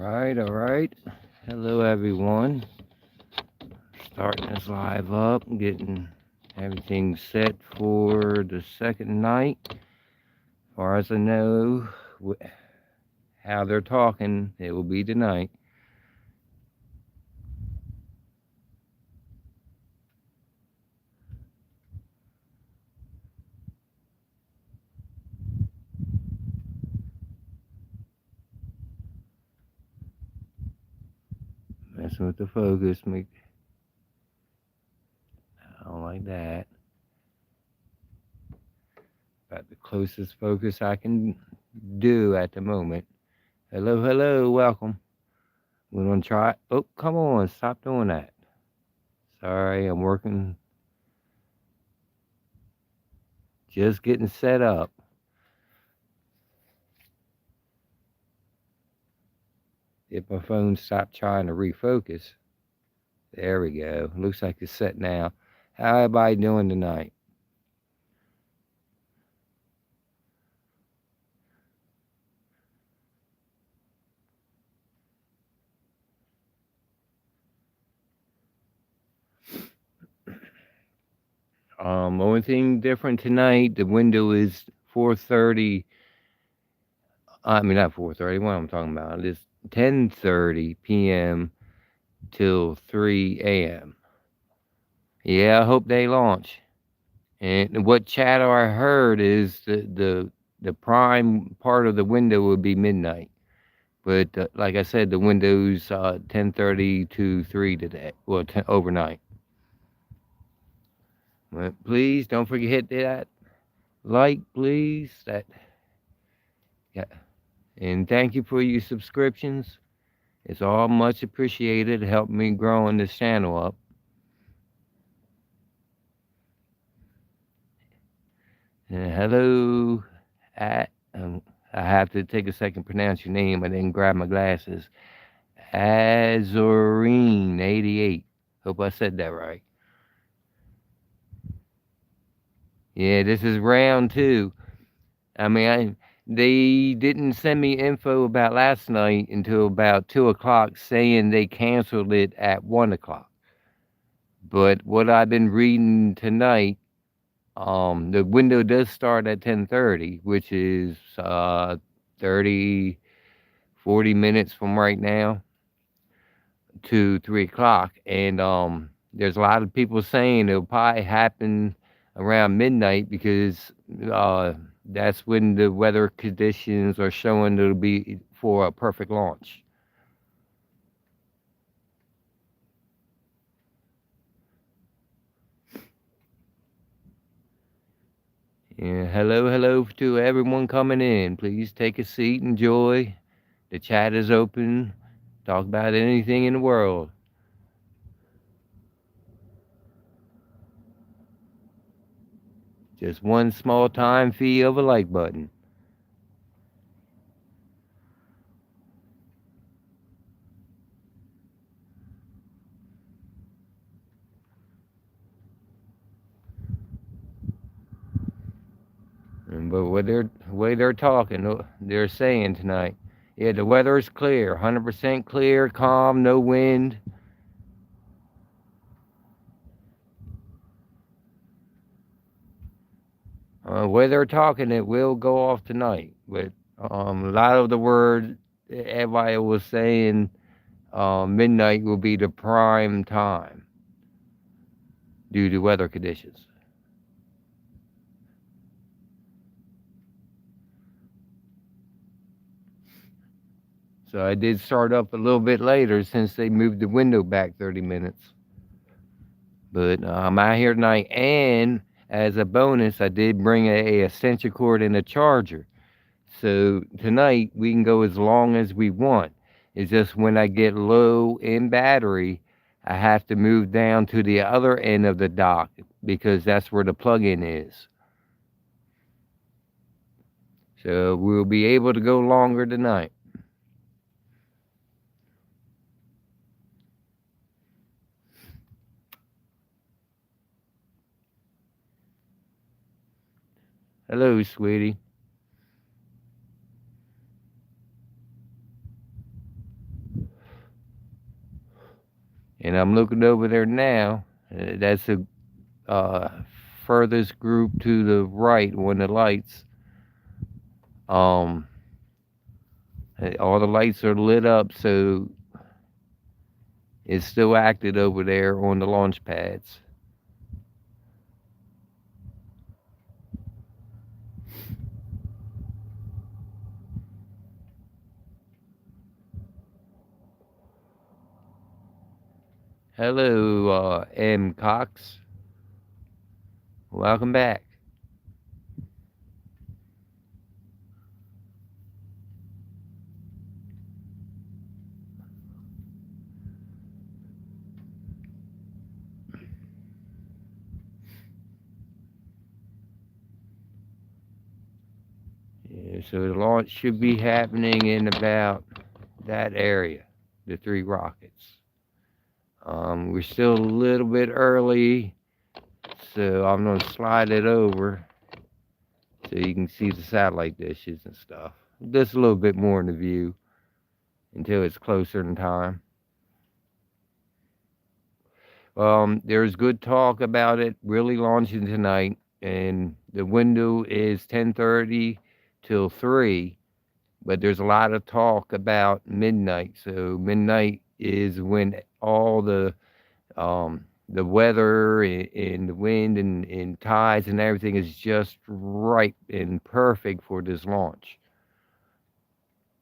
All right. Hello, everyone. Starting this live up, getting everything set for the second night. As far as I know, how they're talking, it will be tonight. Messing with the focus, I don't like that. About the closest focus I can do at the moment. Hello, welcome. We're gonna try. Oh, come on, stop doing that. Sorry, I'm working, just getting set up. If my phone stopped trying to refocus. There we go. Looks like it's set now. How everybody doing tonight? Only thing different tonight, the window is 4:30. I mean, not 4:30. What am I talking about? It's 10:30 p.m. till 3 a.m. Yeah, I hope they launch. And what chatter I heard is the prime part of the window would be midnight. But like I said, the window's 10:30 to 3 today. Well, overnight. But please don't forget that like, please. That Yeah, and thank you for your subscriptions. It's all much appreciated. Help me growing this channel up. And hello, at I have to take a second to pronounce your name. I didn't grab my glasses. Azurine88. Hope I said that right. Yeah, this is round two. I mean, they didn't send me info about last night until about 2 o'clock, saying they canceled it at 1 o'clock. But what I've been reading tonight, the window does start at 10:30, which is 30, 40 minutes from right now to 3 o'clock, and there's a lot of people saying it'll probably happen around midnight because uh, that's when the weather conditions are showing it'll be for a perfect launch. Yeah, hello to everyone coming in. Please take a seat, enjoy. The chat is open. Talk about anything in the world. Just one small time fee of a like button. But what they're way they're talking, they're saying tonight, yeah, the weather is clear, 100% clear, calm, no wind. Way they're talking, it will go off tonight. But a lot of the word everybody was saying, midnight will be the prime time due to weather conditions. So I did start up a little bit later since they moved the window back 30 minutes. But I'm out here tonight, and as a bonus, I did bring a extension cord and a charger. So tonight we can go as long as we want. It's just when I get low in battery, I have to move down to the other end of the dock because that's where the plug-in is. So we'll be able to go longer tonight. Hello, sweetie. And I'm looking over there now. That's the furthest group to the right on the lights. Um, all the lights are lit up, so it's still active over there on the launch pads. Hello, M. Cox. Welcome back. Yeah, so the launch should be happening in about that area, the 3 rockets. We're still a little bit early, so I'm going to slide it over so you can see the satellite dishes and stuff. Just a little bit more in the view until it's closer in time. There's good talk about it really launching tonight, and the window is 10:30 till 3. But there's a lot of talk about midnight. So midnight is when all the weather and the wind and tides and everything is just right and perfect for this launch.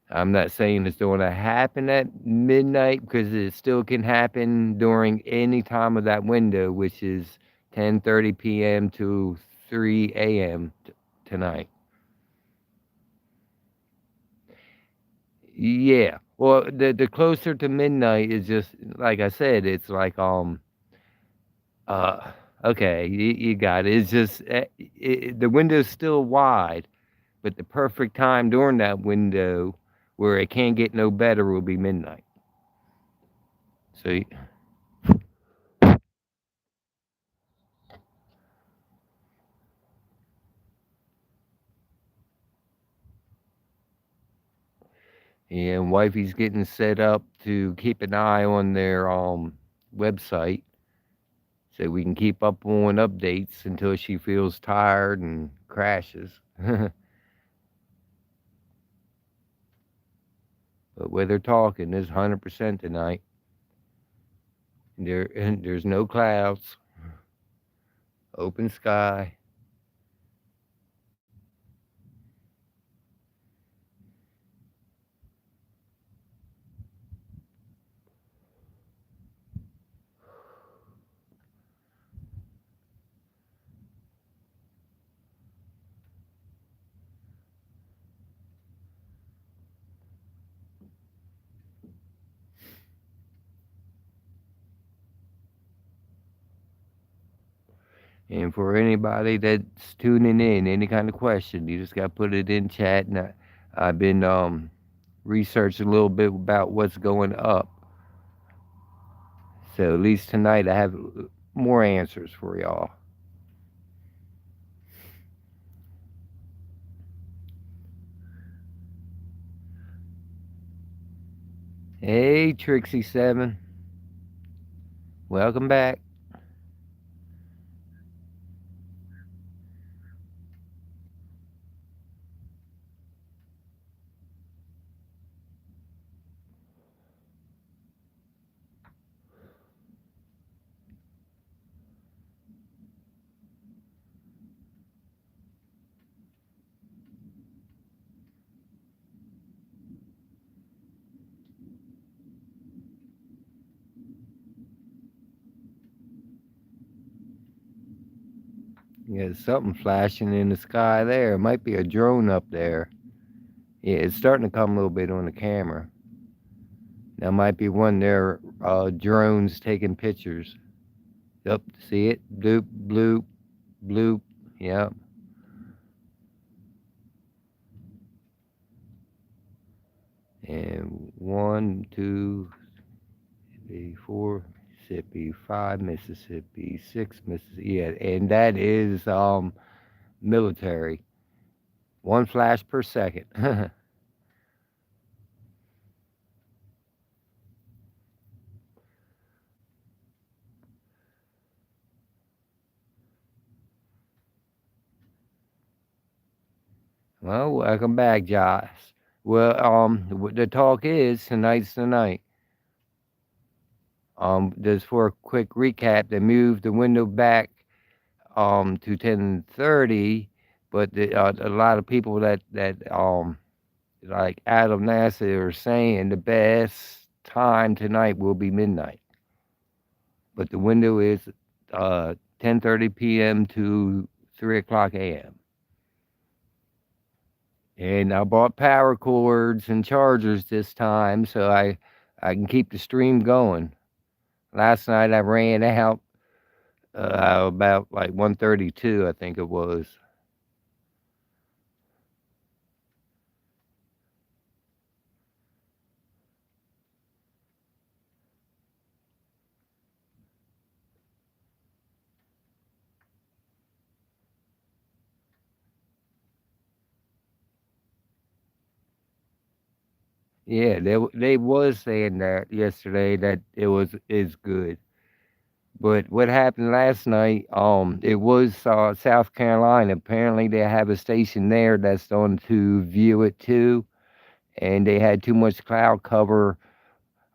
I'm not saying it's going to happen at midnight because it still can happen during any time of that window, which is 10:30 p.m. to 3 a.m. Tonight. Yeah. Well, the closer to midnight is just like I said. It's like uh okay, you got it. It's just the window's still wide, but the perfect time during that window where it can't get no better will be midnight. So yeah, and wifey's getting set up to keep an eye on their website so we can keep up on updates until she feels tired and crashes. But where they're talking is 100% tonight. There's no clouds, open sky. And for anybody that's tuning in, any kind of question, you just got to put it in chat. And I've been researching a little bit about what's going up. So at least tonight I have more answers for y'all. Hey, Trixie7. Welcome back. Yeah, something flashing in the sky there. It might be a drone up there. Yeah, it's starting to come a little bit on the camera. That might be one of their drones taking pictures. Yep, see it? Bloop, bloop, bloop. Yep. And 1, 2, 3, 4, Mississippi, 5, Mississippi, 6, Mississippi. Yeah, and that is military. One flash per second. Well, welcome back, Josh. Well, the talk is tonight's the night. Just for a quick recap, they moved the window back to 10:30, but a lot of people that like Adam Nasser are saying the best time tonight will be midnight, but the window is 10:30 p.m. to 3 o'clock a.m. And I bought power cords and chargers this time so I can keep the stream going. Last night I ran out about like 1:32, I think it was. Yeah, they was saying that yesterday that it was is good. But what happened last night? It was South Carolina. Apparently, they have a station there that's on to view it too, and they had too much cloud cover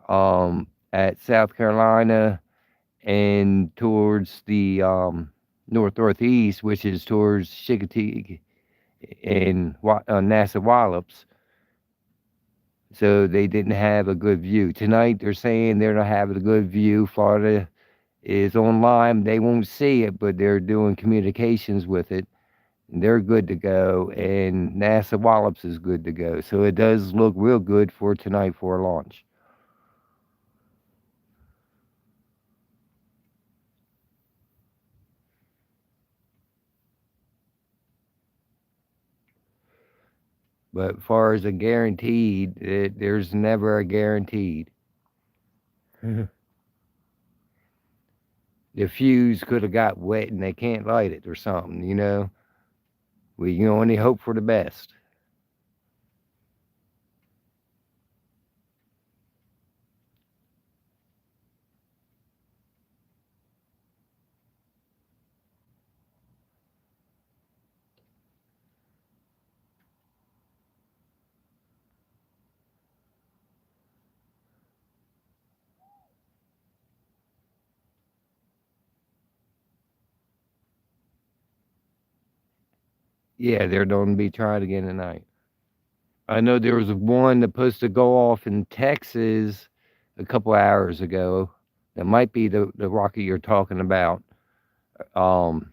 at South Carolina and towards the northeast, which is towards Chincoteague and NASA Wallops. So they didn't have a good view. Tonight they're saying they're not having a good view. Florida is online. They won't see it, but they're doing communications with it. And they're good to go, and NASA Wallops is good to go. So it does look real good for tonight for a launch. But as far as a guaranteed, there's never a guaranteed. The fuse could have got wet and they can't light it or something, you know. We can only hope for the best. Yeah, they're going to be trying again tonight. I know there was one that supposed to go off in Texas a couple hours ago. That might be the rocket you're talking about. Um,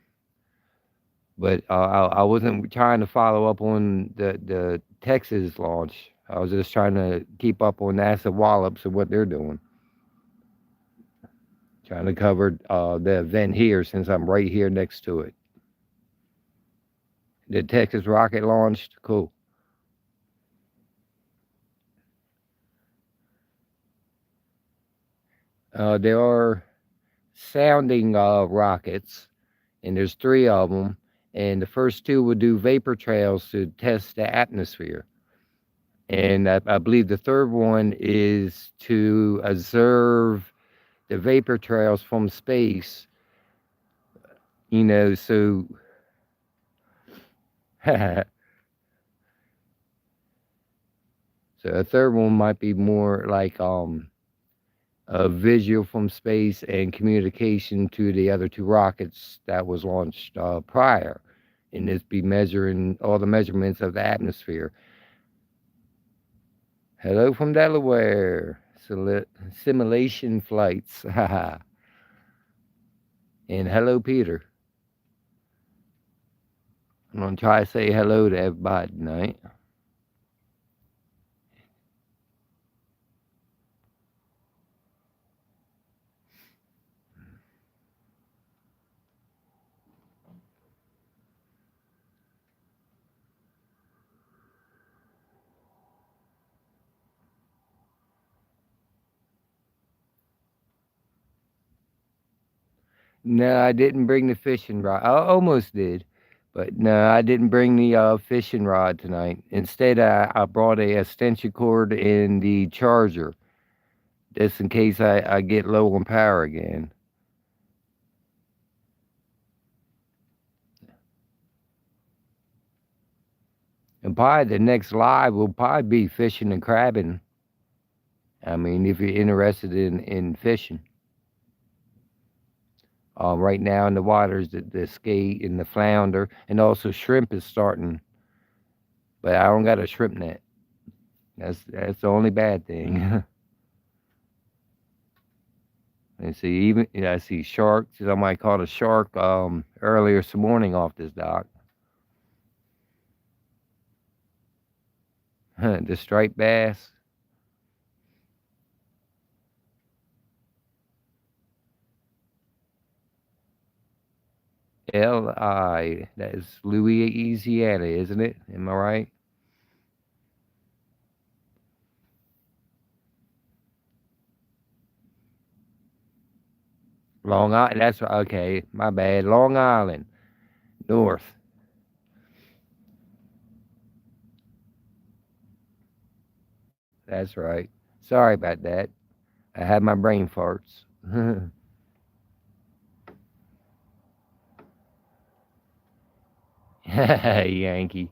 but I wasn't trying to follow up on the Texas launch. I was just trying to keep up on NASA Wallops and what they're doing. Trying to cover the event here since I'm right here next to it. The Texas rocket launched. Cool. There are sounding rockets, and there's three of them. And the first two will do vapor trails to test the atmosphere. And I believe the third one is to observe the vapor trails from space. You know, so so a third one might be more like a visual from space and communication to the other two rockets that was launched prior, and this be measuring all the measurements of the atmosphere. Hello from Delaware. Simulation flights. And hello, Peter. I'm going to try to say hello to everybody tonight. No, I didn't bring the fishing rod. I almost did, but no, I didn't bring the fishing rod tonight. Instead, I brought a extension cord and the charger, just in case I get low on power again. And probably the next live will probably be fishing and crabbing. I mean, if you're interested in fishing. Right now in the waters, the skate and the flounder, and also shrimp is starting. But I don't got a shrimp net. That's the only bad thing. And see, even I see sharks. Somebody caught a shark earlier this morning off this dock. The striped bass. Li. That is Louisiana, isn't it? Am I right? Long Island. That's okay. My bad. Long Island, North. That's right. Sorry about that. I had my brain farts. Yankee.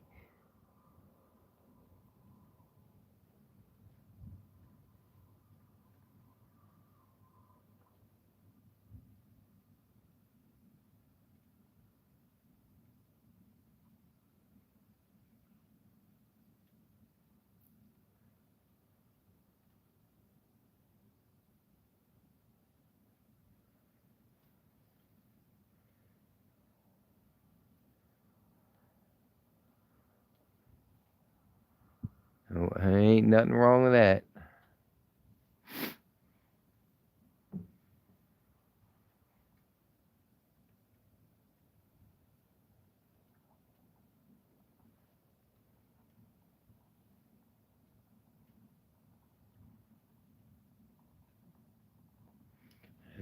Oh, ain't nothing wrong with that.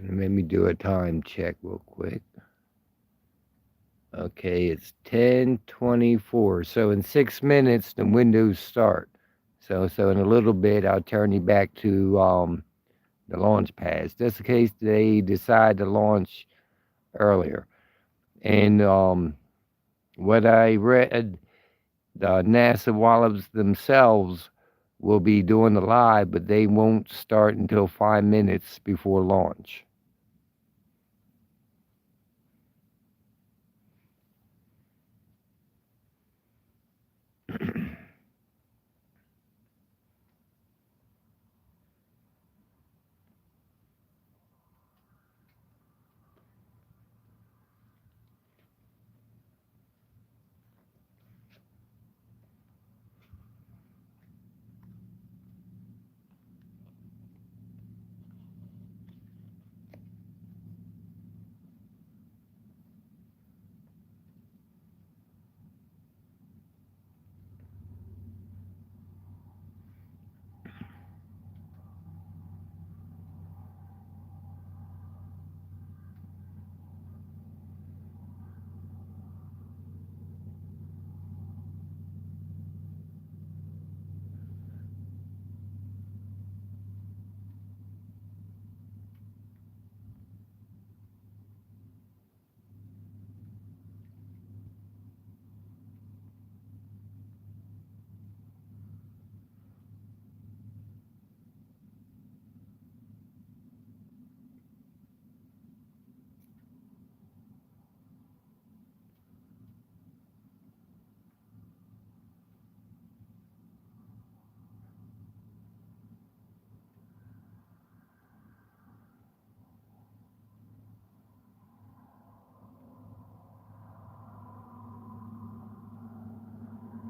Let me do a time check real quick. Okay, it's 10:24. So in 6 minutes the windows start. So in a little bit I'll turn you back to the launch pads. Just in case they decide to launch earlier. And what I read, the NASA Wallops themselves will be doing the live, but they won't start until 5 minutes before launch.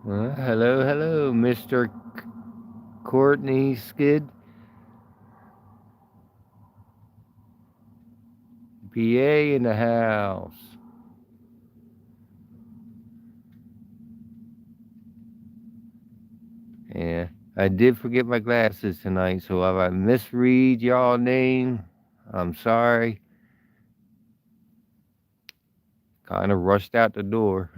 Well, hello, hello, Mr. Courtney Skid, PA in the house. Yeah, I did forget my glasses tonight, so if I misread y'all name, I'm sorry. Kind of rushed out the door.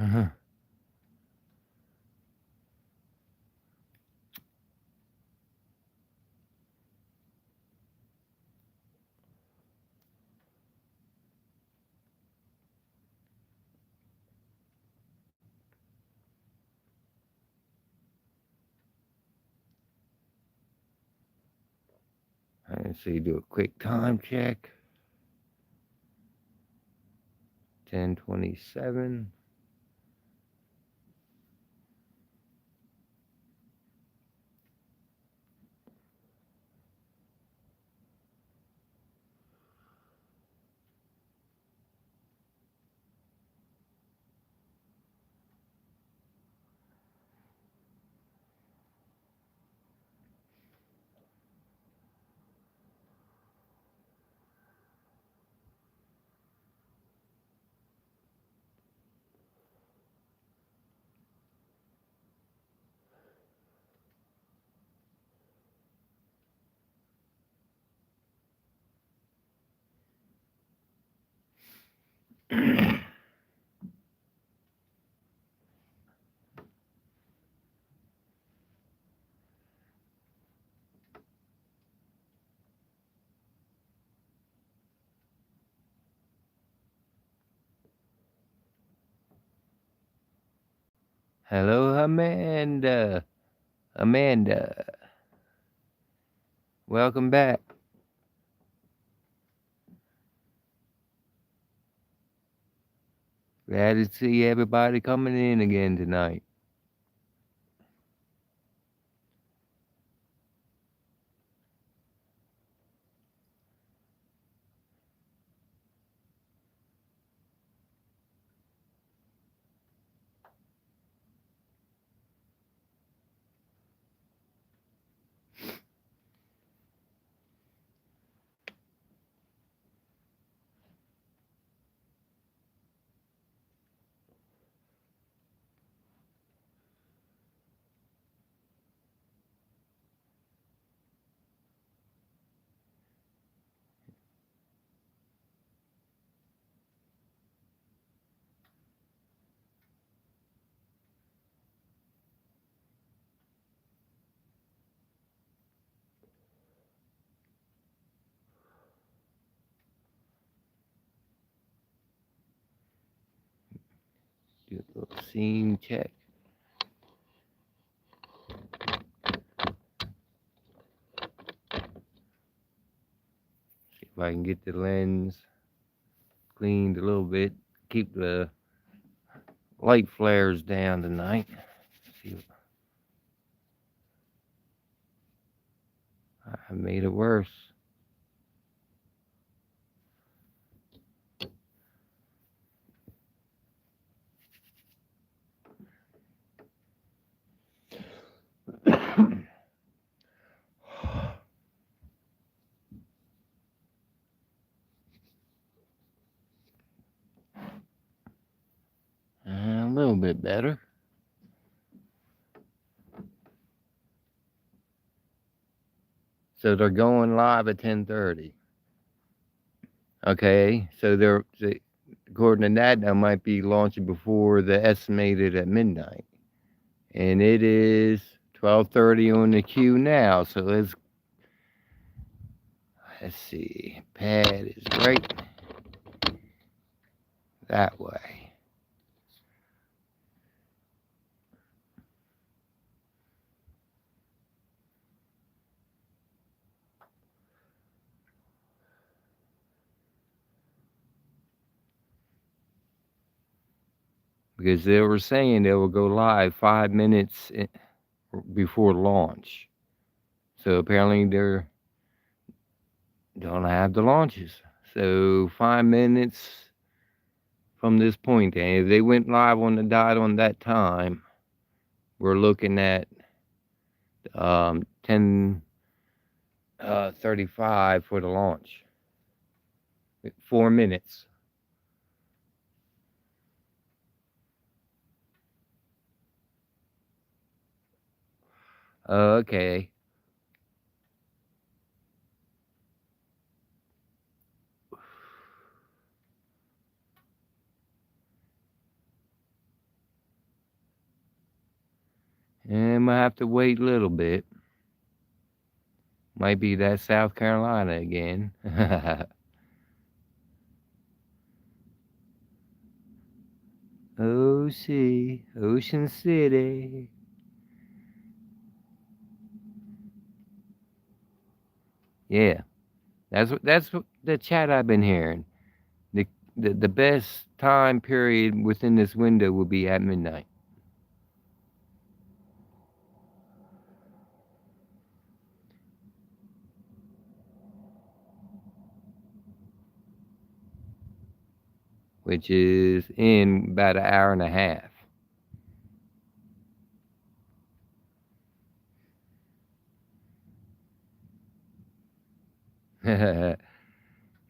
Let's see, do a quick time check. 10:27. Hello, Amanda. Amanda, welcome back. Glad to see everybody coming in again tonight. Do a little scene check. See if I can get the lens cleaned a little bit. Keep the light flares down tonight. See, I made it worse. A little bit better. So they're going live at 10:30. Okay, so according to that, they might be launching before the estimated at midnight, and it is 12:30 on the queue now. So let's see. Pad is right that way. Because they were saying they will go live 5 minutes before launch. So apparently they're don't have the launches. So 5 minutes from this point, and if they went live on the dot on that time, we're looking at 10:35 for the launch. 4 minutes. Okay. And I have to wait a little bit. Might be that South Carolina again. Ocean City. Yeah. That's what the chat I've been hearing. The, the best time period within this window will be at midnight. Which is in about an hour and a half.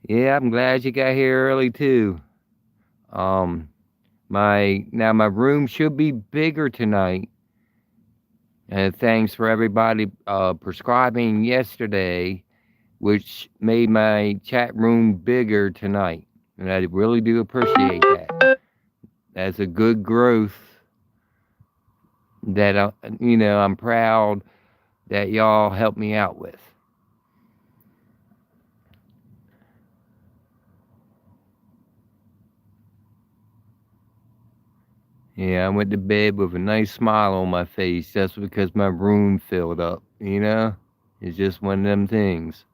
Yeah, I'm glad you got here early too. Um, my room should be bigger tonight. And thanks for everybody prescribing yesterday, which made my chat room bigger tonight. And I really do appreciate that. That's a good growth that I'm proud that y'all helped me out with. Yeah, I went to bed with a nice smile on my face just because my room filled up, you know? It's just one of them things.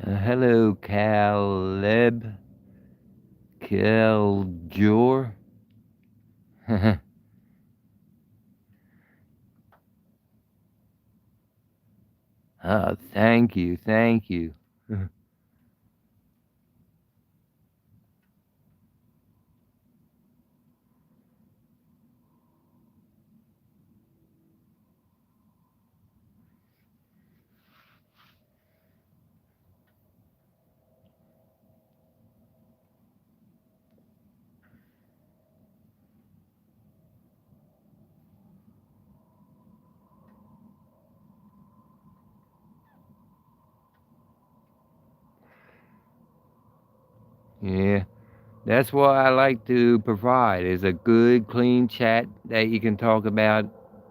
Hello, Caleb. Keljor. Oh, thank you, thank you. Yeah, that's what I like to provide is a good, clean chat that you can talk about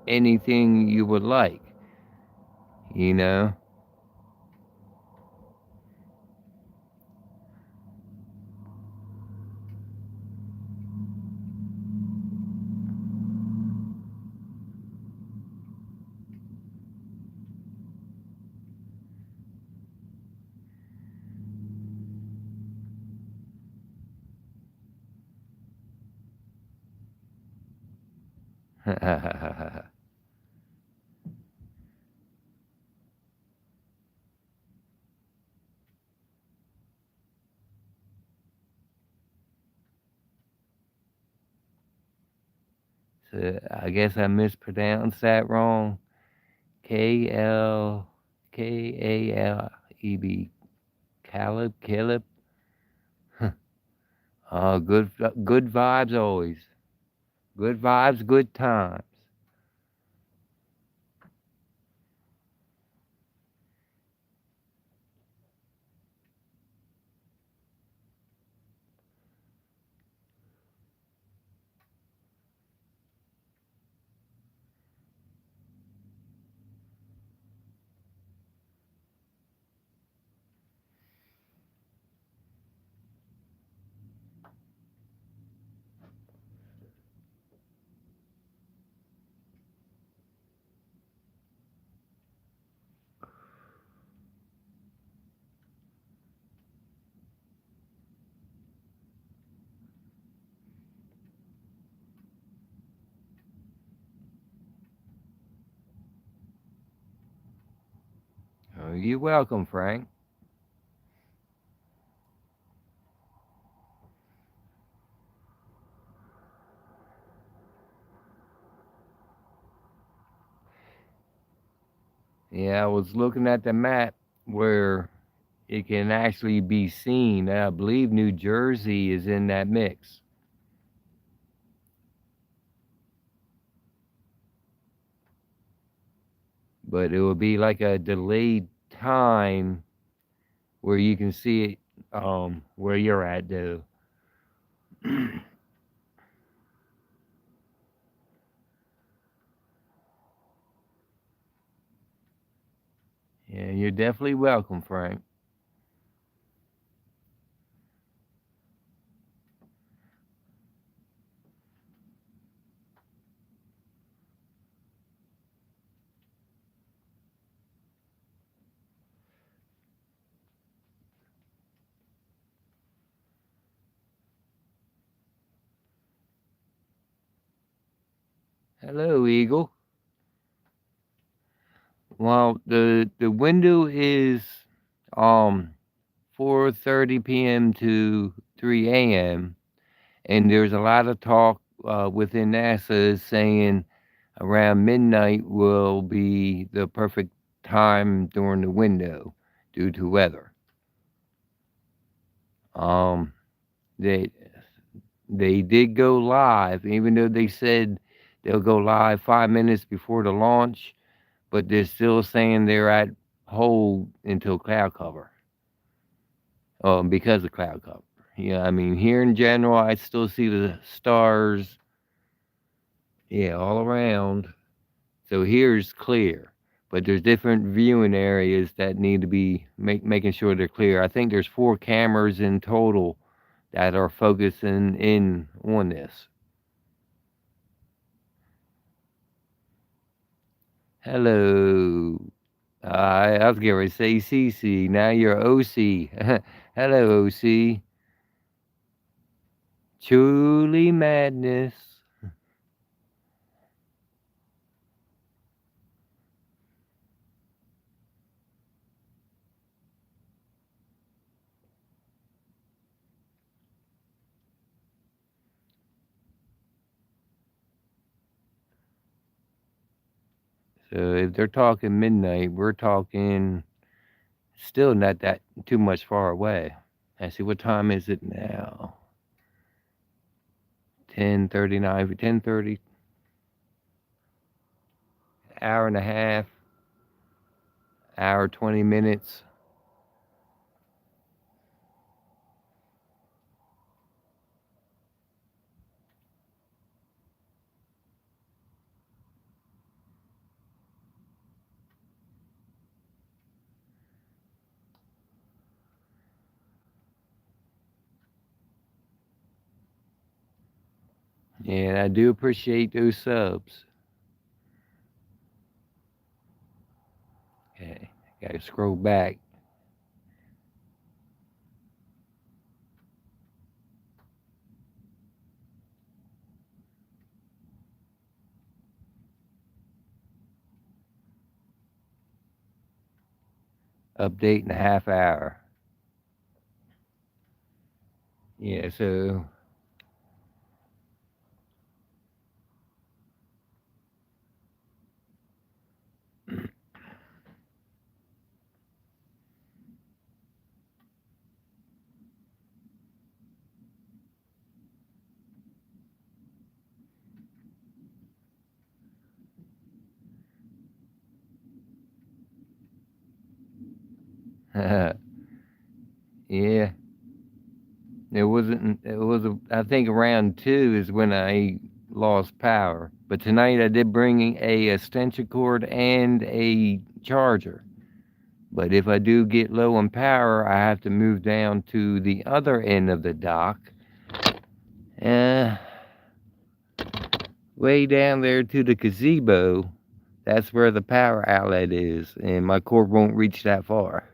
anything you would like, you know? So I guess I mispronounced that wrong. Kaleb. Caleb. Oh, good vibes always. Good vibes, good times. Oh, you're welcome, Frank. Yeah, I was looking at the map where it can actually be seen. I believe New Jersey is in that mix. But it will be like a delayed time where you can see it where you're at though. Yeah, you're definitely welcome, Frank. Hello, Eagle. Well, the window is um 4:30 p.m. to 3 a.m. and there's a lot of talk within NASA saying around midnight will be the perfect time during the window due to weather. Um, they they did go live, even though they said they'll go live 5 minutes before the launch, but they're still saying they're at hold until cloud cover. Because of cloud cover. Yeah, I mean here in general, I still see the stars, yeah, all around. So here's clear, but there's different viewing areas that need to be making sure they're clear. I think there's 4 cameras in total that are focusing in on this. Hello. I was getting ready to say CC. Now you're OC. Hello, OC. Truly madness. So if they're talking midnight, we're talking still not that too much far away. I see what time is it now? 10:39, 10:30, hour and a half, hour 20 minutes. And I do appreciate those subs. Okay, gotta scroll back. Update in a half hour. Yeah, so yeah, it wasn't. It was. I think around 2 is when I lost power. But tonight I did bring a extension cord and a charger. But if I do get low on power, I have to move down to the other end of the dock. Uh, Way down there to the gazebo. That's where the power outlet is, and my cord won't reach that far.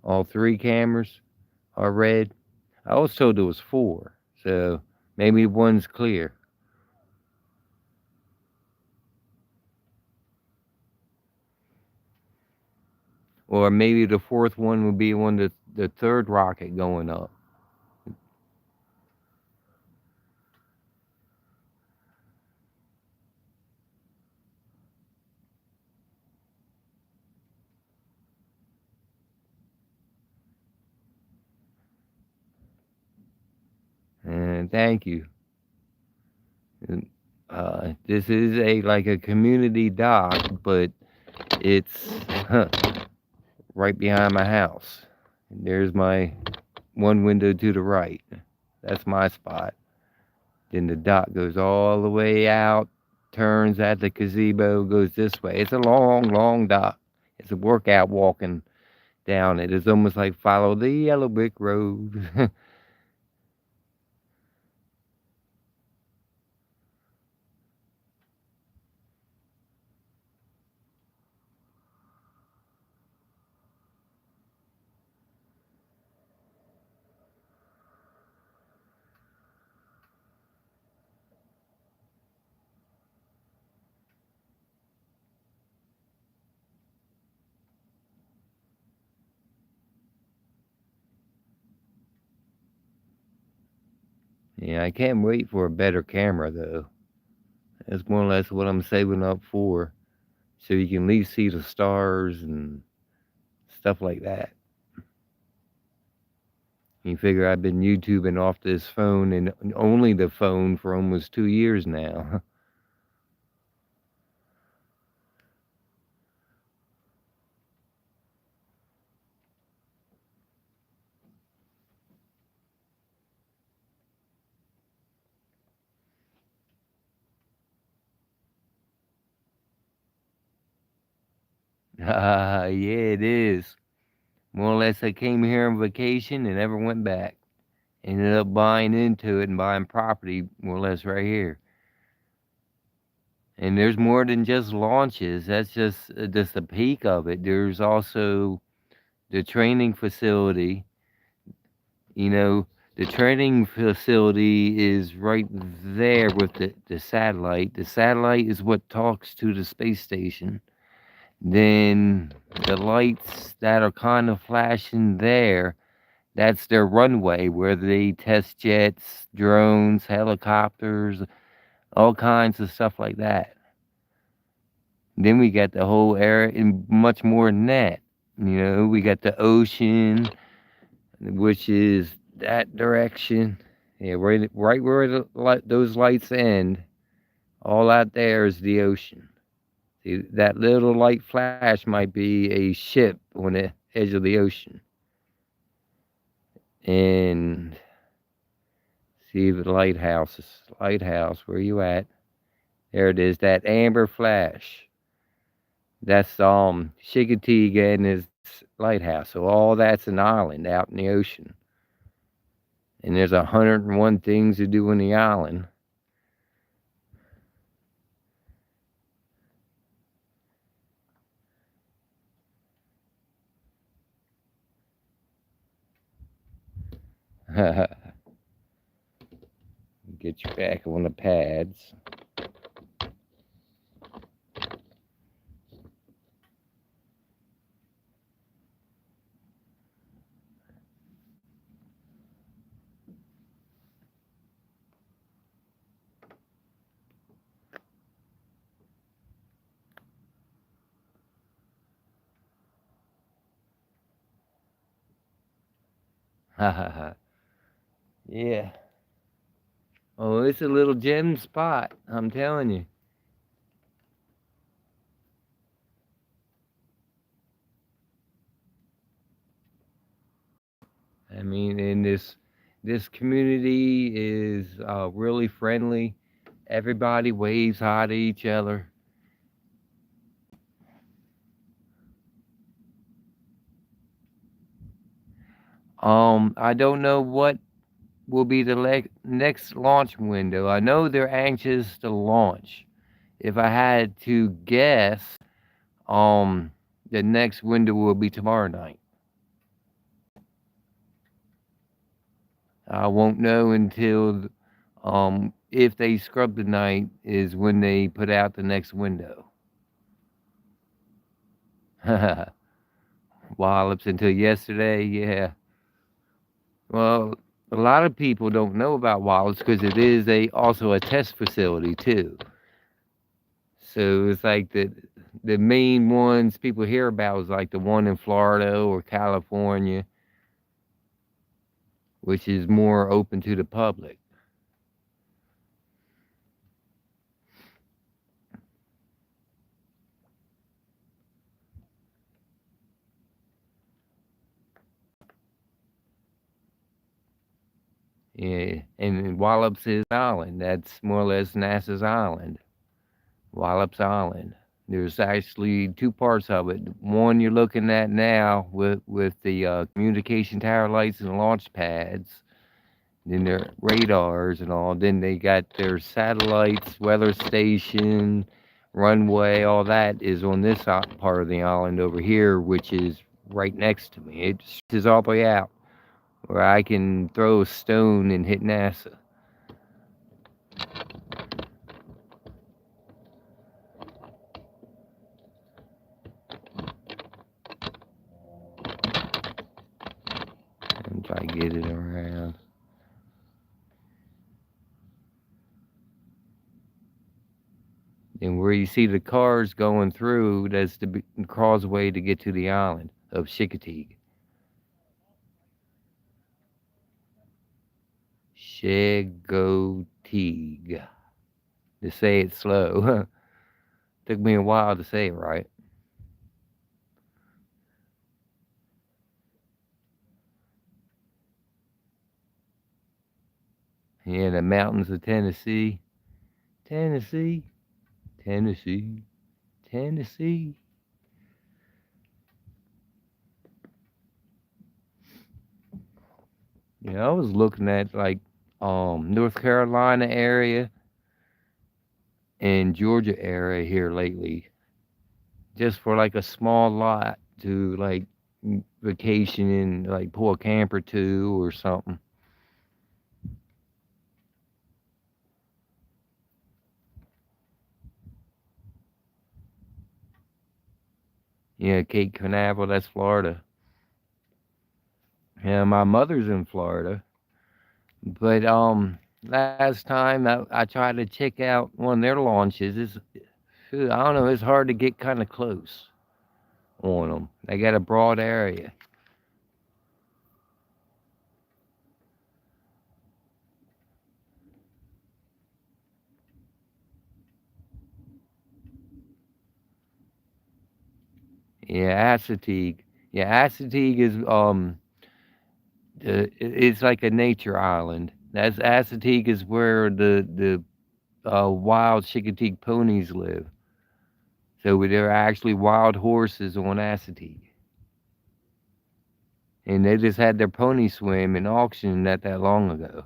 All 3 cameras are red. I was told there was 4, so maybe one's clear. Or maybe the 4th one would be on the 3rd rocket going up. And thank you. This is like a community dock, but it's right behind my house. And there's my one window to the right. That's my spot. Then the dock goes all the way out, turns at the gazebo, goes this way. It's a long, long dock. It's a workout walking down it. It's almost like follow the yellow brick road. Yeah, I can't wait for a better camera though. That's more or less what I'm saving up for, so you can at least see the stars and stuff like that. You figure I've been YouTubing off this phone and only the phone for almost 2 years now. Yeah, it is. More or less, I came here on vacation and never went back. Ended up buying into it and buying property more or less right here. And there's more than just launches. That's just a peak of it. There's also the training facility. You know, the training facility is right there with the satellite. The satellite is what talks to the space station. Then the lights that are kind of flashing there, that's their runway where they test jets, drones, helicopters, all kinds of stuff like that. Then we got the whole area and much more than that. We got the ocean, which is that direction. Yeah, right where those lights end, all out there is the ocean. See, that little light flash might be a ship on the edge of the ocean. And see the lighthouse, where you at? There it is, that amber flash. That's Chickatinga and his lighthouse. So all that's an island out in the ocean. And there's 101 things to do on the island. Get you back on the pads. Yeah. Oh, it's a little gem spot, I'm telling you. I mean, and this community is really friendly. Everybody waves hi to each other. I don't know what will be the next launch window. I know they're anxious to launch. If I had to guess, um, the next window will be tomorrow night. I won't know until if they scrub the night is when they put out the next window. Wallops until yesterday, yeah. Well, a lot of people don't know about Wallops because it is also a test facility too. So it's like the main ones people hear about is like the one in Florida or California, which is more open to the public. Yeah, and Wallops is an island. That's more or less NASA's island, Wallops Island. There's actually two parts of it. One you're looking at now with the communication tower lights and launch pads, then their radars and all. Then they got their satellites, weather station, runway. All that is on this part of the island over here, which is right next to me. It stretches all the way out where I can throw a stone and hit NASA. If I get it around. And where you see the cars going through, that's the causeway to get to the island of Chincoteague. Chincoteague. To say it slow. Took me a while to say it right. Yeah, the mountains of Tennessee. Tennessee. Tennessee. Tennessee. Yeah, I was looking at like North Carolina area and Georgia area here lately, just for like a small lot to like vacation in, like pull a camper to or something. Yeah, Cape Canaveral, that's Florida. Yeah, my mother's in Florida, but last time I tried to check out one of their launches. Shoot, I don't know, it's hard to get kind of close on them. They got a broad area. Yeah, Assateague. Yeah, Assateague is it's like a nature island. That's Assateague is where the wild Chincoteague ponies live. So there are actually wild horses on Assateague, and they just had their pony swim and auction not that long ago.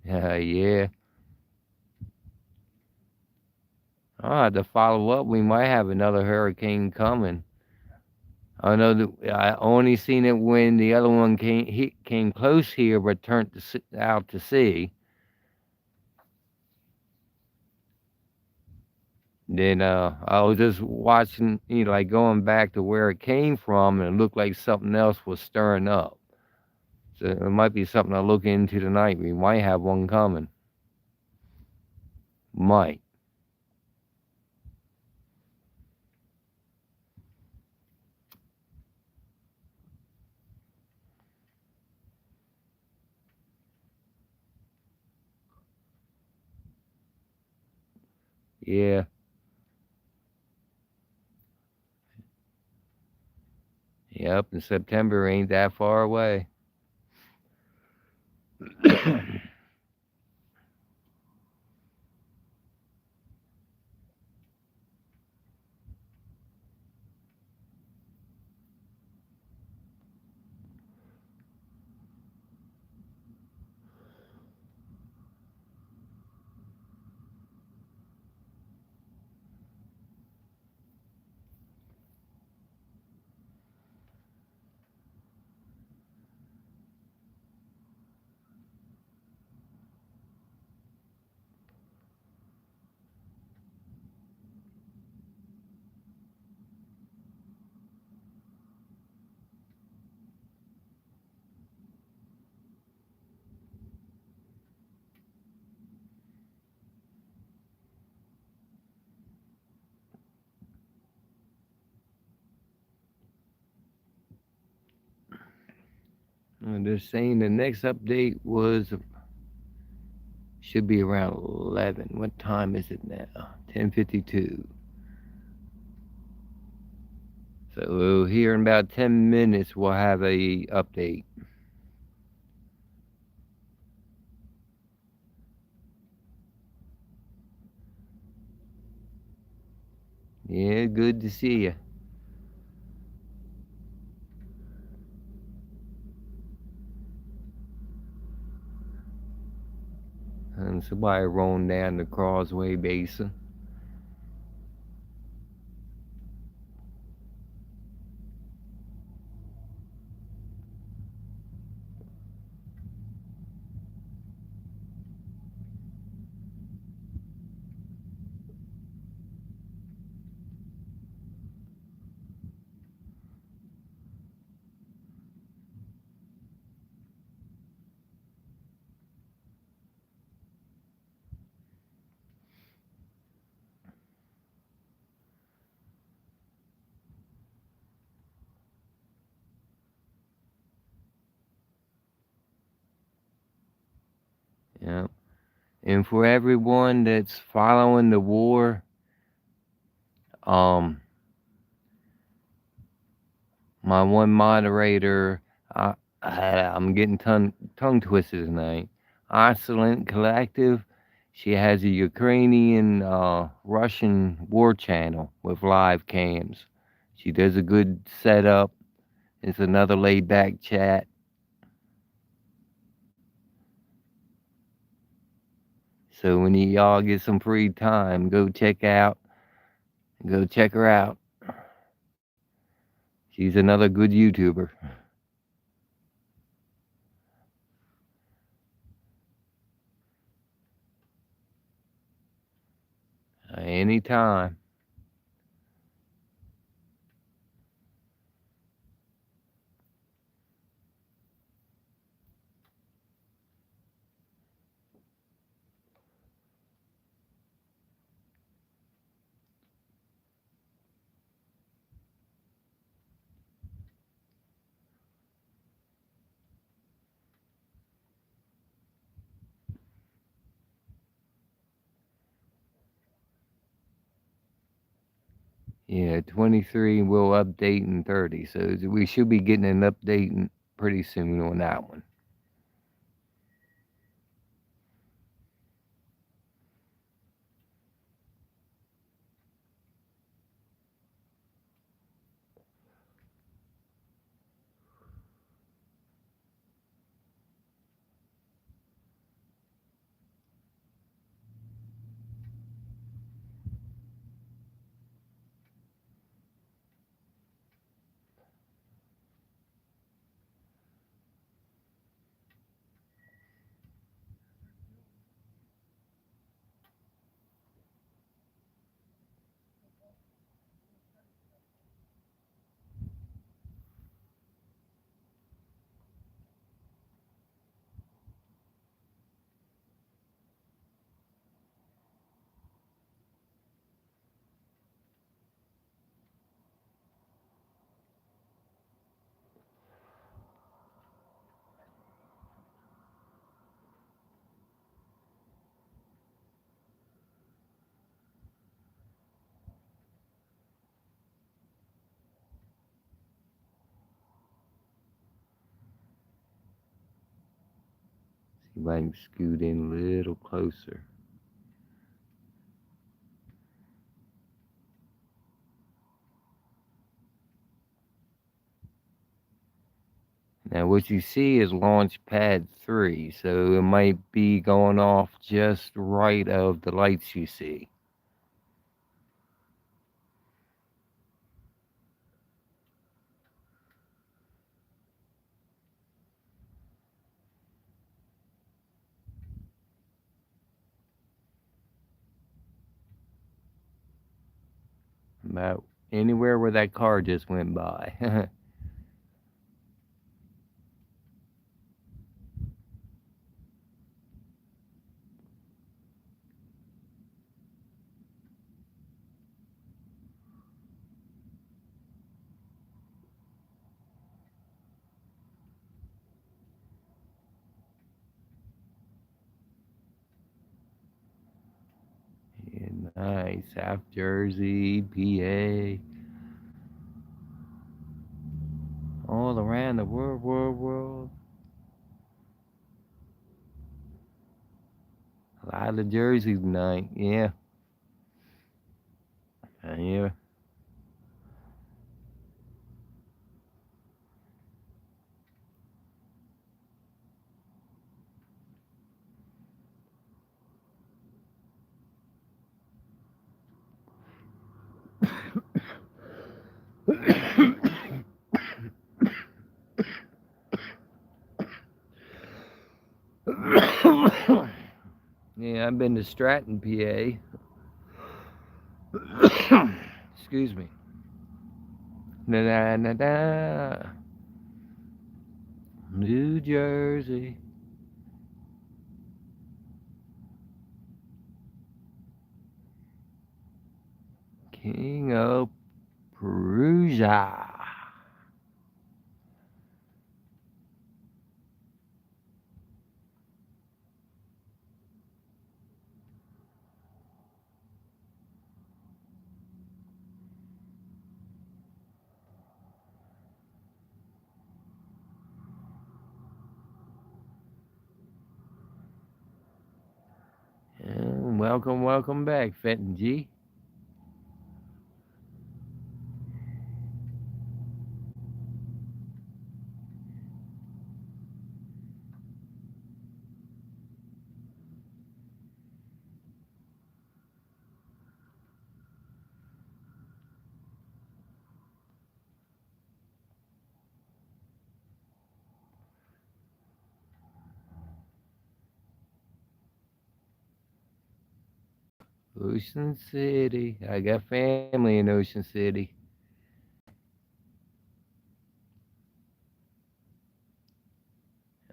Yeah, I'll have to follow up. We might have another hurricane coming. I know that I only seen it when the other one came close here, but turned out to sea. Then I was just watching, like going back to where it came from, and it looked like something else was stirring up. So it might be something I'll look into tonight. We might have one coming. Might. Yeah. Yep. And September ain't that far away. And they're saying the next update should be around 11. What time is it now? 10:52. So here in about 10 minutes, we'll have a update. Yeah, good to see you. And somebody rolling down the Causeway Basin. And for everyone that's following the war, um, my one moderator, I, I'm getting tongue twisted tonight. Isolent Collective. She has a Ukrainian Russian war channel with live cams. She does a good setup. It's another laid back chat. So when y'all get some free time, go check her out. She's another good YouTuber. Anytime. Yeah, 23 will update in 30. So we should be getting an update pretty soon on that one. See if I can scoot in a little closer. Now, what you see is launch pad 3, so it might be going off just right of the lights you see. About anywhere where that car just went by. Yeah, nice. South Jersey, PA. All around the world. A lot of Jersey tonight, yeah. Yeah. Yeah, I've been to Stratton, PA. Excuse me. Da da da da. New Jersey. King of Perusia. welcome back, Fenton G. Ocean City. I got family in Ocean City.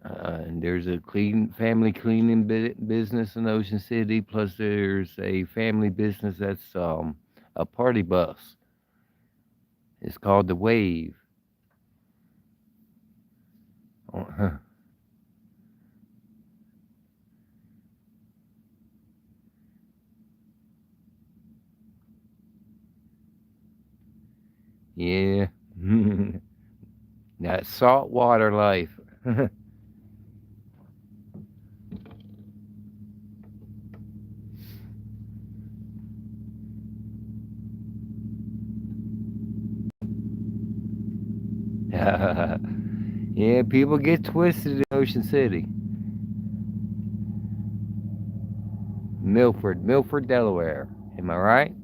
And there's a family cleaning business in Ocean City. Plus, there's a family business that's a party bus. It's called the Wave. Oh, yeah, that saltwater life. Yeah, people get twisted in Ocean City. Milford, Delaware. Am I right?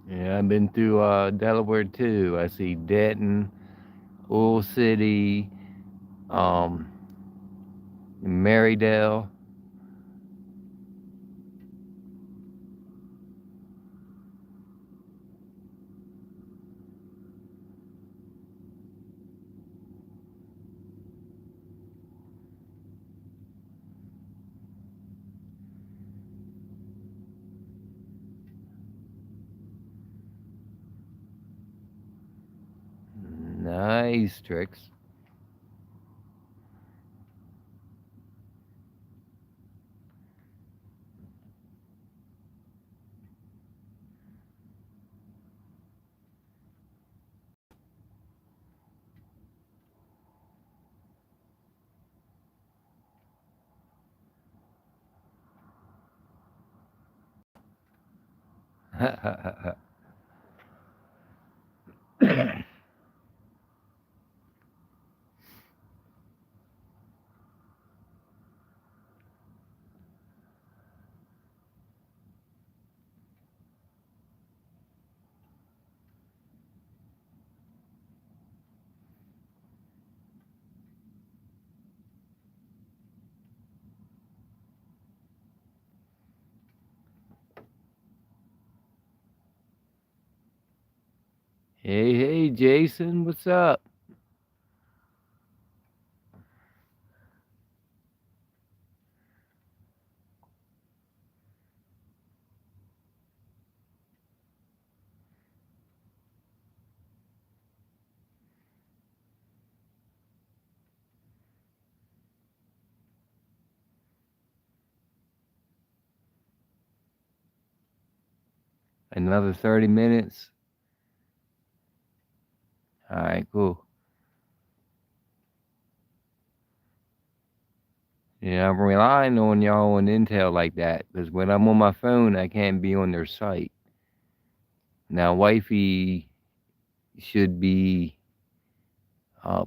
Yeah, I've been through Delaware too. I see Denton, Oil City, um, Marydale. Nice tricks. Hey, Jason, what's up? Another 30 minutes. All right, cool. Yeah, I'm relying on y'all on Intel like that because when I'm on my phone, I can't be on their site. Now, wifey should be uh,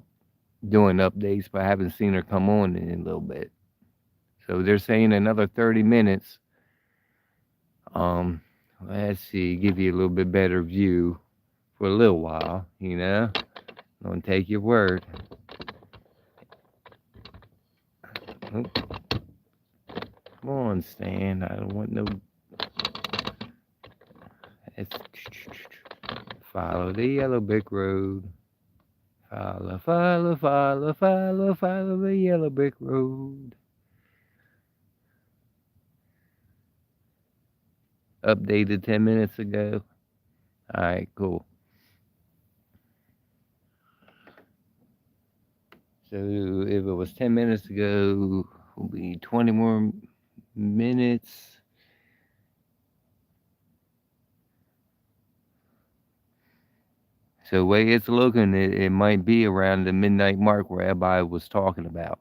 doing updates, but I haven't seen her come on in a little bit. So they're saying another 30 minutes. Um, let's see, give you a little bit better view for a little while, you know? Don't take your word. Oh, come on, Stan. I don't want no. It's... Follow the yellow brick road. Follow the yellow brick road. Updated 10 minutes ago. Alright, cool. So if it was 10 minutes ago, it'll be 20 more minutes. So the way it's looking, it might be around the midnight mark where everybody was talking about.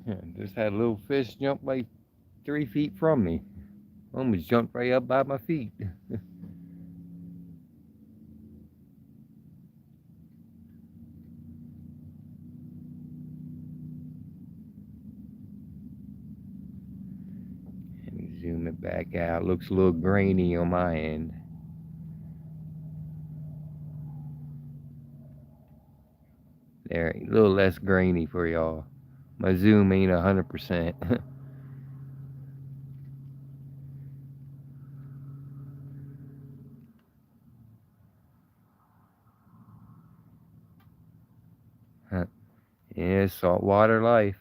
Yeah, just had a little fish jump like 3 feet from me. Almost jumped right up by my feet. Let me zoom it back out. Looks a little grainy on my end. There, a little less grainy for y'all. My zoom ain't 100%. Yeah, saltwater life.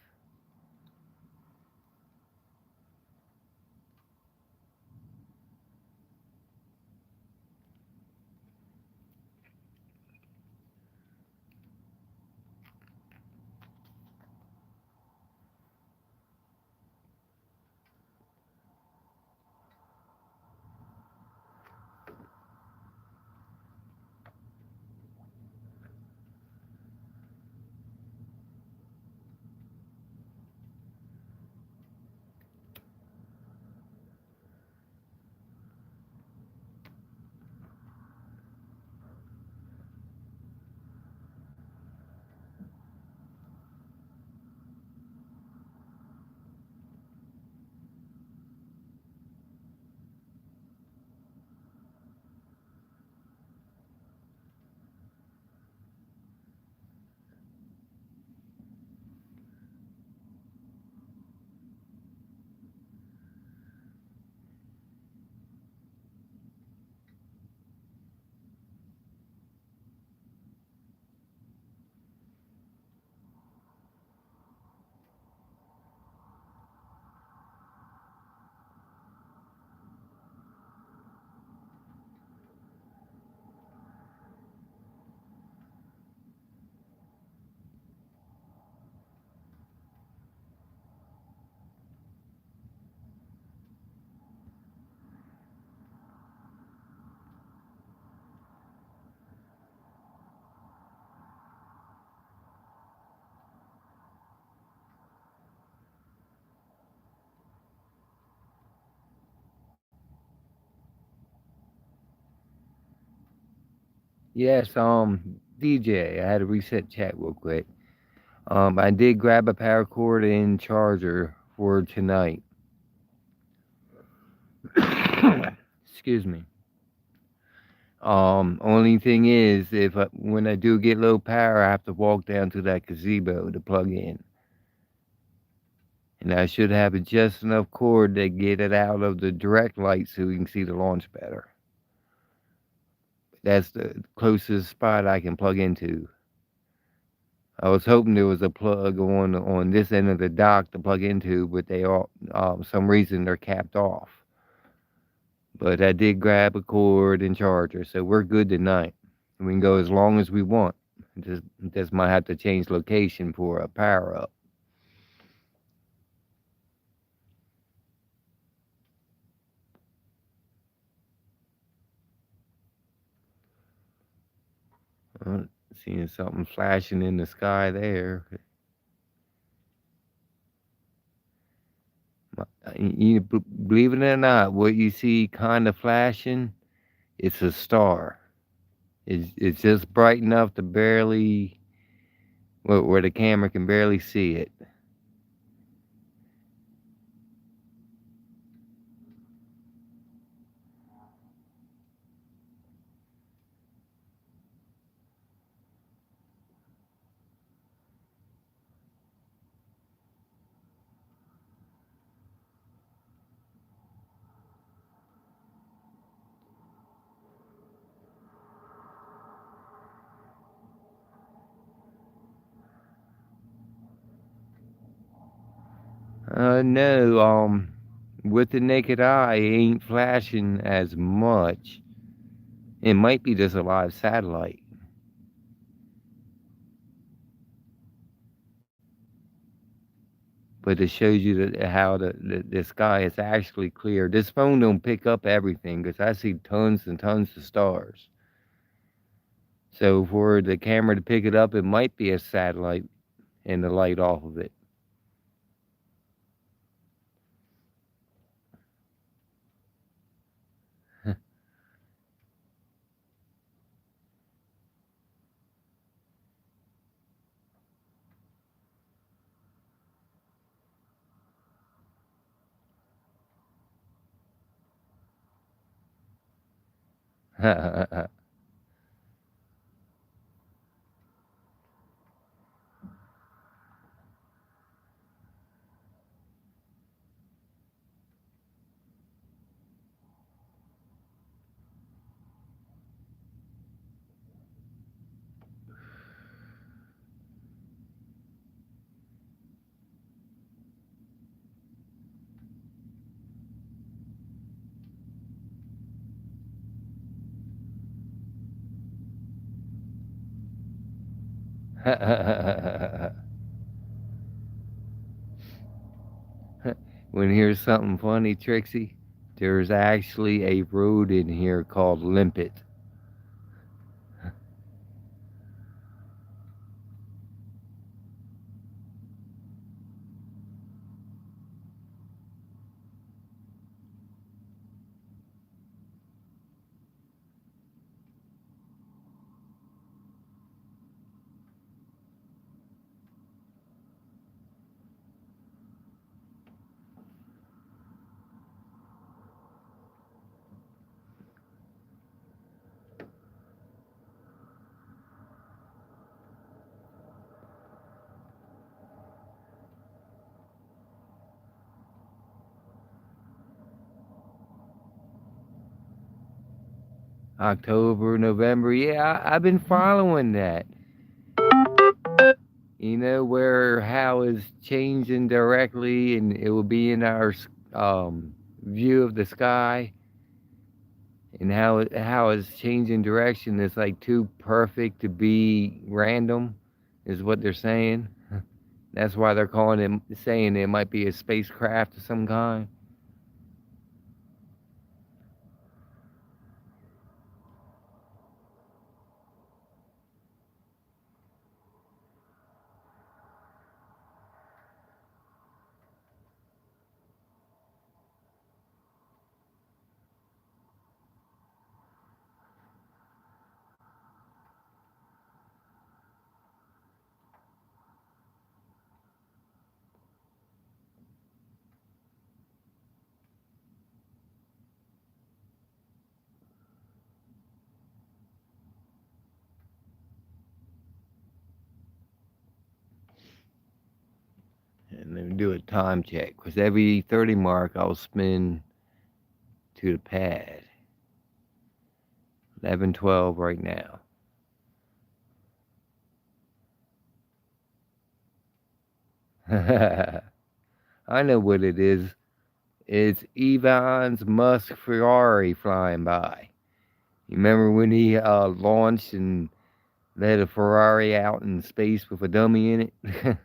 Yes, DJ, I had to reset chat real quick. I did grab a power cord and charger for tonight. Excuse me. Only thing is, when I do get low power, I have to walk down to that gazebo to plug in, and I should have just enough cord to get it out of the direct light so we can see the launch better. That's the closest spot I can plug into. I was hoping there was a plug on this end of the dock to plug into, but they all some reason they're capped off. But I did grab a cord and charger, so we're good tonight. We can go as long as we want. Just might have to change location for a power up. Seeing something flashing in the sky there. Believe it or not, what you see kind of flashing, it's a star. It's just bright enough to barely where the camera can barely see it. No, with the naked eye, it ain't flashing as much. It might be just a live satellite. But it shows you that how the sky is actually clear. This phone don't pick up everything because I see tons and tons of stars. So for the camera to pick it up, it might be a satellite and the light off of it. When here's something funny, Trixie, there's actually a road in here called Limpet. October, November. Yeah, I've been following that. You know where how is changing directly, and it will be in our view of the sky, and how it's changing direction. It's like too perfect to be random, is what they're saying. That's why they're calling it, saying it might be a spacecraft of some kind. And then do a time check because every 30 mark I'll spin to the pad. 11:12 right now. I know what it is. It's Elon's Musk Ferrari flying by. You remember when he launched and led a Ferrari out in space with a dummy in it?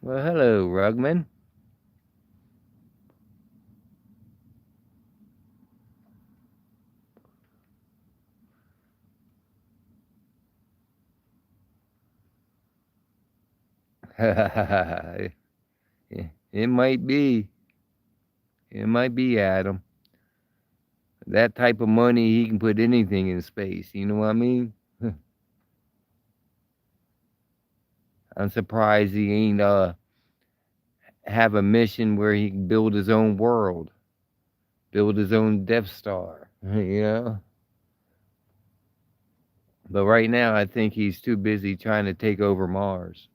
Well, hello, Rugman. it it might be. It might be Adam. That type of money, he can put anything in space. You know what I mean? I'm surprised he ain't have a mission where he can build his own world, build his own Death Star. You know. But right now, I think he's too busy trying to take over Mars.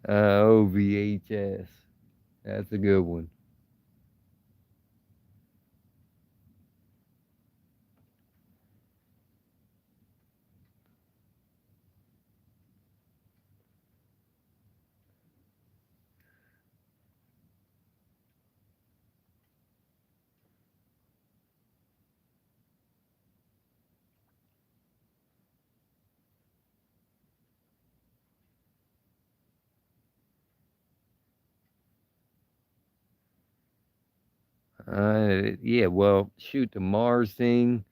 OVHS. That's a good one. Yeah, well, shoot, the Mars thing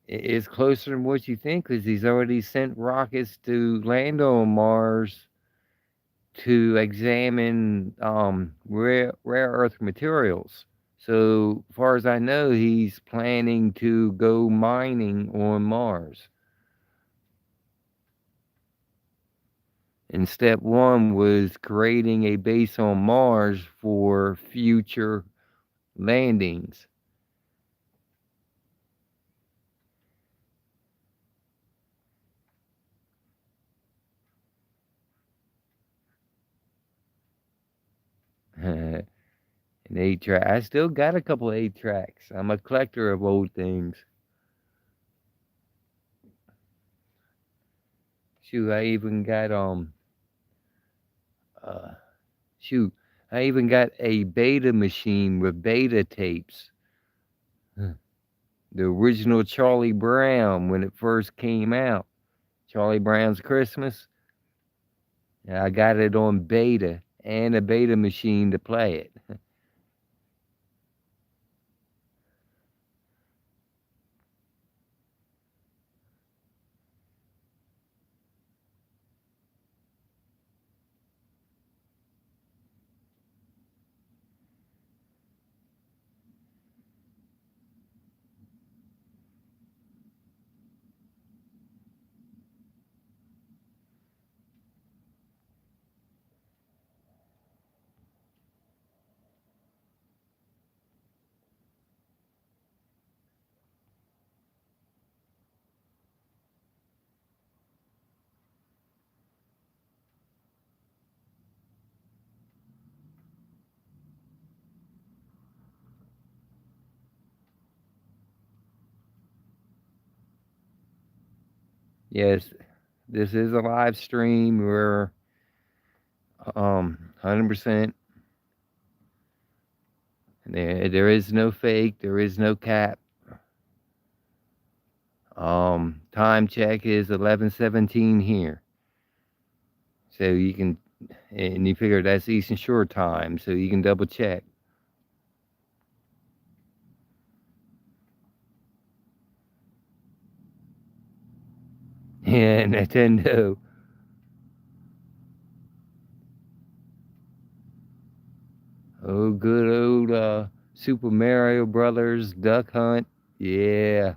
is closer than what you think because he's already sent rockets to land on Mars to examine rare earth materials. So far as I know, he's planning to go mining on Mars. And step one was creating a base on Mars for future landings. An 8 track. I still got a couple 8 tracks. I'm a collector of old things. Shoot, I even got uh shoot, I even got a beta machine with beta tapes. The original Charlie Brown when it first came out. Charlie Brown's Christmas. I got it on beta and a beta machine to play it. Yes, this is a live stream. We're 100%. There is no fake. There is no cap. Time check is 11:17 here. So you can, and you figure that's Eastern Shore time, so you can double check. Yeah, Nintendo. Oh, good old Super Mario Brothers Duck Hunt. Yeah.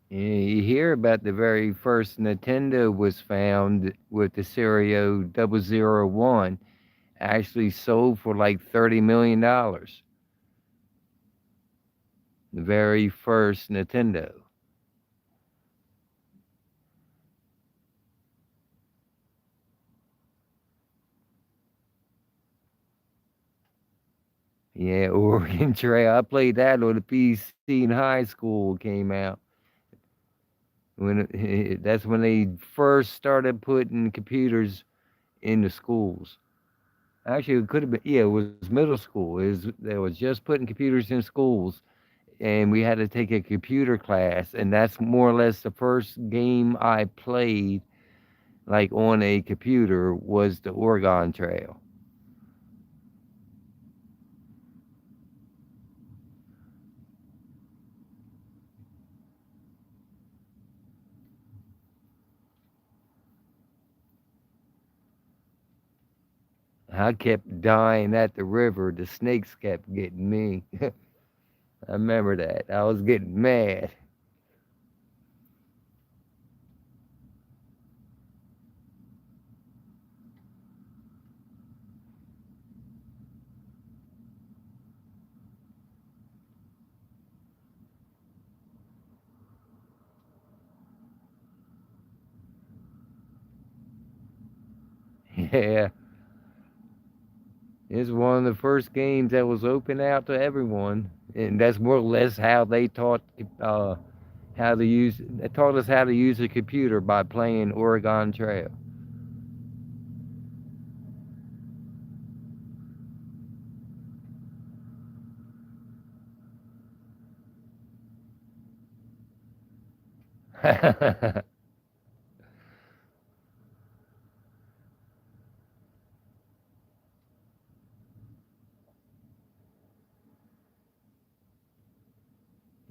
Yeah, you hear about the very first Nintendo was found with the Serio 001, actually sold for like $30 million. The very first Nintendo. Yeah, Oregon Trail. I played that on the PC in high school. Came out that's when they first started putting computers in the schools. Actually, it could have been, yeah, it was middle school. They was just putting computers in schools, and we had to take a computer class, and that's more or less the first game I played, like on a computer, was the Oregon Trail. I kept dying at the river. The snakes kept getting me. I remember that. I was getting mad. Yeah, it's one of the first games that was open out to everyone, and that's more or less how they taught how to use. They taught us how to use a computer by playing Oregon Trail.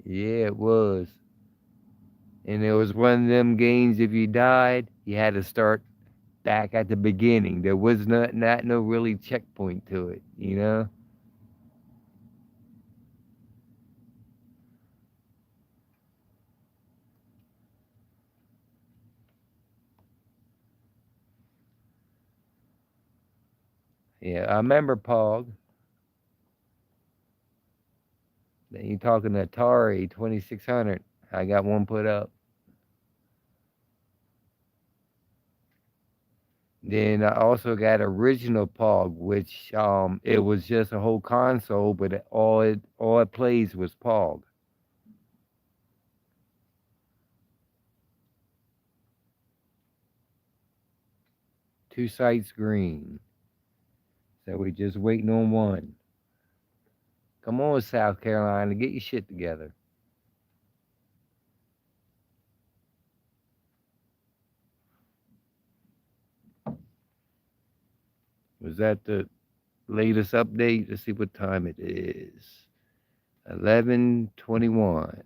Yeah, it was. And it was one of them games. If you died, you had to start back at the beginning. There was not no really checkpoint to it. You know. Yeah, I remember Pog. Then you talking Atari 2600. I got one put up. Then I also got original Pog, which it was just a whole console, but all it plays was Pog. Two sites green. So we just waiting on one. Come on, South Carolina, get your shit together. Was that the latest update? Let's see what time it is. 11:21.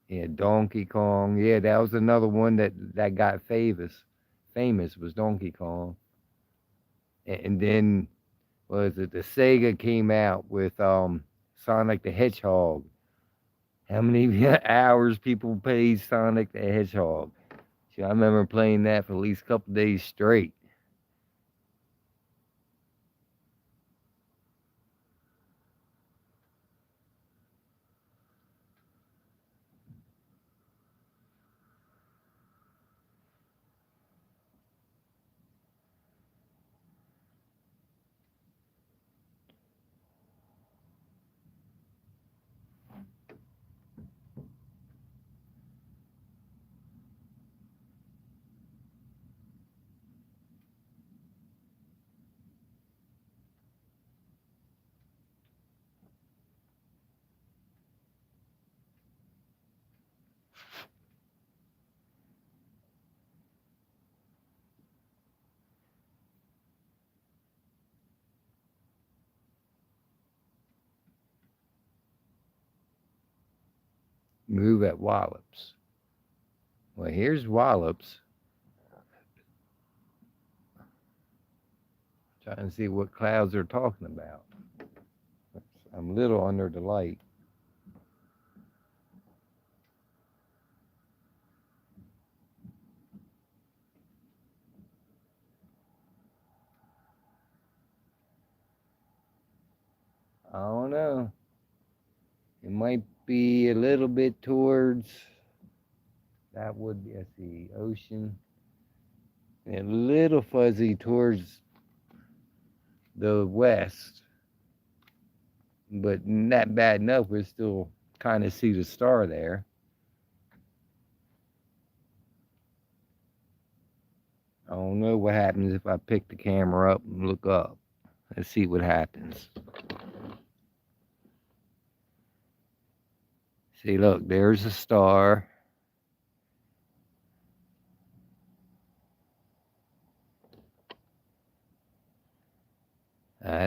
Yeah, Donkey Kong. Yeah, that was another one that got famous. Famous was Donkey Kong. And then was it the Sega came out with Sonic the Hedgehog. How many hours people played Sonic the Hedgehog? See, I remember playing that for at least a couple days straight. Move at Wallops. Well, here's Wallops. Trying to see what clouds they're talking about. I'm a little under the light. don't know. It might be a little bit towards, that would be, let's see, ocean. A little fuzzy towards the west, but not bad enough. We still kind of see the star there. I don't know what happens if I pick the camera up and look up. Let's see what happens. See, look, there's a star.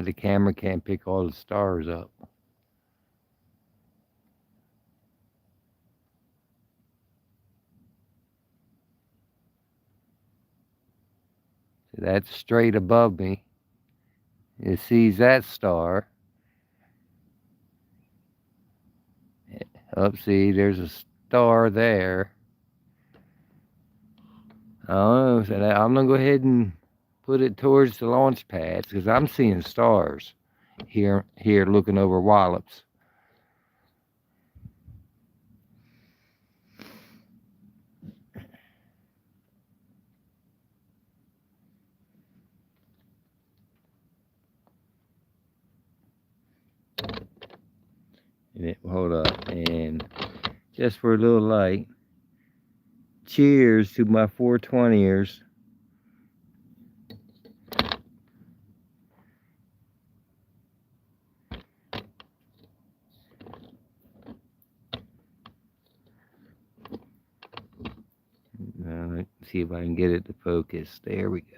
The camera can't pick all the stars up. So that's straight above me. It sees that star. Up, see, there's a star there. I don't know. So I'm gonna go ahead and put it towards the launch pads because I'm seeing stars here looking over Wallops. Hold up, and just for a little light, cheers to my 420ers. Let's see if I can get it to focus. There we go.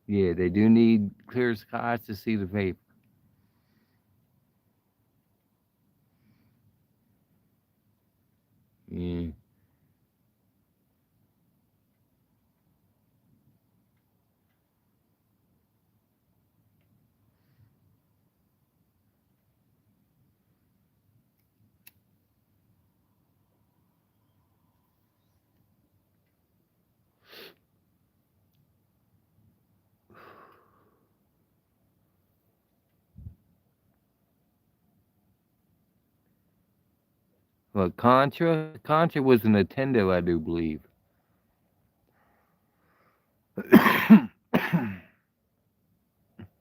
Yeah, they do need clear skies to see the vapor. Yeah. Well, Contra? Contra was a Nintendo, I do believe.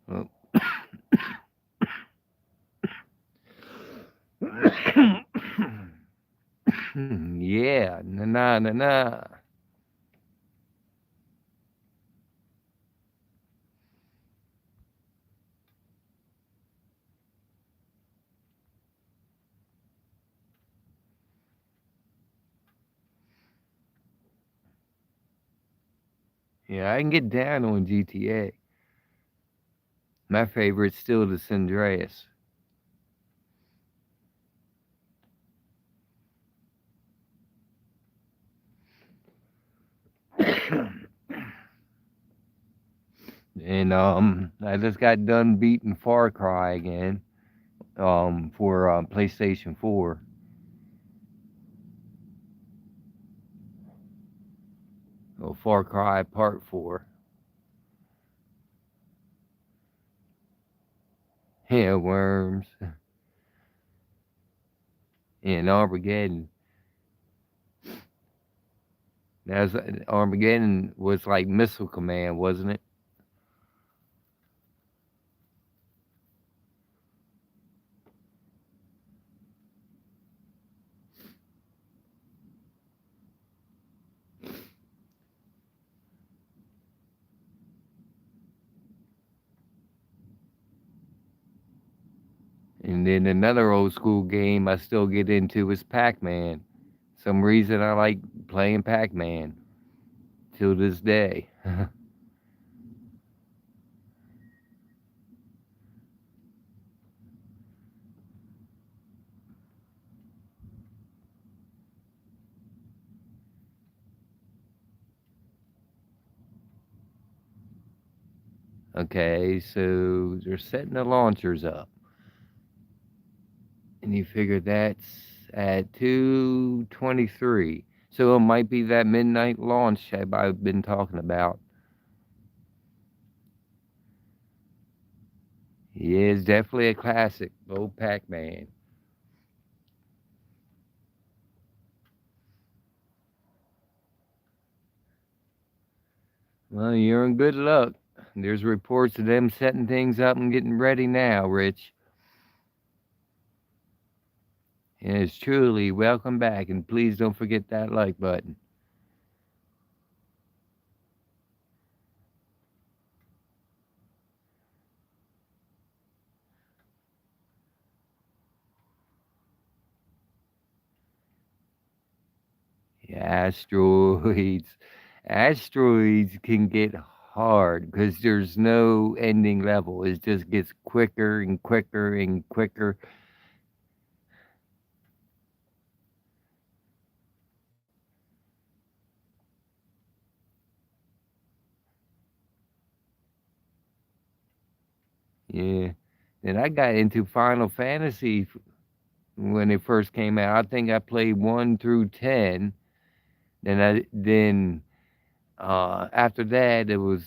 Well, yeah, na. Yeah, I can get down on GTA. My favorite's still the San Andreas. And I just got done beating Far Cry again. For PlayStation 4. Oh, Far Cry Part 4. Yeah, worms. And Armageddon. That's Armageddon was like Missile Command, wasn't it? And then another old school game I still get into is Pac-Man. Some reason I like playing Pac-Man till this day. Okay, so they're setting the launchers up. And you figure that's at 2:23. So it might be that midnight launch that I've been talking about. Yeah, it's definitely a classic, old Pac-Man. Well, you're in good luck. There's reports of them setting things up and getting ready now, Rich. And it's truly welcome back, and please don't forget that like button. Yeah, asteroids. Asteroids can get hard because there's no ending level. It just gets quicker and quicker and quicker. Yeah. And I got into Final Fantasy when it first came out. I think I played 1 through 10. Then after that it was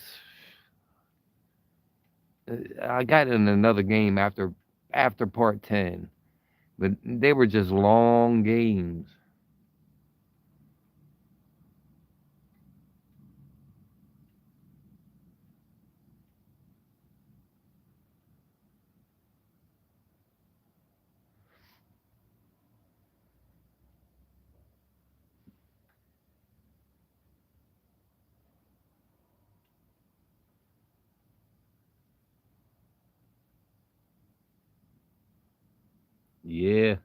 I got in another game after part 10. But they were just long games. Yeah.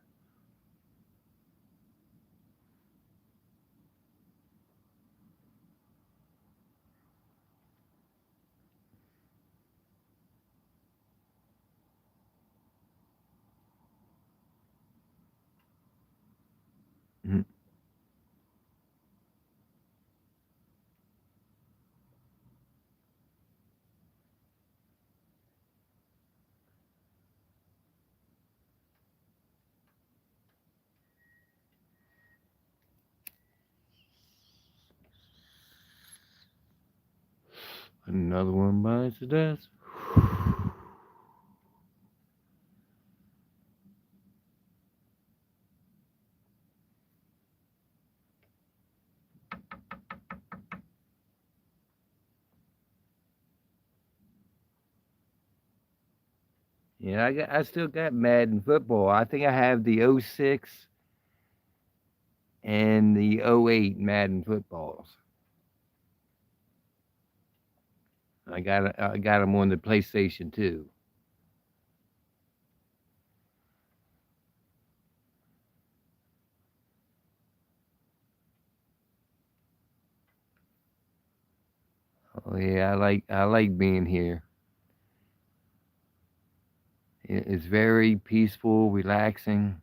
Another one bites the dust. Yeah, I still got Madden football. I think I have the '06 and the '08 Madden footballs. I got them on the PlayStation too. Oh yeah, I like being here. It's very peaceful, relaxing.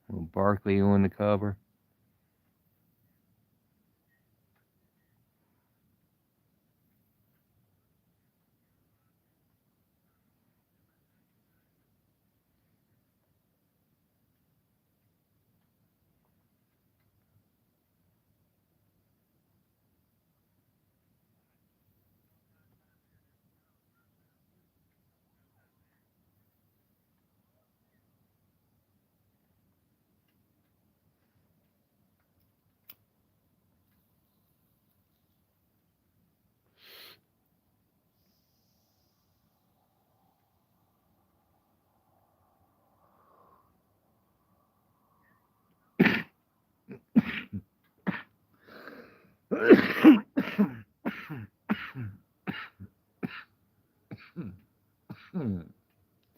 Well, Barkley on the cover.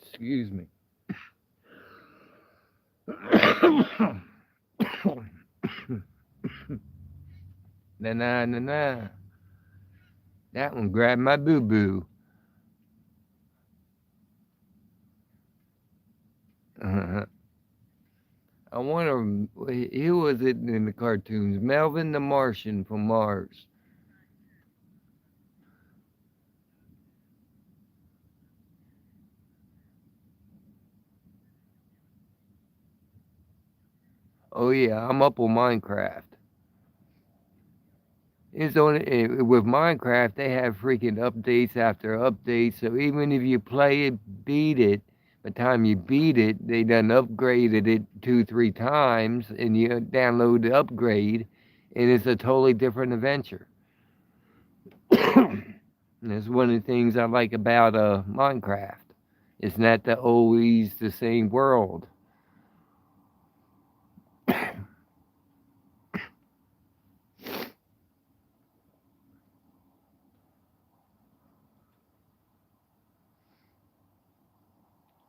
Excuse me. Na na na na. That one grabbed my boo boo. I wonder who was it in the cartoons? Melvin the Martian from Mars. Oh yeah, I'm up on Minecraft. It's on with Minecraft. They have freaking updates after updates. So even if you play it, beat it, by the time you beat it, they done upgraded it 2, 3 times, and you download the upgrade, and it's a totally different adventure. And that's one of the things I like about Minecraft. It's not always the same world.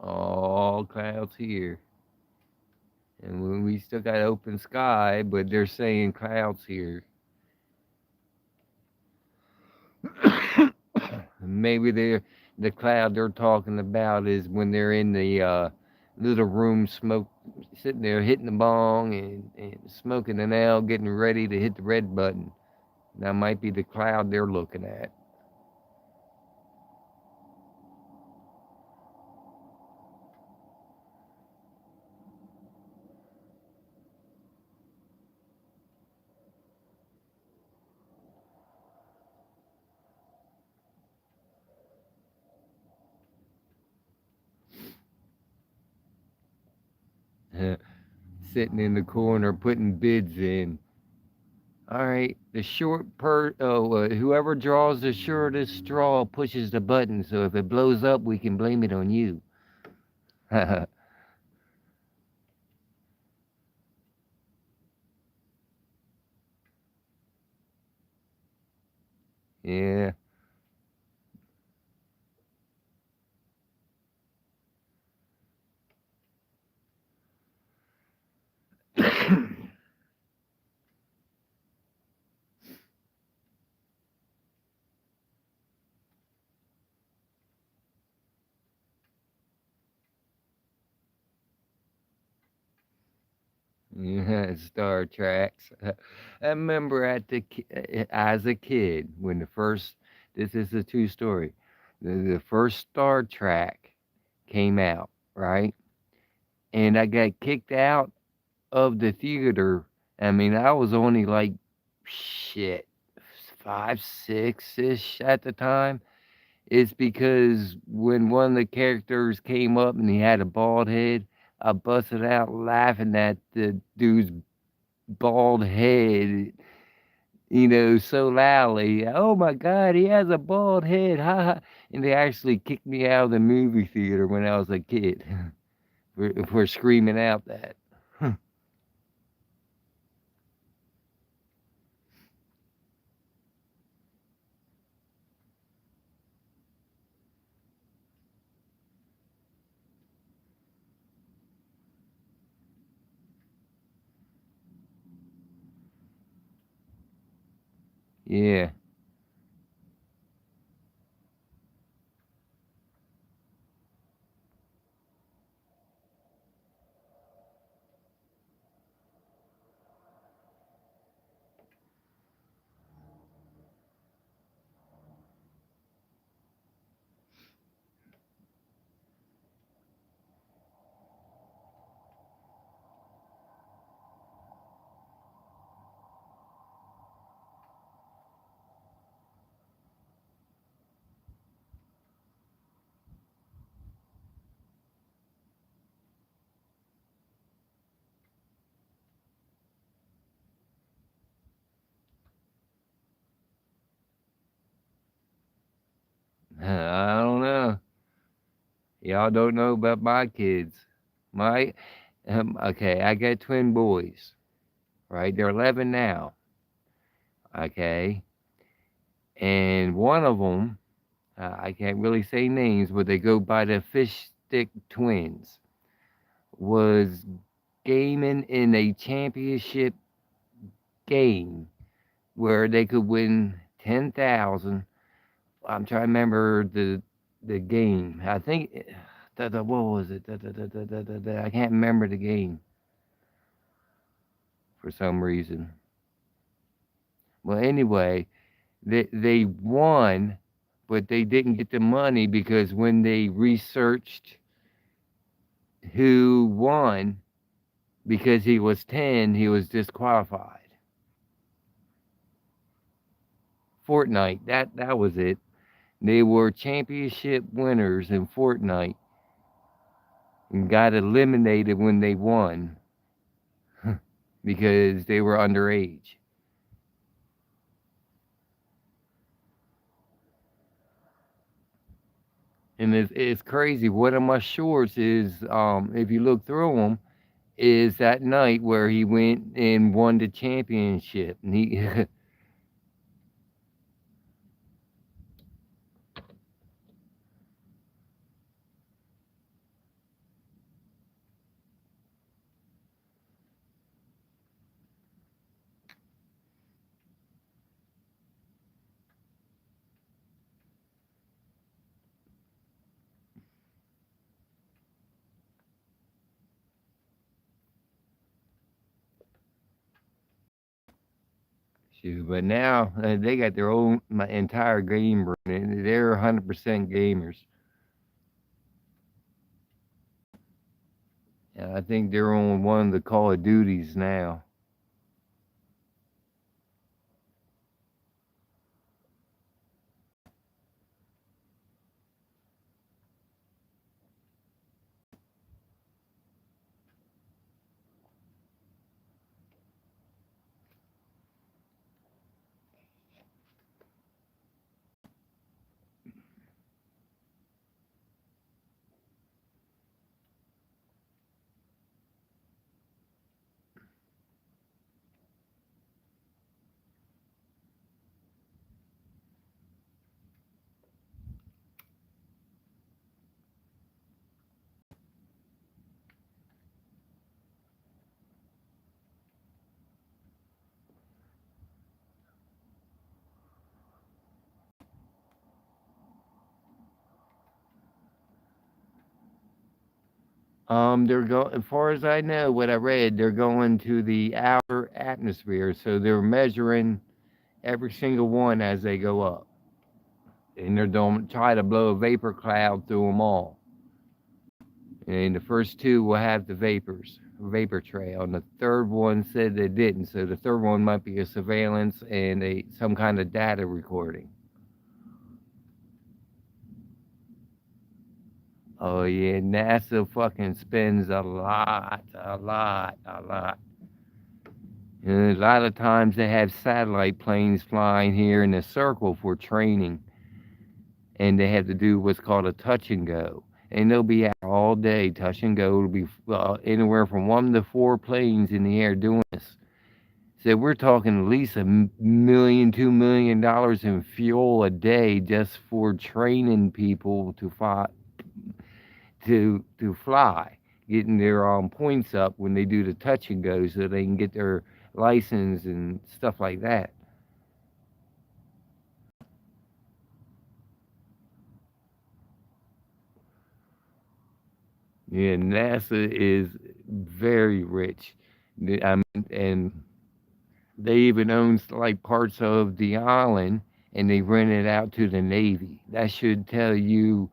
All clouds here. And we still got open sky, but they're saying clouds here. Maybe the cloud they're talking about is when they're in the little room sitting there hitting the bong and smoking an L, getting ready to hit the red button. That might be the cloud they're looking at. Sitting in the corner putting bids in. All right, whoever draws the shortest straw pushes the button. So if it blows up, we can blame it on you. Yeah. Yeah, Star Treks. I remember as a kid when the first. This is a true story. The first Star Trek came out, right? And I got kicked out of the theater. I mean, I was only like shit 5, 6 ish at the time. It's because when one of the characters came up and he had a bald head, I busted out laughing at the dude's bald head, so loudly. Oh my God, he has a bald head. Ha ha. And they actually kicked me out of the movie theater when I was a kid for screaming out that. Yeah. I don't know. Y'all don't know about my kids. My okay, I got twin boys, right? They're 11 now. Okay, and one of them, I can't really say names, but they go by the Fish Stick Twins, was gaming in a championship game where they could win 10,000. I'm trying to remember the game. I think what was it? I can't remember the game for some reason. Well, anyway, they won, but they didn't get the money because when they researched who won, because he was 10, he was disqualified. Fortnite, that was it. They were championship winners in Fortnite and got eliminated when they won because they were underage. And it's crazy. One of my shorts is, if you look through them, is that night where he went and won the championship. And he, shoot, but now they got their own my entire game running. They're 100% gamers. And I think they're on one of the Call of Duties now. They're going, as far as I know, what I read, they're going to the outer atmosphere, so they're measuring every single one as they go up, and they're going to try to blow a vapor cloud through them all. And the first two will have the vapor trail, and the third one said they didn't. So the third one might be a surveillance and a some kind of data recording. Oh yeah, NASA fucking spends a lot, a lot, a lot. And a lot of times they have satellite planes flying here in a circle for training, and they have to do what's called a touch and go. And they'll be out all day, touch and go. It'll be anywhere from 1 to 4 planes in the air doing this. So we're talking at least $1 million, $2 million in fuel a day just for training people to fly, getting their points up when they do the touch and go, so they can get their license and stuff like that. Yeah, NASA is very rich. I mean, and they even own like parts of the island, and they rent it out to the Navy. That should tell you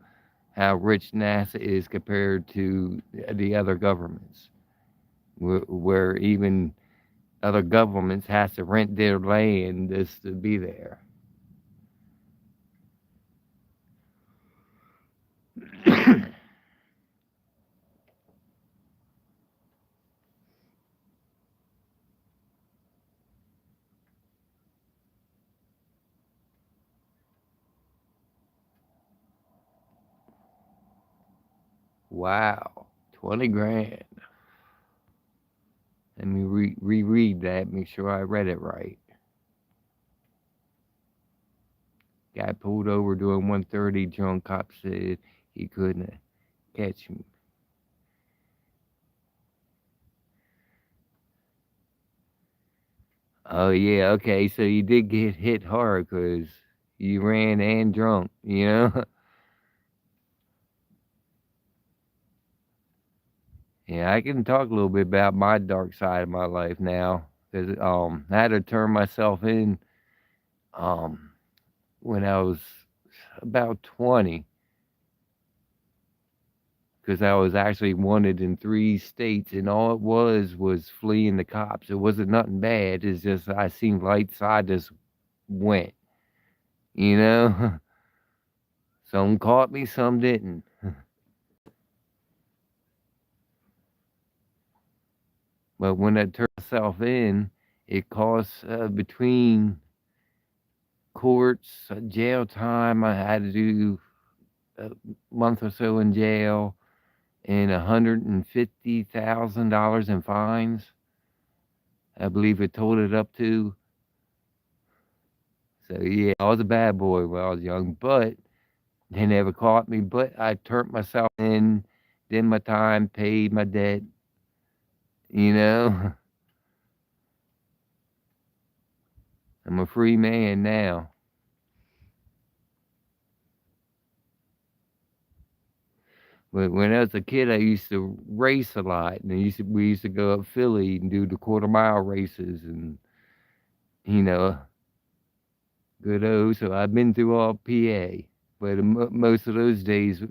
how rich NASA is compared to the other governments, where even other governments has to rent their land just to be there. Wow, 20 grand. Let me reread that, make sure I read it right. Got pulled over doing 130. Drunk cop said he couldn't catch me. Oh yeah, okay. So you did get hit hard because you ran and drunk. You know. Yeah, I can talk a little bit about my dark side of my life now because I had to turn myself in um when I was about 20 because I was actually wanted in 3 states, and all it was fleeing the cops. It wasn't nothing bad. It's just I seen lights, so I just went. You know, some caught me, some didn't. But when I turned myself in, it cost between courts, jail time. I had to do a month or so in jail and $150,000 in fines. I believe it totaled it up to. So yeah, I was a bad boy when I was young, but they never caught me. But I turned myself in, did my time, paid my debt. You know, I'm a free man now. But when I was a kid, I used to race a lot, and we used to go up Philly and do the quarter-mile races, and you know, good old. So I've been through all PA, but most of those days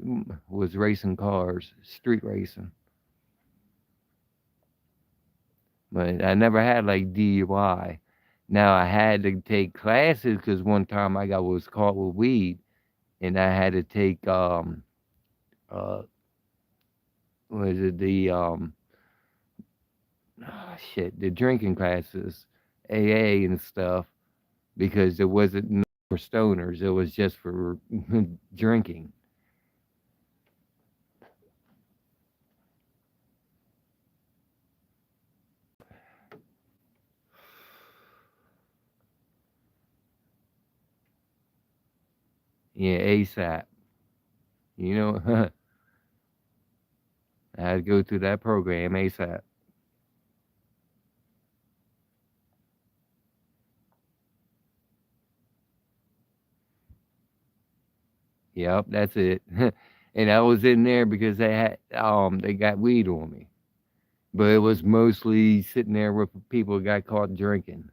was racing cars, street racing. But I never had like DUI. Now I had to take classes because one time I got was caught with weed, and I had to take uh was it the shit, the drinking classes, AA and stuff, because it wasn't for stoners. It was just for drinking. Yeah, ASAP. You know, I had to go through that program ASAP. Yep, that's it. And I was in there because they got weed on me. But it was mostly sitting there with people who got caught drinking.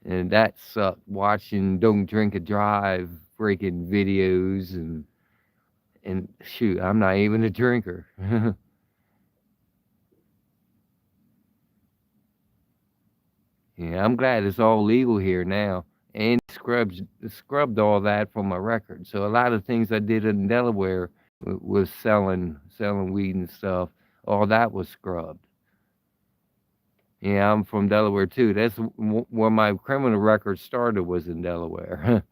And that sucked watching Don't Drink and Drive freaking videos and shoot, I'm not even a drinker. Yeah, I'm glad it's all legal here now. And scrubbed all that from my record. So a lot of things I did in Delaware was selling weed and stuff. All that was scrubbed. Yeah, I'm from Delaware too. That's where my criminal record started, was in Delaware.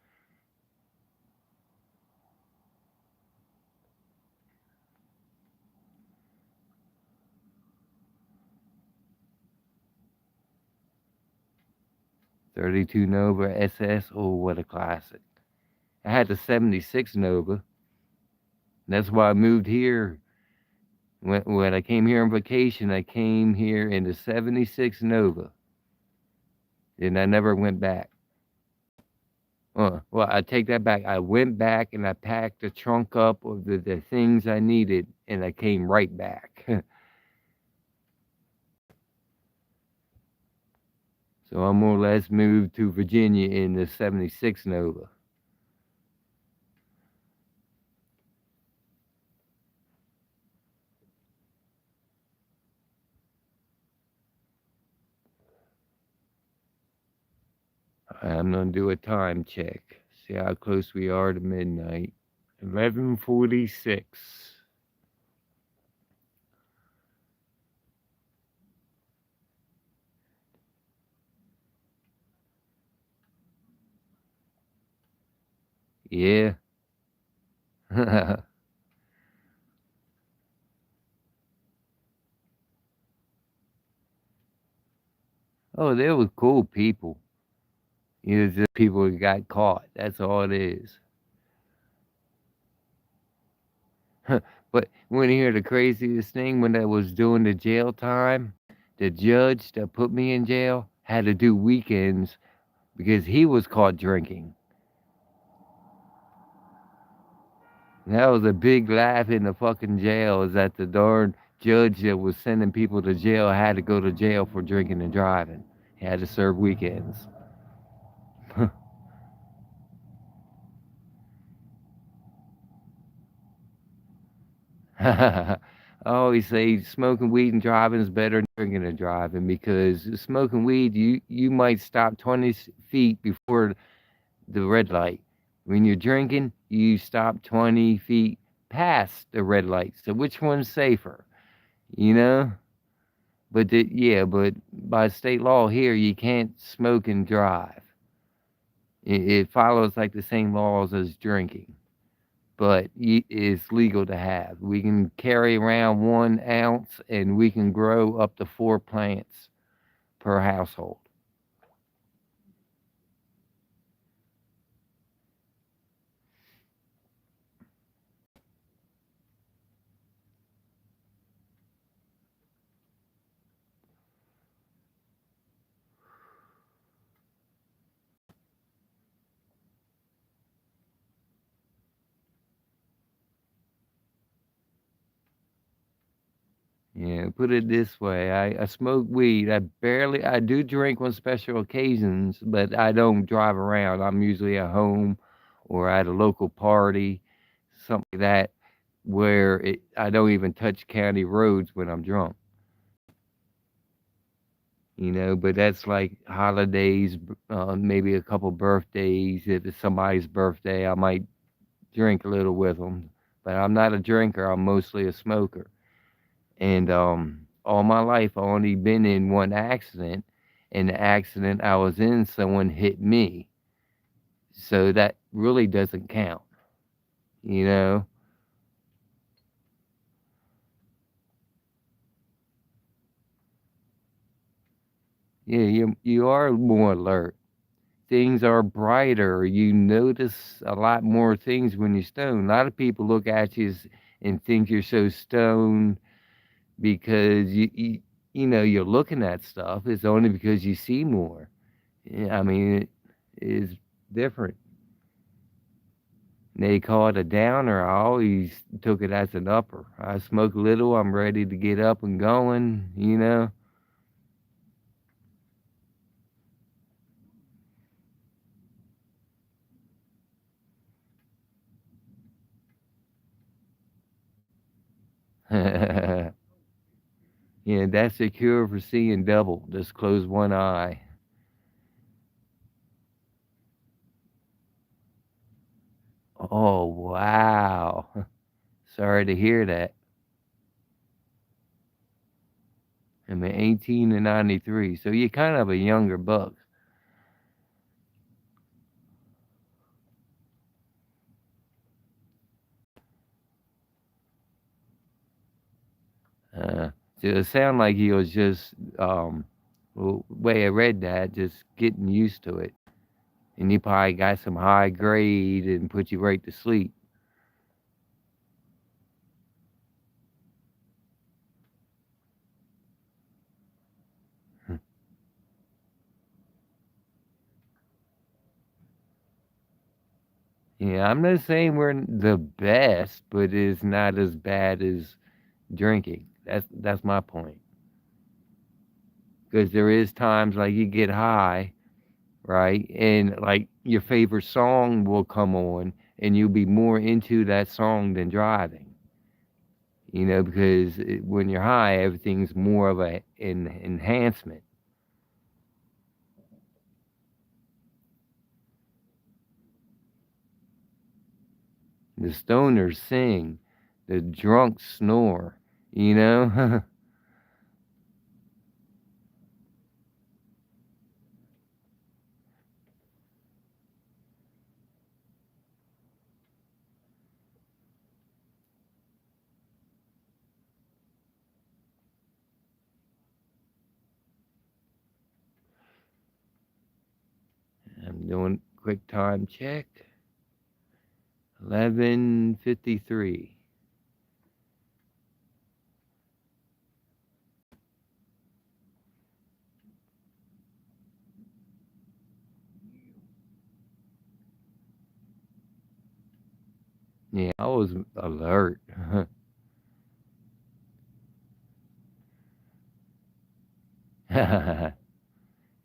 32 Nova SS. Oh, what a classic. I had the 76 Nova. That's why I moved here. When I came here on vacation, I came here in the 76 Nova. And I never went back. Well, I take that back. I went back and I packed the trunk up of the things I needed, and I came right back. So I more or less moved to Virginia in the 76 Nova. I'm going to do a time check. See how close we are to midnight. 11:46. Yeah. Oh, they were cool people. It's just people who got caught. That's all it is. But when you hear the craziest thing, when I was doing the jail time, the judge that put me in jail had to do weekends because he was caught drinking. That was a big laugh in the fucking jail, is that the darn judge that was sending people to jail had to go to jail for drinking and driving. He had to serve weekends. I always say smoking weed and driving is better than drinking and driving, because smoking weed, you might stop 20 feet before the red light. When you're drinking, you stop 20 feet past the red light. So which one's safer? You know? But by state law here, you can't smoke and drive. It follows like the same laws as drinking, but it's legal to have. We can carry around 1 ounce, and we can grow up to 4 plants per household. Yeah, put it this way. I smoke weed. I do drink on special occasions, but I don't drive around. I'm usually at home or at a local party, something like that, where I don't even touch county roads when I'm drunk, but that's like holidays, maybe a couple birthdays. If it's somebody's birthday, I might drink a little with them, but I'm not a drinker. I'm mostly a smoker. And all my life, I only been in one accident. And the accident I was in, someone hit me. So that really doesn't count, you know? Yeah, you are more alert. Things are brighter. You notice a lot more things when you're stoned. A lot of people look at you and think you're so stoned because you're looking at stuff. It's only because you see more. Yeah, I mean, it is different. They call it a downer. I always took it as an upper. I smoke a little, I'm ready to get up and going. Yeah, that's the cure for seeing double. Just close one eye. Oh, wow. Sorry to hear that. I mean, 18 to 93. So you're kind of a younger buck. Uh, so it sounded like he was just, way I read that, just getting used to it. And he probably got some high grade and put you right to sleep. Yeah, I'm not saying we're the best, but it's not as bad as drinking. That's my point. Because there is times like you get high, right? And like your favorite song will come on, and you'll be more into that song than driving. Because when you're high, everything's more of an enhancement. The stoners sing, the drunks snore. You know. Doing quick time check. 11:53. Yeah, I was alert.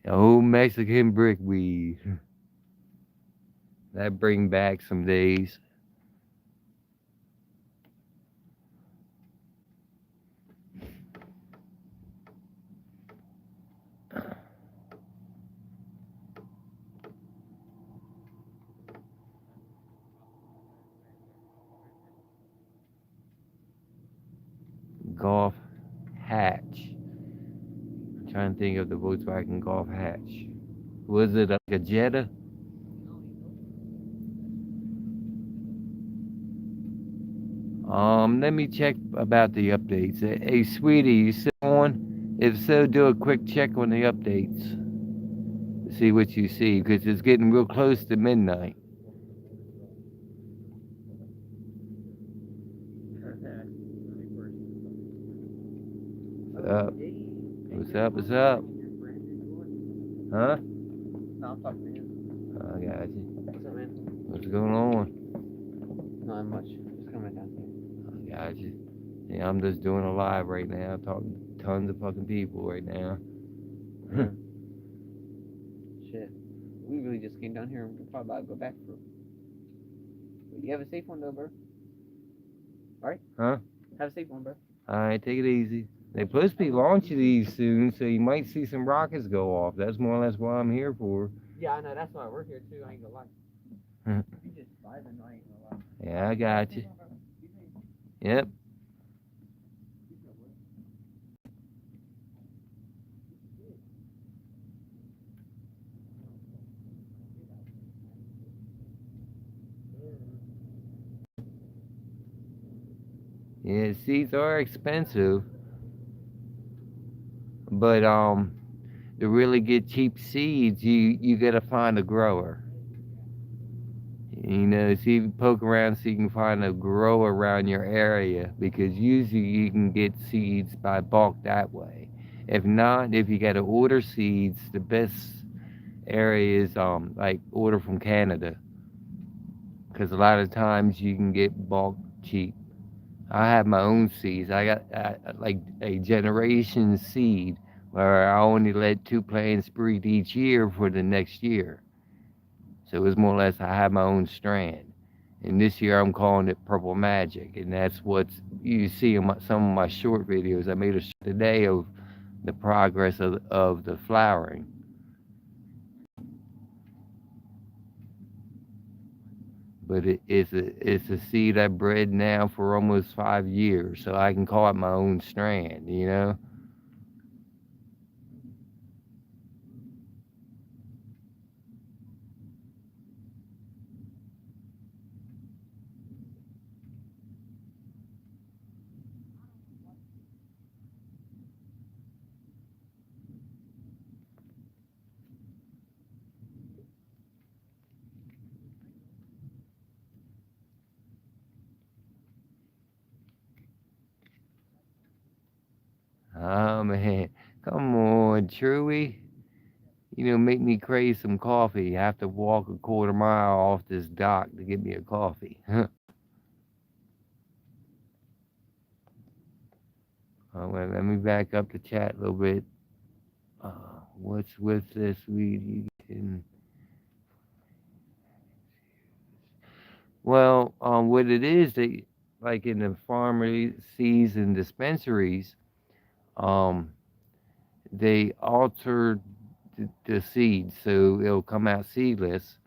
Old Mexican brickweed. That bring back some days. Golf hatch. I'm trying to think of the Volkswagen Golf hatch. Was it like a Jetta? Let me check about the updates. Hey, sweetie, you still on? If so, do a quick check on the updates. See what you see, because it's getting real close to midnight. What's up? What's up? What's up? Huh? I'm talking to him. I got you. What's up, man? What's going on? Not much. Just coming down here. I got you. Yeah, I'm just doing a live right now, talking to tons of fucking people right now. Shit. We really just came down here and we'll probably about to go back for. You have a safe one though, bro. Alright? Huh? Have a safe one, bro. Alright, take it easy. They're supposed to be launching these soon, so you might see some rockets go off. That's more or less what I'm here for. Yeah, I know. That's why we're here too. I ain't gonna lie. You just vibing, I ain't gonna lie. Yeah, I got you. Yep. Yeah, seeds are expensive, but to really get cheap seeds, you gotta find a grower. You know, see, poke around so you can find a grower around your area, because usually you can get seeds by bulk that way. If not, if you gotta order seeds, the best area is like order from Canada, because a lot of times you can get bulk cheap. I have my own seeds. I got like a generation seed where I only let 2 plants breed each year for the next year. So it's more or less I have my own strand. And this year I'm calling it Purple Magic, and that's what you see in some of my short videos. I made a today of the progress of the flowering. But it's a seed I bred now for almost 5 years, so I can call it my own strand, you know. Oh man, come on, Truey. You know, make me crave some coffee. I have to walk a quarter mile off this dock to get me a coffee. Well, let me back up the chat a little bit. What's with this weed? Well, what it is, they like in the pharmacies and dispensaries, um, they alter the seeds so it'll come out seedless.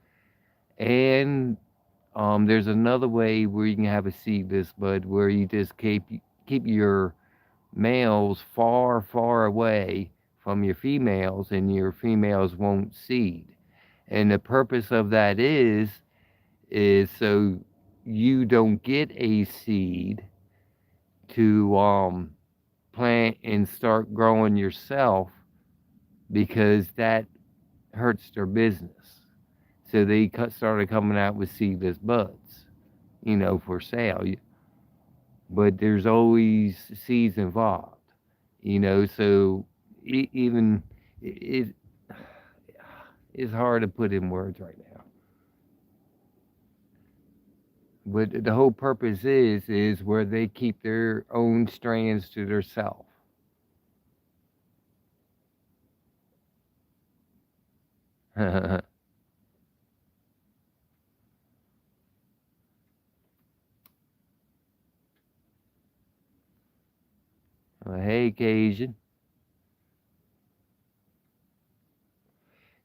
And there's another way where you can have a seedless bud where you just keep your males far, far away from your females, and your females won't seed. And the purpose of that is so you don't get a seed to plant and start growing yourself, because that hurts their business. So they started coming out with seedless buds, for sale. But there's always seeds involved, so even it it's hard to put in words right now. But the whole purpose is where they keep their own strands to themselves. Well, hey, Cajun.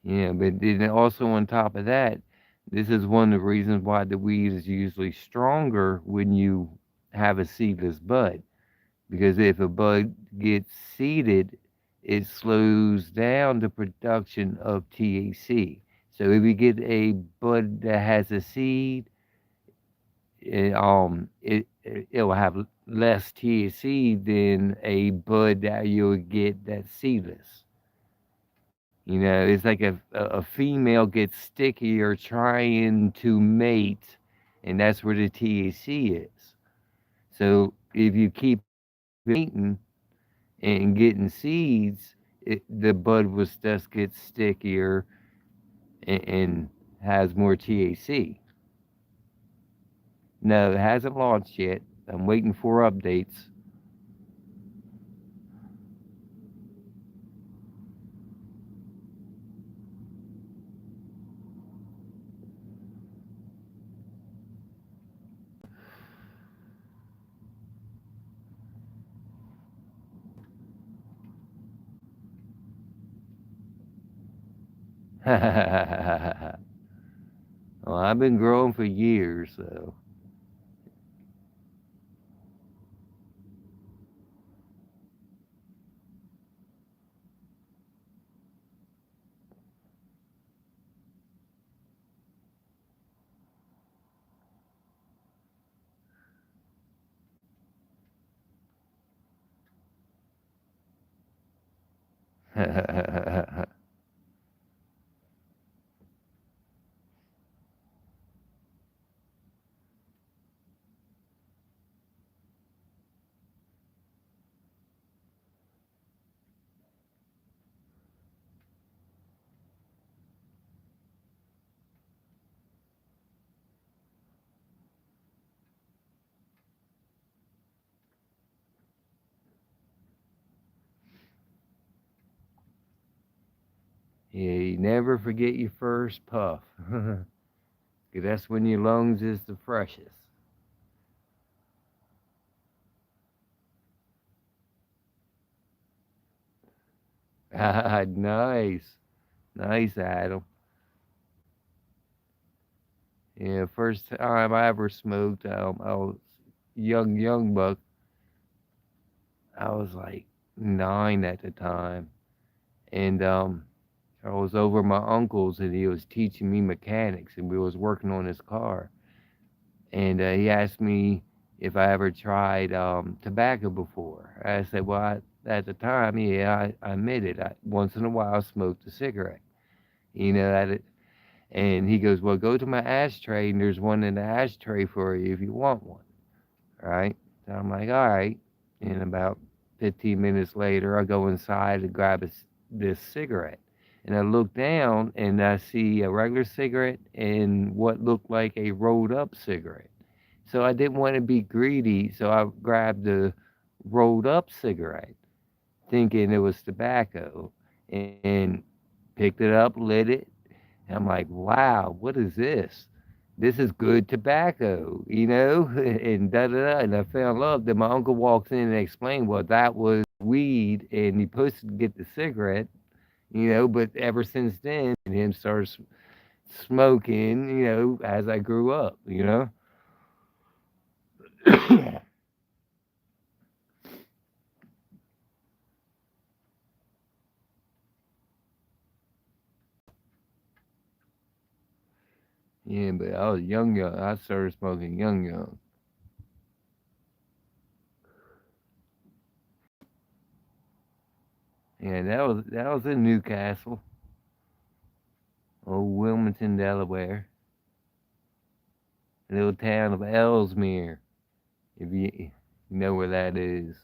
Yeah, but then also on top of that, this is one of the reasons why the weed is usually stronger when you have a seedless bud. Because if a bud gets seeded, it slows down the production of THC. So if you get a bud that has a seed, it'll have less THC than a bud that you'll get that's seedless. It's like a female gets stickier trying to mate, and that's where the THC is. So if you keep mating and getting seeds, the bud will just get stickier and has more THC. No, it hasn't launched yet. I'm waiting for updates. Well, I've been growing for years, so. Yeah, you never forget your first puff. 'Cause that's when your lungs is the freshest. Nice. Nice, Adam. Yeah, first time I ever smoked, I was young buck. I was like 9 at the time. And I was over at my uncle's and he was teaching me mechanics and we was working on his car. And he asked me if I ever tried tobacco before. I said, well, at the time, yeah, I admit it. Once in a while, I smoked a cigarette. At it. And he goes, well, go to my ashtray and there's one in the ashtray for you if you want one. Right? So I'm like, all right. And about 15 minutes later, I go inside and grab this cigarette. And I look down and I see a regular cigarette and what looked like a rolled up cigarette. So I didn't want to be greedy, so I grabbed the rolled up cigarette, thinking it was tobacco, and picked it up, lit it. And I'm like, wow, what is this? This is good tobacco, and da da da. And I fell in love. Then my uncle walks in and explained, well, that was weed, and he supposed to get the cigarette, But ever since then, and him started smoking, as I grew up. Yeah, but I was young. I started smoking young. Yeah, that was in Newcastle. Old Wilmington, Delaware. Little town of Ellesmere, if you know where that is.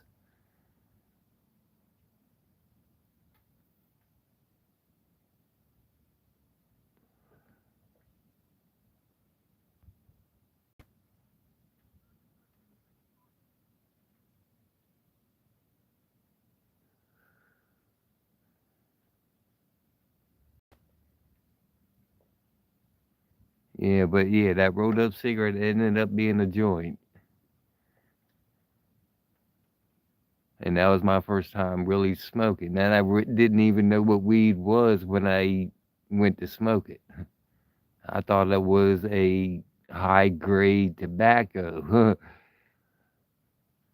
Yeah, but yeah, that rolled up cigarette ended up being a joint. And that was my first time really smoking. And didn't even know what weed was when I went to smoke it. I thought it was a high grade tobacco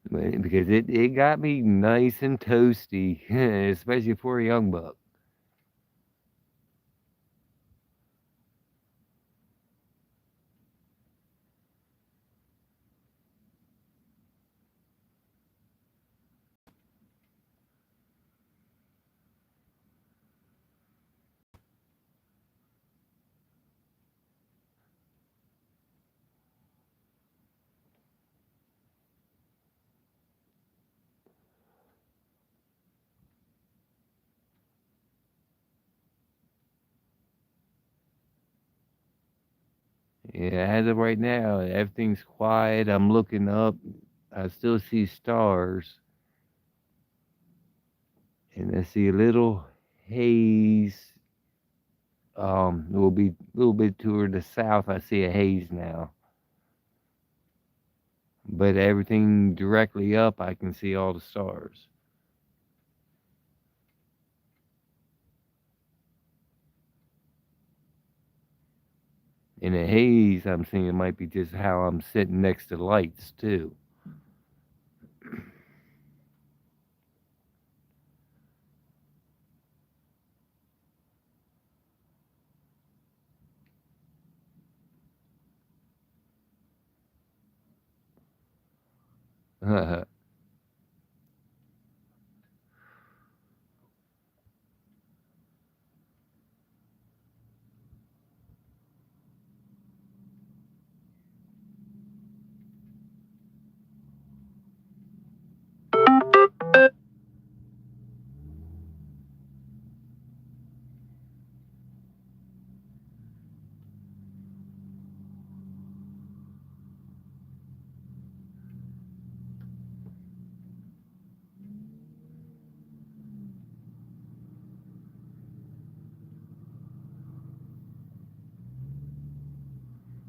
because it got me nice and toasty, especially for a young buck. Yeah, as of right now, everything's quiet. I'm looking up. I still see stars, and I see a little haze. It will be a little bit toward the south. I see a haze now, but everything directly up, I can see all the stars. In a haze, I'm seeing it might be just how I'm sitting next to lights too.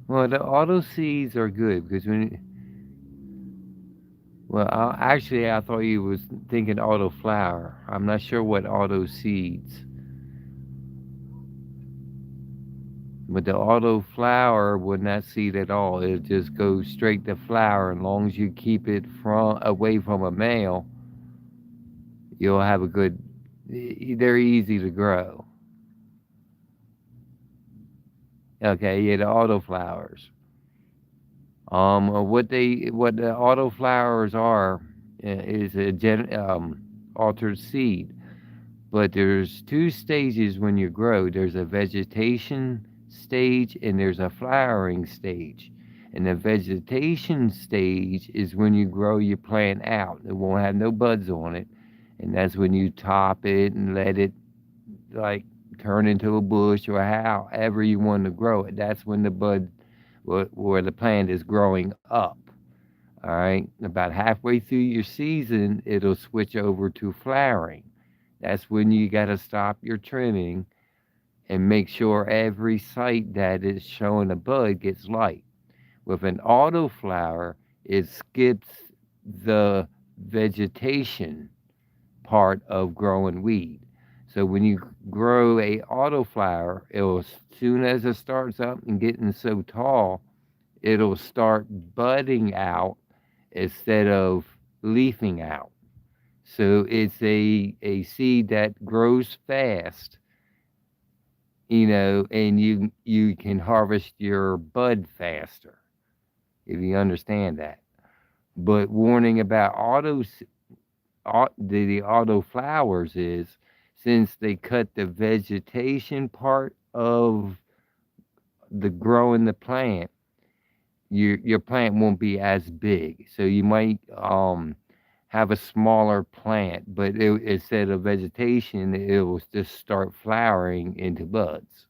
Well, the auto seeds are good because actually, I thought you was thinking auto flower. I'm not sure what auto seeds, but the auto flower would not seed at all. It just goes straight to flower. As long as you keep it from away from a male, you'll have a good. They're easy to grow. Okay, yeah, the auto flowers. What the auto flowers are is a altered seed. But there's two stages when you grow. There's a vegetation stage and there's a flowering stage. And the vegetation stage is when you grow your plant out. It won't have no buds on it. And that's when you top it and let it like turn into a bush or however you want to grow it. That's when the bud where the plant is growing up. All right. About halfway through your season, it'll switch over to flowering. That's when you got to stop your trimming and make sure every site that is showing a bud gets light. With an autoflower, it skips the vegetation part of growing weed. So when you grow a autoflower, it'll as soon as it starts up and getting so tall, it'll start budding out instead of leafing out. So it's a seed that grows fast, and you can harvest your bud faster if you understand that. But warning about the auto flowers is, since they cut the vegetation part of the growing the plant, your plant won't be as big. So you might have a smaller plant, but instead of vegetation, it will just start flowering into buds.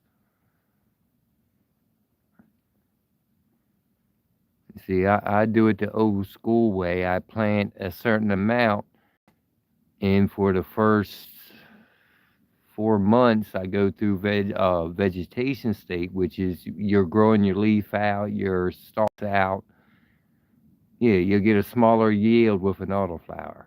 See, I do it the old school way. I plant a certain amount, and for the first 4 months, I go through vegetation state, which is you're growing your leaf out, your stalks out. Yeah, you'll get a smaller yield with an autoflower,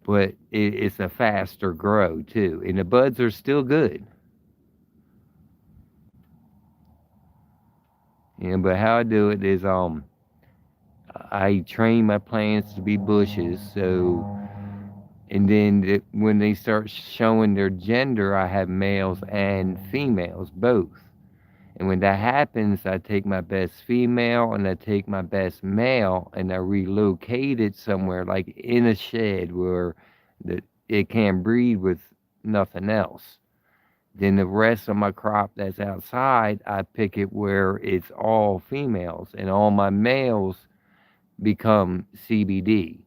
but it's a faster grow too, and the buds are still good. Yeah, but how I do it is I train my plants to be bushes, so and then when they start showing their gender, I have males and females both. And when that happens, I take my best female and I take my best male and I relocate it somewhere like in a shed where it can breed with nothing else. Then the rest of my crop that's outside, I pick it where it's all females and all my males become CBD.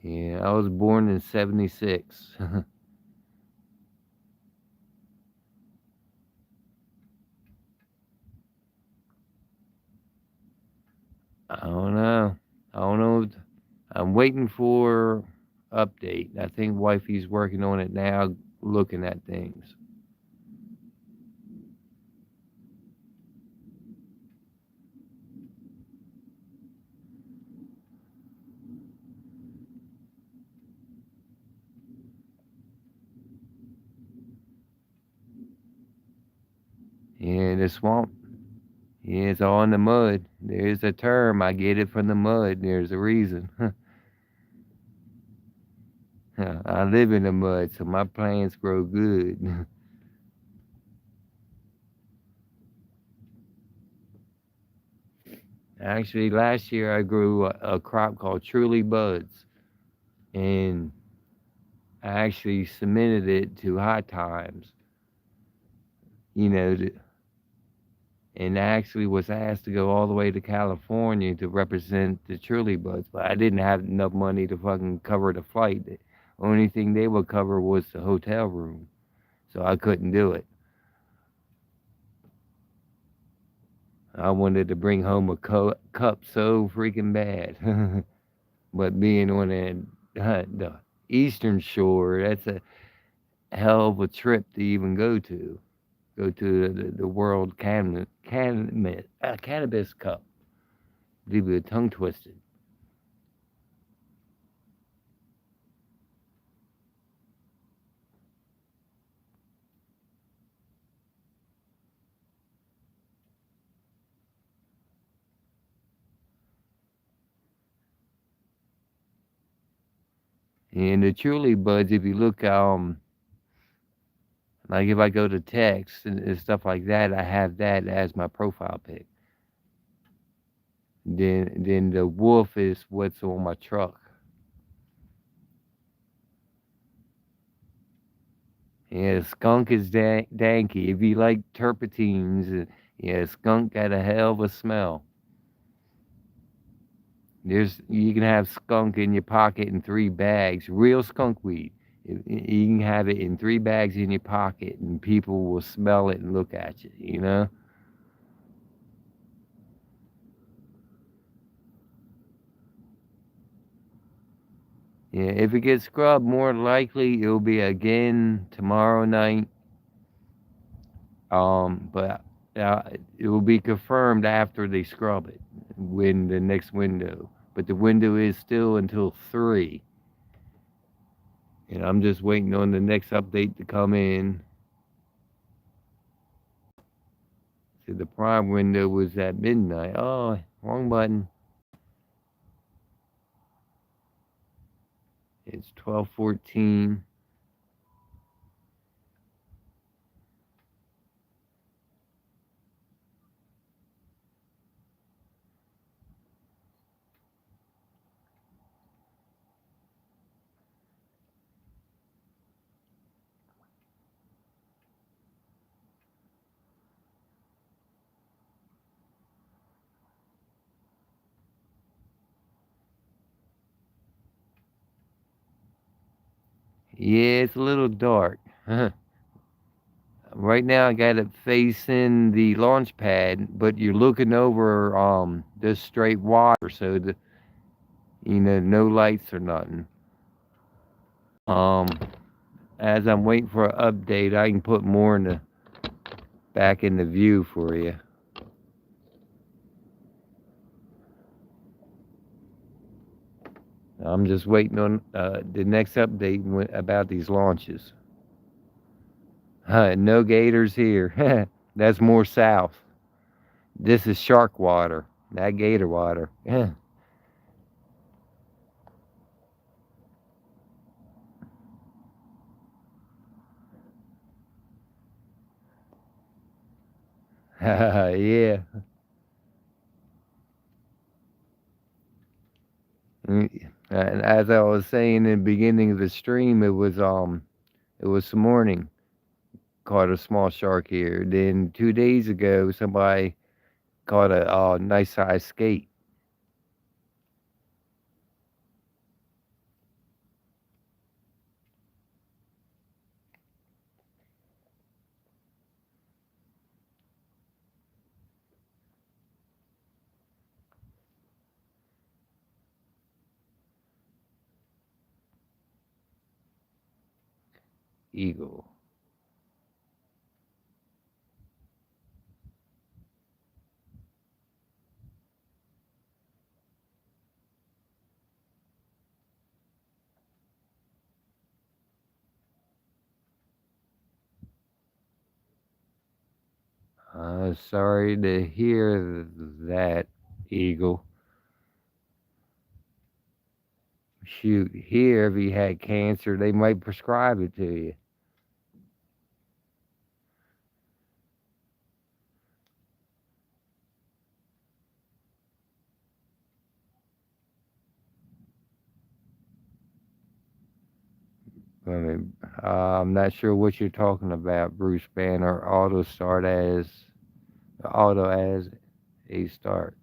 Yeah, I was born in 76. I don't know. I don't know. I'm waiting for update. I think wifey's working on it now, looking at things. Yeah, the swamp. Yeah, it's all in the mud. There's a term. I get it from the mud. There's a reason. I live in the mud, so my plants grow good. Actually, last year I grew a crop called Truly Buds, and I actually submitted it to High Times, you know, and I actually was asked to go all the way to California to represent the Truly Buds, but I didn't have enough money to fucking cover the flight. The only thing they would cover was the hotel room, so I couldn't do it. I wanted to bring home a cup so freaking bad, but being on the eastern shore, that's a hell of a trip to even go to. Go to the World Cannabis Cup. Leave you tongue twisted. And the Truly Buds, if you look, like if I go to text and stuff like that, I have that as my profile pic. Then the wolf is what's on my truck. Yeah, skunk is danky. If you like terpenes, yeah, skunk got a hell of a smell. You can have skunk in your pocket in 3 bags, real skunk weed. You can have it in 3 bags in your pocket, and people will smell it and look at you. You know. Yeah, if it gets scrubbed, more likely it'll be again tomorrow night. But it will be confirmed after they scrub it when the next window. but the window is still until 3. And I'm just waiting on the next update to come in. So the prime window was at midnight. Oh, wrong button. It's 12:14. Yeah, it's a little dark. Right now I got it facing the launch pad, but you're looking over just straight water, so no lights or nothing. As I'm waiting for an update, I can put more back in the view for you. I'm just waiting on the next update about these launches. No gators here. That's more south. This is shark water, not gator water. Yeah. And as I was saying in the beginning of the stream, it was this morning caught a small shark here. Then 2 days ago, somebody caught a nice sized skate. Eagle. Sorry to hear that, Eagle. Shoot, here, if you had cancer, they might prescribe it to you. I mean, I'm not sure what you're talking about, Bruce Banner. Auto as a start.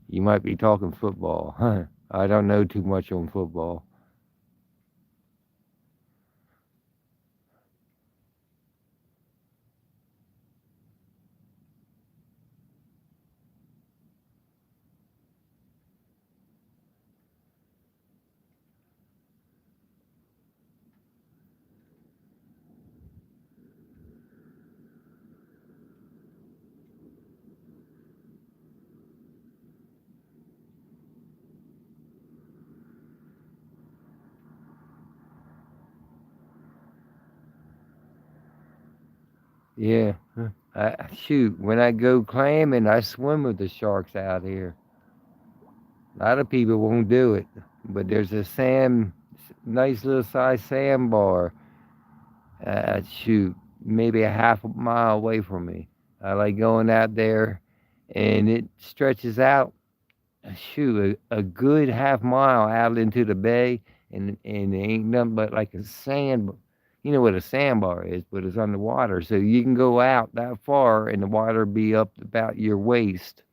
You might be talking football. Huh? I don't know too much on football. Yeah. Shoot, when I go clamming, I swim with the sharks out here. A lot of people won't do it, but there's a nice little size sandbar. Shoot, maybe a half a mile away from me. I like going out there, and it stretches out. Shoot, a good half mile out into the bay, and it ain't nothing but like a sand. You know what a sandbar is, but it's underwater, so you can go out that far, and the water be up about your waist,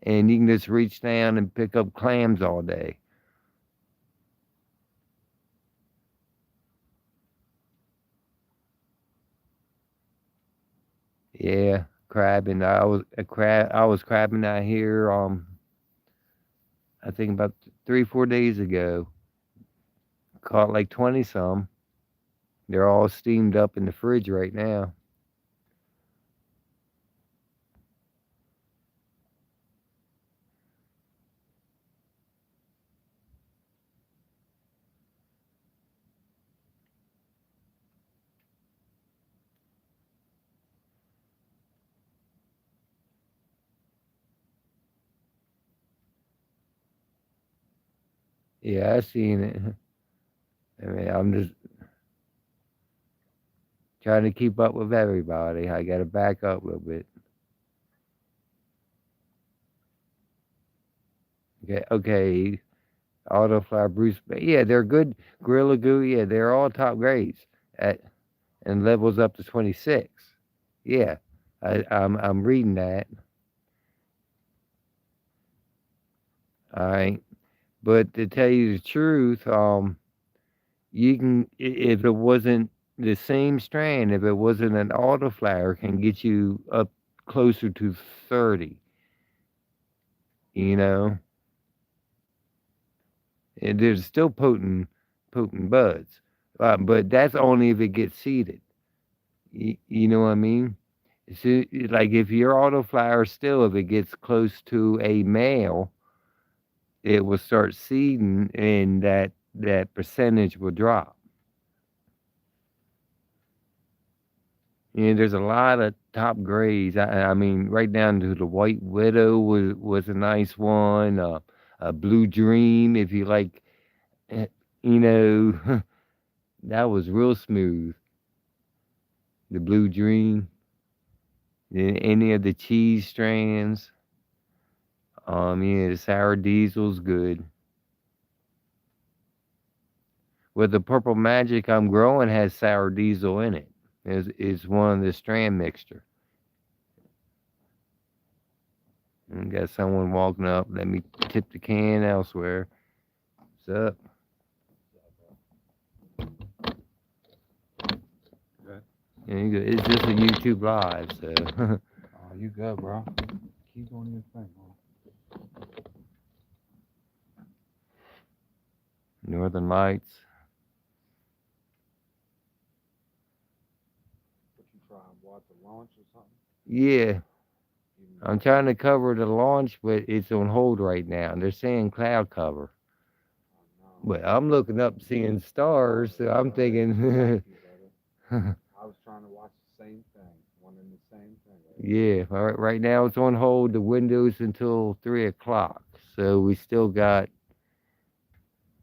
and you can just reach down and pick up clams all day. Yeah, crabbing. I was crabbing out here. I think about 3 4 days ago. Caught like 20 some. They're all steamed up in the fridge right now. Yeah, I seen it. I mean, I'm just trying to keep up with everybody. I got to back up a little bit. Okay. Autofly, Bruce. Yeah, they're good. Gorilla Glue. Yeah, they're all top grades at and levels up to 26. Yeah, I'm reading that. All right, but to tell you the truth, you can if it wasn't the same strand, if it wasn't an autoflower, can get you up closer to 30. You know, and there's still potent buds, but that's only if it gets seeded. You know what I mean? So, like if your autoflower still, if it gets close to a male, it will start seeding, and that percentage will drop. And there's a lot of top grades. I mean, right down to the White Widow was a nice one. A Blue Dream, if you like, eh, you know, that was real smooth. The Blue Dream, any of the cheese strands. Yeah, the Sour Diesel's good. Well, the Purple Magic I'm growing has Sour Diesel in it. Is one of the strand mixture. And got someone walking up. Let me tip the can elsewhere. What's up? Good. Yeah, you good. It's just a YouTube live, so. Oh, you good, bro. Keep doing your thing, bro. Northern Lights. What you trying? Watch a launch or something? Yeah, Even I'm trying to cover the launch, but it's on hold right now. They're saying cloud cover. no. But I'm looking up seeing stars, so I'm thinking, Thank you, brother. I was trying to watch the same thing. One and the same thing. Right? yeah, right now it's on hold. The window's until 3 o'clock, so we still got,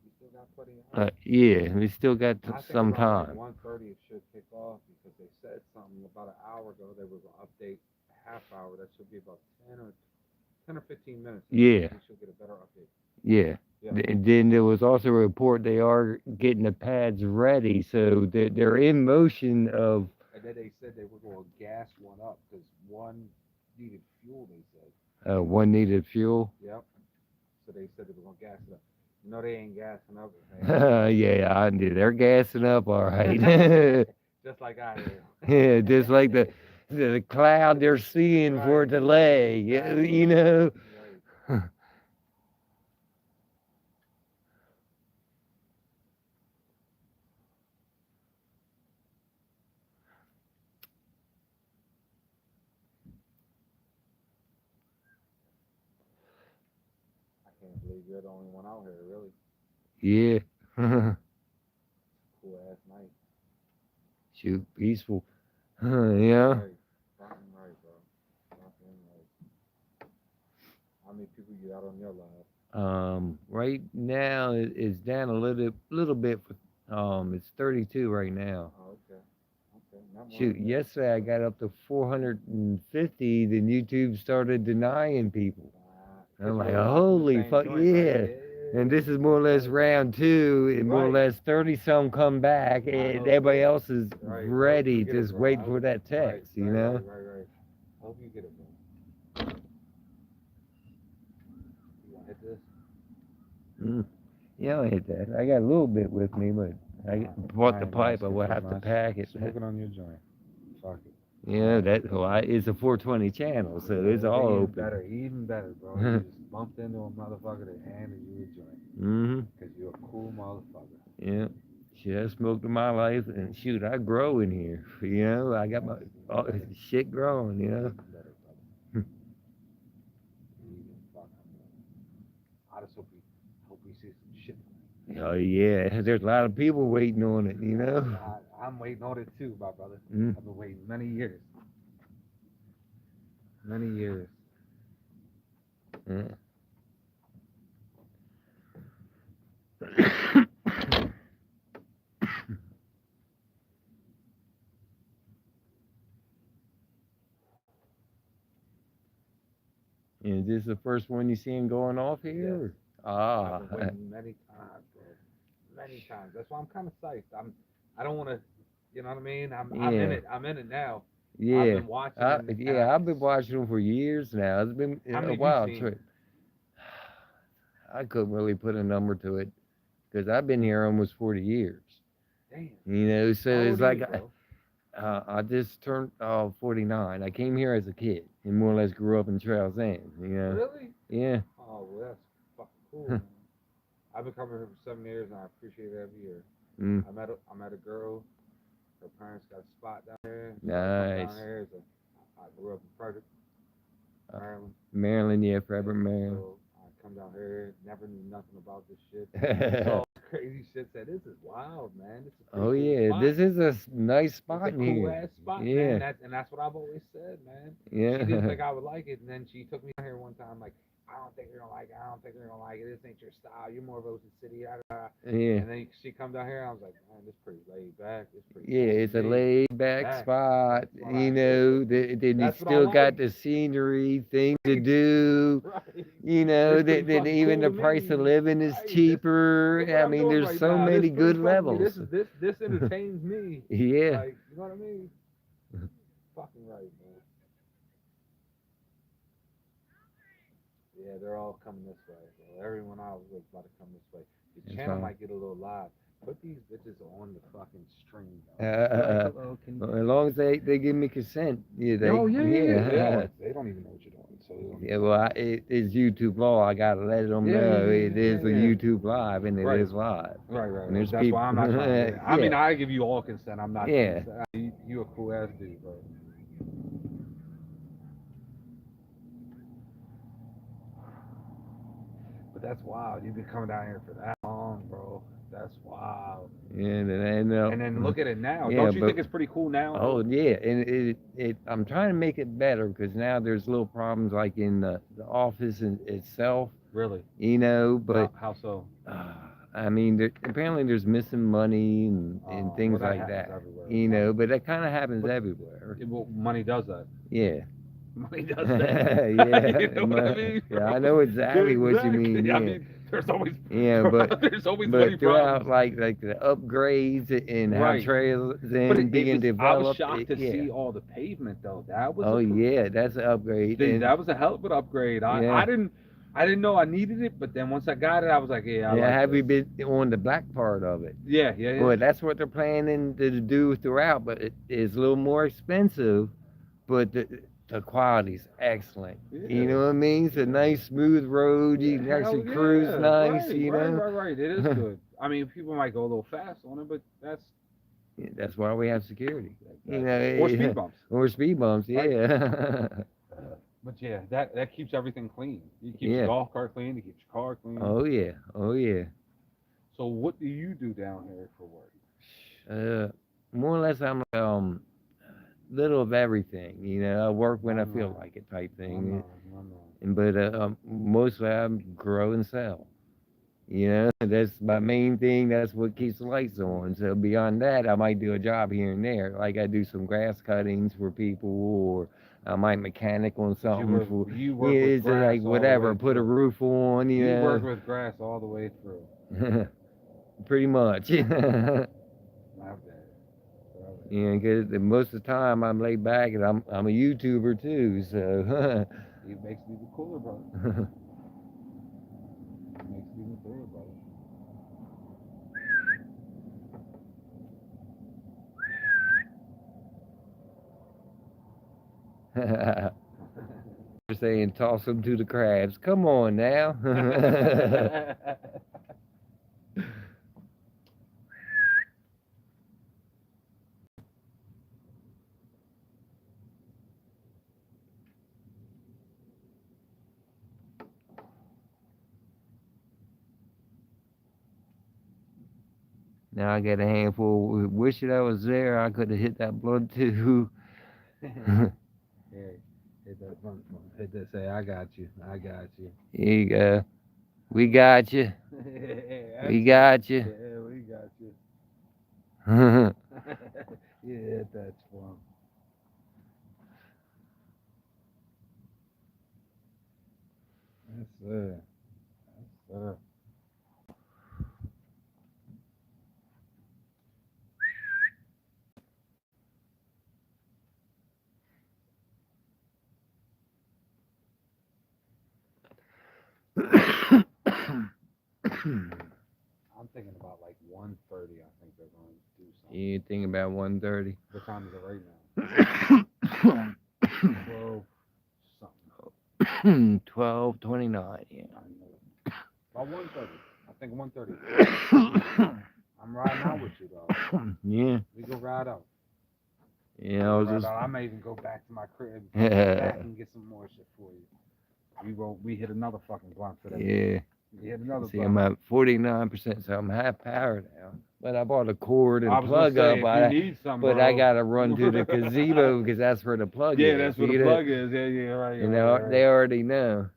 You still got plenty of time. yeah, we still got I think some around time. like 1:30 it should kick off because they said something about an hour ago. They were gonna update a half hour. That should be about 10 or 15 minutes. Yeah. We should get a better update. Yeah. Yeah. And then there was also a report they are getting the pads ready, so they're in motion of. And then they said they were going to gas one up because one needed fuel. They said. One needed fuel. Yep. So they said they were going to gas it up. No, they ain't gassing up. Yeah, I knew they're gassing up all right. Just like I do. Yeah, just like the cloud they're seeing for a delay. Yeah, you know. Right. I can't believe you're the only one out here, really. Yeah. Cool ass night. Shoot, peaceful. Yeah. Right. Fucking right, bro. Fucking right. How many people you got on your live? Right now it's down a little bit. It's 32 right now. Oh, okay. Okay. Not more Shoot, than that. yesterday I got up to 450. Then YouTube started denying people. Nah, I'm 'cause like, you're watching the holy same fuck, joint, right? yeah. And this is more or less round two, and more or Right. less 30 some come back, I and hope everybody so. else is Right. ready, Hope you get it, just bro. waiting for that text, Right, you know? Right. Hope you get it, bro. You want to hit this? Mm. Yeah, I hit that. I got a little bit with me, but I bought the ain't pipe. I gonna will skip have as to much. pack it. Smoke it on your joint. Fuck it. Yeah, it's a 420 channel, so it's all even open. Better, even better, bro. You just bumped into a motherfucker that handed you a joint. Mm-hmm. Because you're a cool motherfucker. Yeah. Shit, I smoked in my life, and shoot, I grow in here. You know, I got my shit growing, you know? Even better, brother. Even fucking better. I just hope we see some shit. Oh, yeah. There's a lot of people waiting on it, you know? I'm waiting on it too, my brother. Mm. I've been waiting many years. Many years. Yeah. Is this the first one you seen going off here? Yes. Ah, I've been waiting many times, bro. Many times. That's why I'm kind of psyched. I don't want to, you know what I mean? I'm in yeah, it. I'm in it now. I've yeah. been watching, and I've been watching them for years now. It's been how a many have you while. seen? I couldn't really put a number to it because I've been here almost 40 years. Damn. You know, so How it's old are like you, bro? I just turned 49. I came here as a kid and more or less grew up in Trails End. You know, Really? yeah. Oh, well, that's fucking cool, man. I've been coming here for 7 years, and I appreciate it every year. Mm, I met a girl. Her parents got a spot down there. So I come nice. down here. I grew up in Frederick, Uh, Maryland. Maryland, yeah, Yeah, Forever Maryland. so I come down here, never knew nothing about this shit. Saw crazy shit. Said this is wild, man. This is a pretty Oh cool yeah, spot. this is a nice It's spot a in cool here. ass spot, Yeah, man. That's what I've always said, man. She yeah, didn't think I would like it, and then she took me down here one time, like, I don't think you're gonna like it. I don't think you're gonna like it. This ain't your style. You're more of Ocean City. yeah. And then she come down here, and I was like, man, this pretty laid back. This pretty Yeah, cool it's to a me. laid back That, spot. that's what You I know, said. then you That's what I still got like. the scenery, things to Right, do. right. You know, It's pretty then fucking even cool the to price of me. living is Right. cheaper. Look what I I'm mean, doing there's right so now. many This pretty good fucking me. levels. This entertains me. Yeah. Like, you know what I mean? Fucking right, man. Yeah, they're all coming this way. So everyone I was with about to come this way. The That's channel fine. might get a little live. Put these bitches on the fucking stream. As Hello, can long as they give me consent, yeah, they Oh yeah. yeah. They don't even know what you're doing. So they don't Yeah, even well, it's YouTube law. I gotta let them know it is a YouTube live and it Right. is live. Right. And there's That's people. why I'm not trying to. I mean, Yeah, I give you all consent. I'm not. yeah. You a cool ass dude, bro. But that's wild. You've been coming down here for that long, bro. That's wild. Yeah, and And then look at it now. Yeah, Don't you but- think it's pretty cool now? Oh yeah, and I'm trying to make it better because now there's little problems like in the office itself, Really? you know. But How so? I mean, apparently there's missing money and things well, that like happens that, everywhere. you know. But that kind of happens But- everywhere. Well, money does that. Yeah, Money does that. yeah, You know what I mean? yeah. I know exactly what you mean. Exactly. Yeah, I mean, there's always yeah, but there's always money but throughout problems. like the upgrades and how Right. trails But and being I was developed, shocked to yeah. see all the pavement though. That was Oh a, yeah, that's an upgrade. dude, And- that was a hell of an upgrade. Yeah. I didn't know I needed it, but then once I got it, I was like, yeah, I yeah, like have you this. been on the black part of it? Yeah. Well, that's what they're planning to do throughout, but it is a little more expensive, but the quality's excellent. You know what I mean? It's a nice smooth road. You can actually Hell cruise yeah. nice. Right, You know, right. It is good. I mean, people might go a little fast on it, but that's Yeah, that's why we have security. You know, or speed bumps. or speed bumps. Yeah. But yeah, that keeps everything clean. You keep Yeah. your golf cart clean. You keep your car clean. Oh yeah. Oh yeah. So what do you do down here for work? More or less, I'm little of everything. You know, I work when I feel Mhm. like it, type I thing. know. But mostly I grow and sell. You know, that's my main thing. That's what keeps the lights on. So beyond that, I might do a job here and there. Like I do some grass cuttings for people, or I might mechanic on something for. You work Yeah, with it's grass like all the whatever. way Put a through. roof on. You You work know, with grass all the way through. pretty much. Okay. Yeah, because most of the time I'm laid back and I'm a YouTuber too. So. It makes me the cooler, brother. It makes me the cooler, brother. They're saying toss them to the crabs. Come on now. Now I got a handful. Wish that I was there. I could have hit that blood too. Yeah, hit that front. Hit that. Say, I got you. I got you. Here you go. We got you. We got you. Yeah, we got you. Yeah, that's fun. Yes, sir. Yes, sir. I'm thinking about like 1:30. I think they're going to do something. You think about 1:30? What time is it right now? 12 something. 12:29. Yeah. I know. About 1:30. I think 1:30. I'm riding out with you though. Yeah. We go ride out. Yeah. I was just. I may even go back to my crib, back and get some more shit for you. We hit another fucking blunt today. Yeah. We hit another See, blunt. I'm at 49%, so I'm half power now. But I bought a cord and I was gonna plug say, up. if you need some, But bro. I gotta run to the gazebo because that's where the plug is. Yeah, that's where You the know- plug is. Yeah, right. You right, know, right. they already know.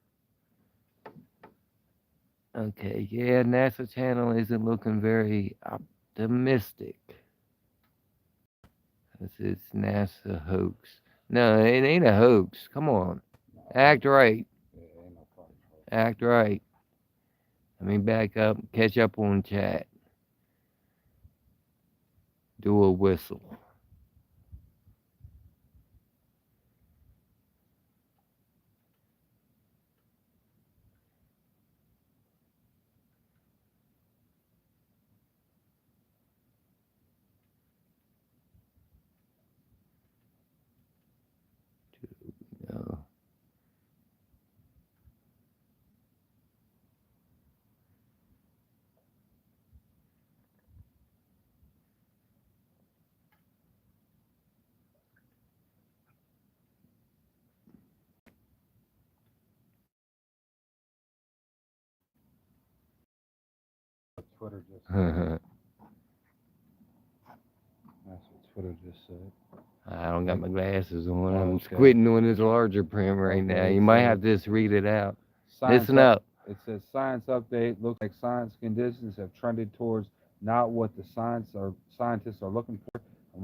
Okay, yeah, NASA channel isn't looking very optimistic. This is NASA hoax. No, it ain't a hoax. Come on. Act right. Yeah, ain't no fucking hope. Act right. Let me back up, catch up on chat. Do a whistle. No. Twitter just said. That's what Twitter just said. I don't got my glasses on. I'm Okay. squinting on this larger print right now. Okay, You might so- have to just read it out. Science Listen up. It says science update. Looks like science conditions have trended towards not what the scientists are looking for, and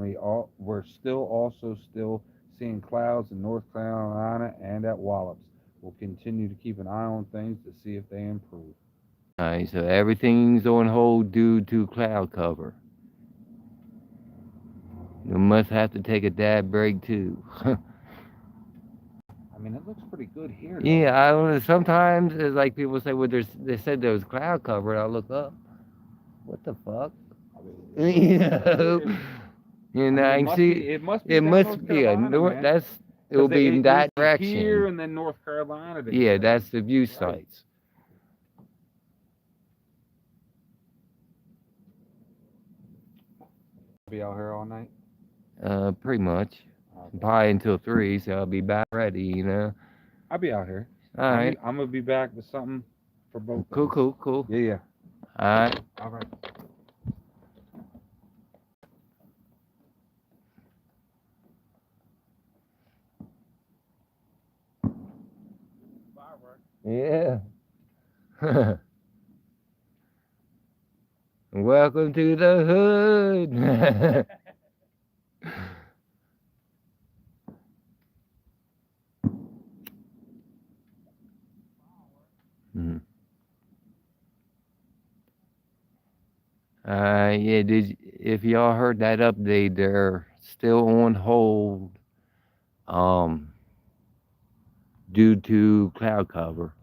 we're still seeing clouds in North Carolina and at Wallops. We'll continue to keep an eye on things to see if they improve. Alright, so everything's on hold due to cloud cover. You must have to take a dab break too. I mean, it looks pretty good here. Though. Yeah, I don't know. Sometimes it's like people say, well, they said there was cloud cover. I look up. What the fuck? I mean, You know, you know, I can see. It must be. It down must North be. Carolina, man. That's. It'll 'Cause be in that it's direction. Here and then North Carolina. they Yeah, say. that's the view Right. sites. Be out here all night. Pretty much. Okay. Probably until 3, so I'll be back ready. You know. I'll be out here. All right. I'm gonna be back with something for both. Cool, of us. cool, cool. Yeah, yeah. All right. All right. Yeah. Welcome to the hood. Mhm. Yeah, if y'all heard that update, they're still on hold due to cloud cover.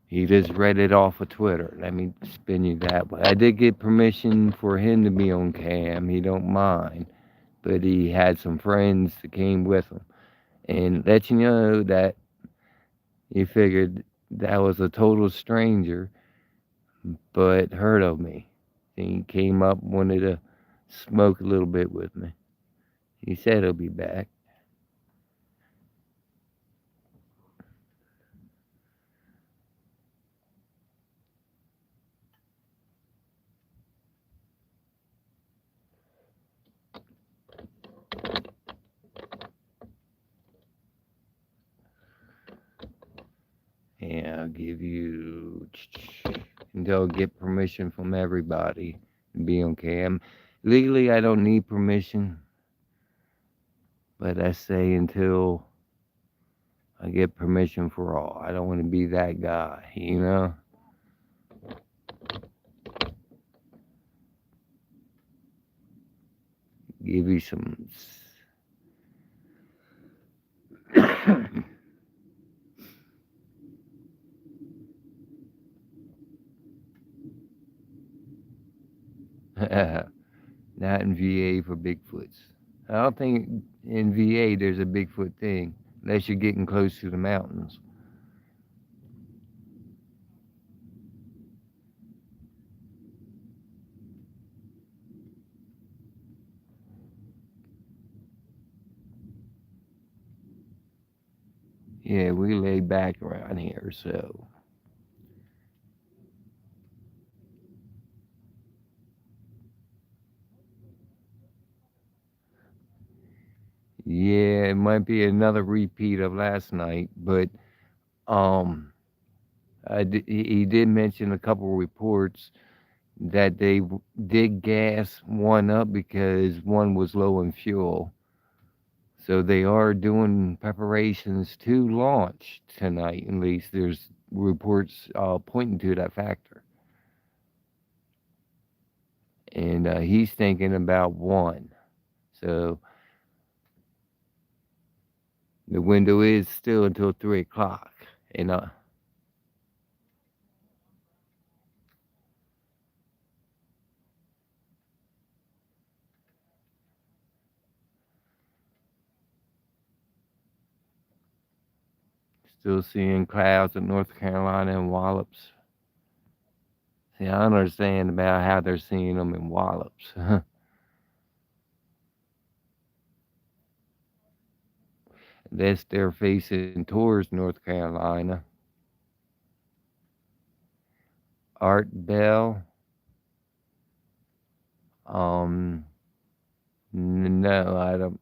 He just read it off of Twitter. Let me spin you that way. I did get permission for him to be on cam. He don't mind, but he had some friends that came with him, and let you know that he figured that was a total stranger, but heard of me. He came up, wanted to smoke a little bit with me. He said he'll be back. Yeah, I'll give you until I get permission from everybody to be on cam. Legally, I don't need permission, but I say until I get permission for all. I don't want to be that guy, you know? Give you some. Not in VA for Bigfoots. I don't think in VA there's a Bigfoot thing, unless you're getting close to the mountains. Yeah, we lay back around here, so. Yeah, it might be another repeat of last night, but um, he did mention a couple of reports that they did gas one up because one was low in fuel. So they are doing preparations to launch tonight. At least there's reports pointing to that factor. And he's thinking about one. So the window is still until 3 o'clock. And still seeing clouds in North Carolina and Wallops. See, I don't understand about how they're seeing them in Wallops. That's they're facing towards North Carolina. Art Bell. Um, no, I don't.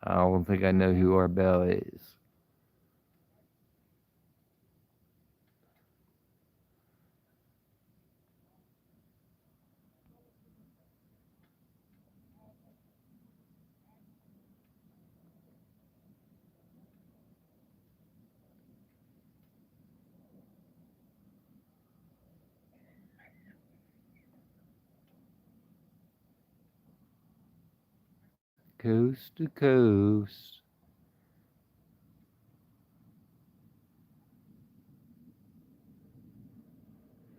I don't think I know who Art Bell is. Coast to coast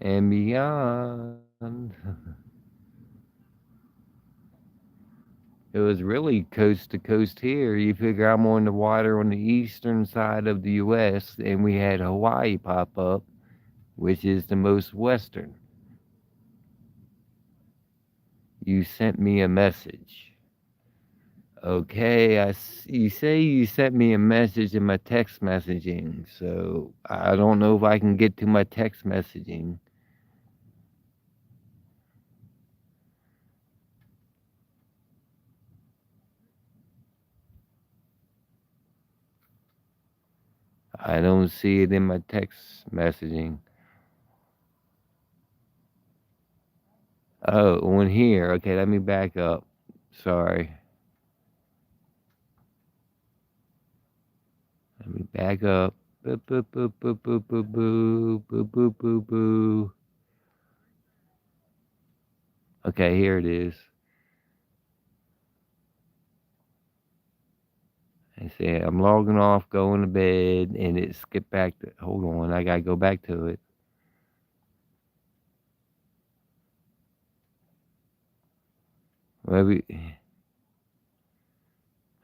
and beyond. It was really coast to coast here. You figure I'm on the water on the eastern side of the U.S., and we had Hawaii pop up, which is the most western. You sent me a message. Okay, you say you sent me a message in my text messaging, so I don't know if I can get to my text messaging. I don't see it in my text messaging. Oh, on here. Okay, let me back up. Sorry. Let me back up. Boop, boop, boop, boop, boop, boop, boop, boop, boop, boop, boop. Okay, here it is. I said I'm logging off, going to bed, and it skipped back to. Hold on, I gotta go back to it. Maybe.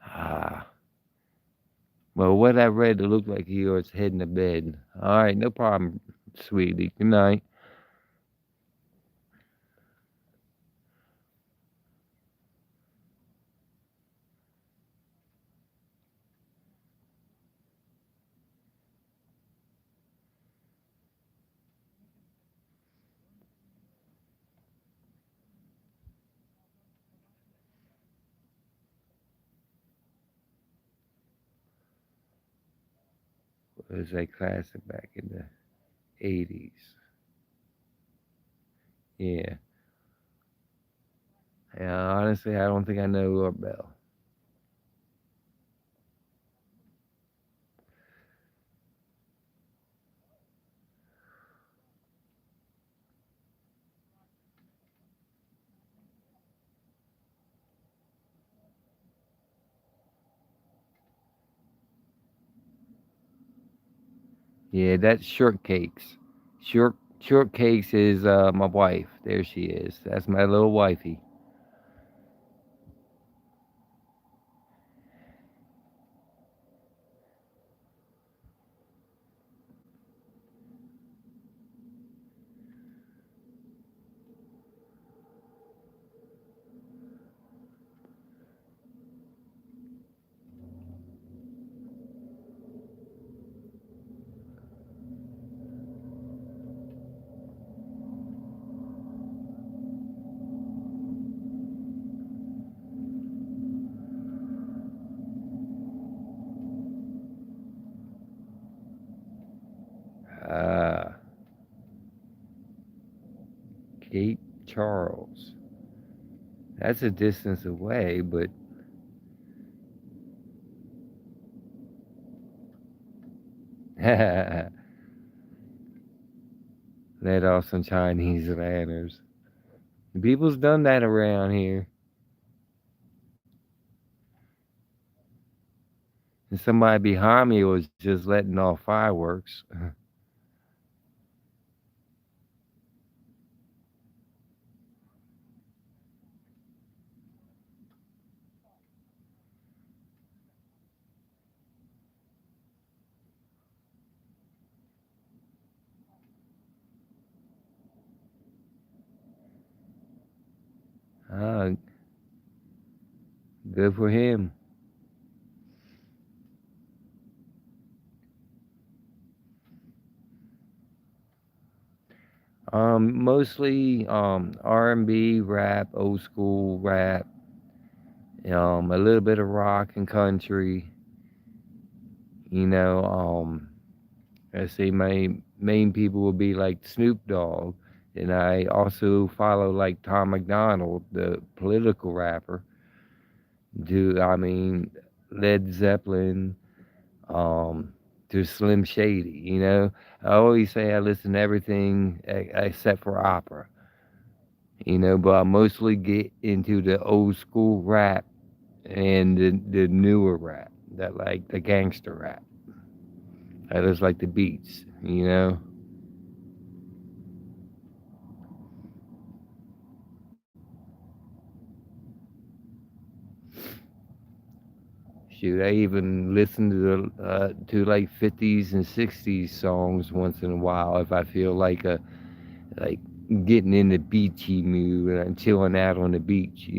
Ah. Well, what I read, it looked like he was heading to bed. All right, no problem, sweetie. Good night. It was a classic back in the 80s. Yeah. Yeah, honestly, I don't think I know Lord Bell. Yeah, that's Shortcakes. Shortcakes is my wife. There she is. That's my little wifey. Ah, Cape Charles. That's a distance away, but let off some Chinese lanterns. People's done that around here. And somebody behind me was just letting off fireworks. Ah, good for him. Mostly R&B, rap, old school rap, a little bit of rock and country. You know, let's see, my main people will be like Snoop Dogg, and I also follow like Tom McDonald, the political rapper. I mean Led Zeppelin, um, to Slim Shady. I always say I listen to everything except for opera. But I mostly get into the old school rap and the newer rap, that like the gangster rap. I just like the beats. Shoot, I even listen to like 50s and 60s songs once in a while if I feel like getting in the beachy mood and I'm chilling out on the beach.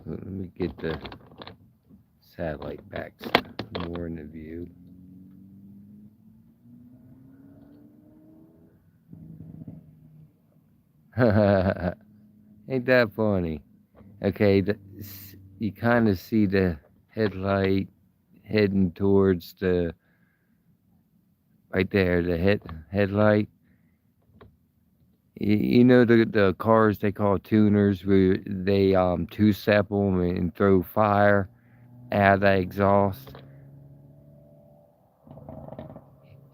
Let me get the satellite back more in the view. Ain't that funny? Okay, you kind of see the headlight heading towards the right there, the headlight. You know the cars they call tuners, where they two-step them and throw fire out of the exhaust.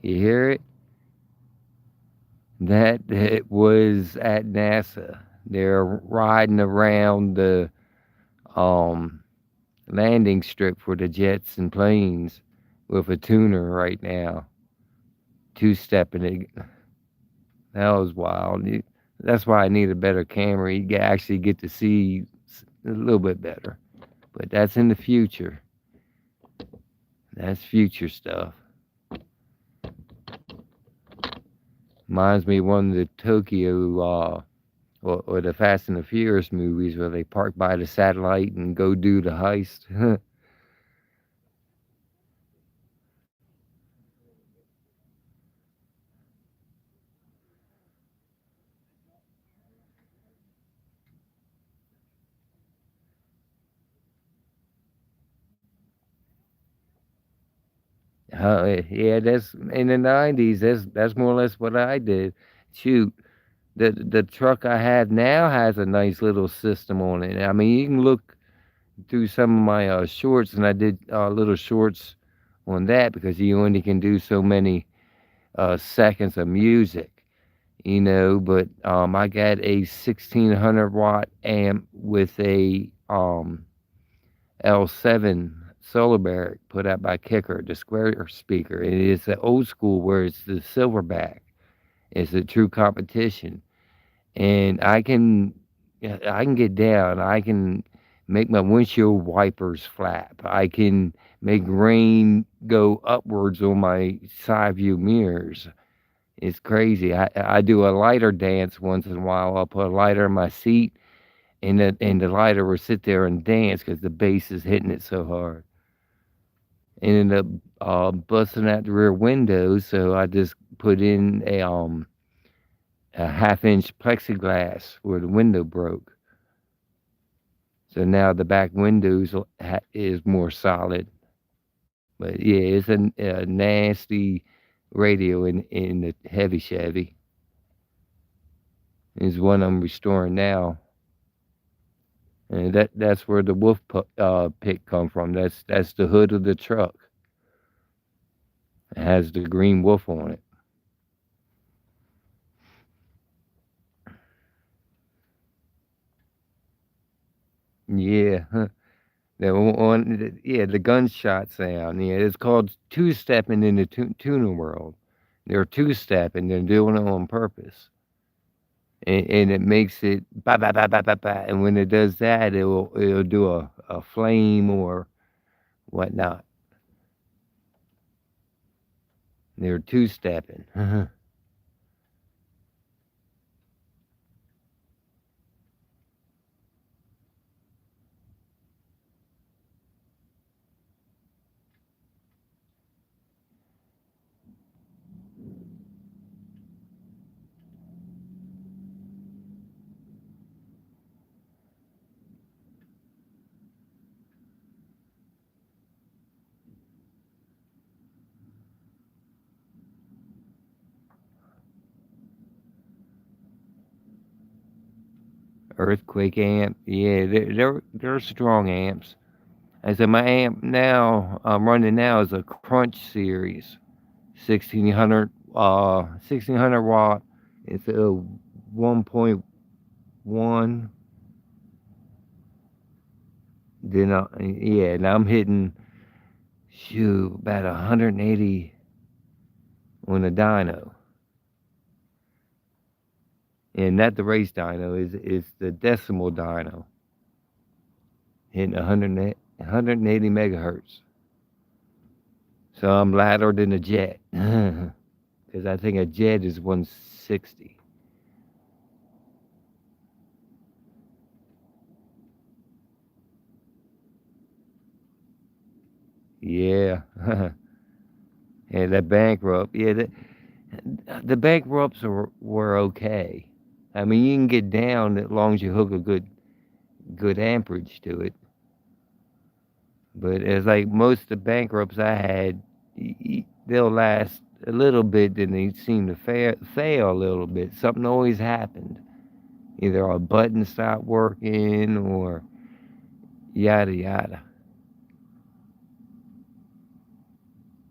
You hear it? That it was at NASA. They're riding around the um landing strip for the jets and planes with a tuner right now, two-stepping it. That was wild. That's why I need a better camera. You actually get to see a little bit better. But that's in the future. That's future stuff. Reminds me of one of the Tokyo or the Fast and the Furious movies where they park by the satellite and go do the heist. Yeah, that's in the '90s. That's more or less what I did. Shoot, the truck I have now has a nice little system on it. I mean, you can look through some of my shorts, and I did little shorts on that because you only can do so many seconds of music, But I got a 1600-watt amp with a L7 solar barrack put out by Kicker, the square speaker. It is the old school where it's the silverback. It's a true competition, and yeah, I can get down. I can make my windshield wipers flap. I can make rain go upwards on my side view mirrors. It's crazy. I do a lighter dance once in a while. I'll put a lighter in my seat, and the lighter will sit there and dance because the bass is hitting it so hard. And ended up busting out the rear window, so I just put in a half-inch plexiglass where the window broke. So now the back windows is more solid. But yeah, it's a nasty radio in the heavy Chevy. Is one I'm restoring now, and that's where the wolf pick come from. That's the hood of the truck. It has the green wolf on it. Yeah, the gunshot sound. Yeah, it's called two-stepping in the tuner world. They're two-stepping. They're doing it on purpose, and it makes it ba ba ba ba ba ba. And when it does that, it'll do a flame or whatnot. They're two-stepping. Earthquake amp. Yeah, they're strong amps. I said my amp now I'm running now is a Crunch series, 1600 watt. It's a 1.1. Then yeah, now I'm hitting about 180 on the dyno, and not the race dyno is the decimal dyno, hitting 180 megahertz. So I'm louder than a jet. Because I think a jet is 160. Yeah. Yeah, that bankrupt. Yeah, the bankrupts were okay. I mean, you can get down as long as you hook a good amperage to it. But it's like most of the bankrupts I had, they'll last a little bit, then they seem to fail a little bit. Something always happened. Either a button stopped working or yada yada.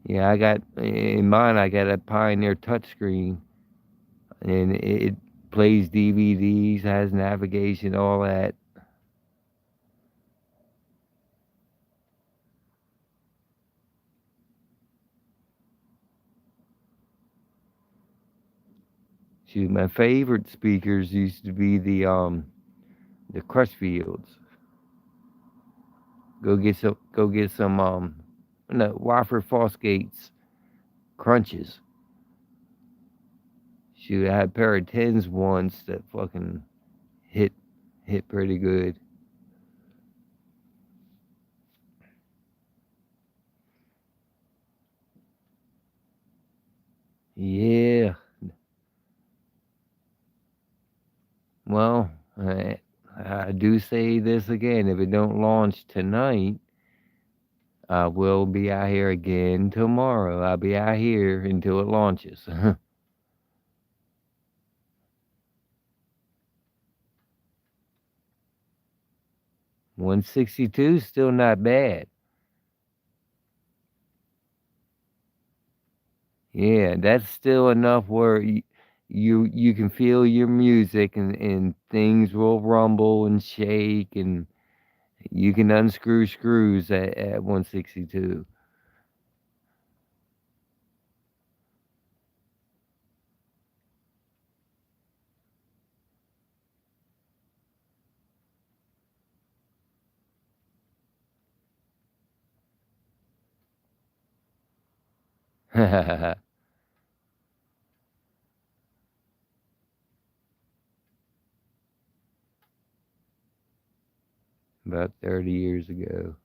Yeah, I got in mine. I got a Pioneer touchscreen, and it plays DVDs, has navigation, all that. Shoot, my favorite speakers used to be the Crutchfields. Go get some no Wofford Fosgate's Crunches. Shoot, I had a pair of tens once that fucking hit pretty good. Yeah. Well, I do say this again. If it don't launch tonight, I will be out here again tomorrow. I'll be out here until it launches. 162 is still not bad. Yeah, that's still enough where you can feel your music and things will rumble and shake and you can unscrew screws at 162. About 30 years ago.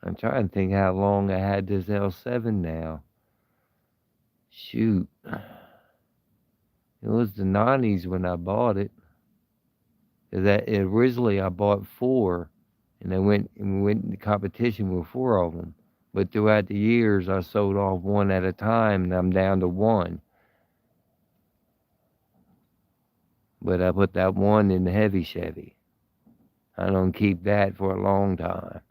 I'm trying to think how long I had this L7 now. Shoot. It was the 90s when I bought it. That originally I bought four, and we went into competition with four of them. But throughout the years, I sold off one at a time, and I'm down to one. But I put that one in the heavy Chevy. I don't keep that for a long time.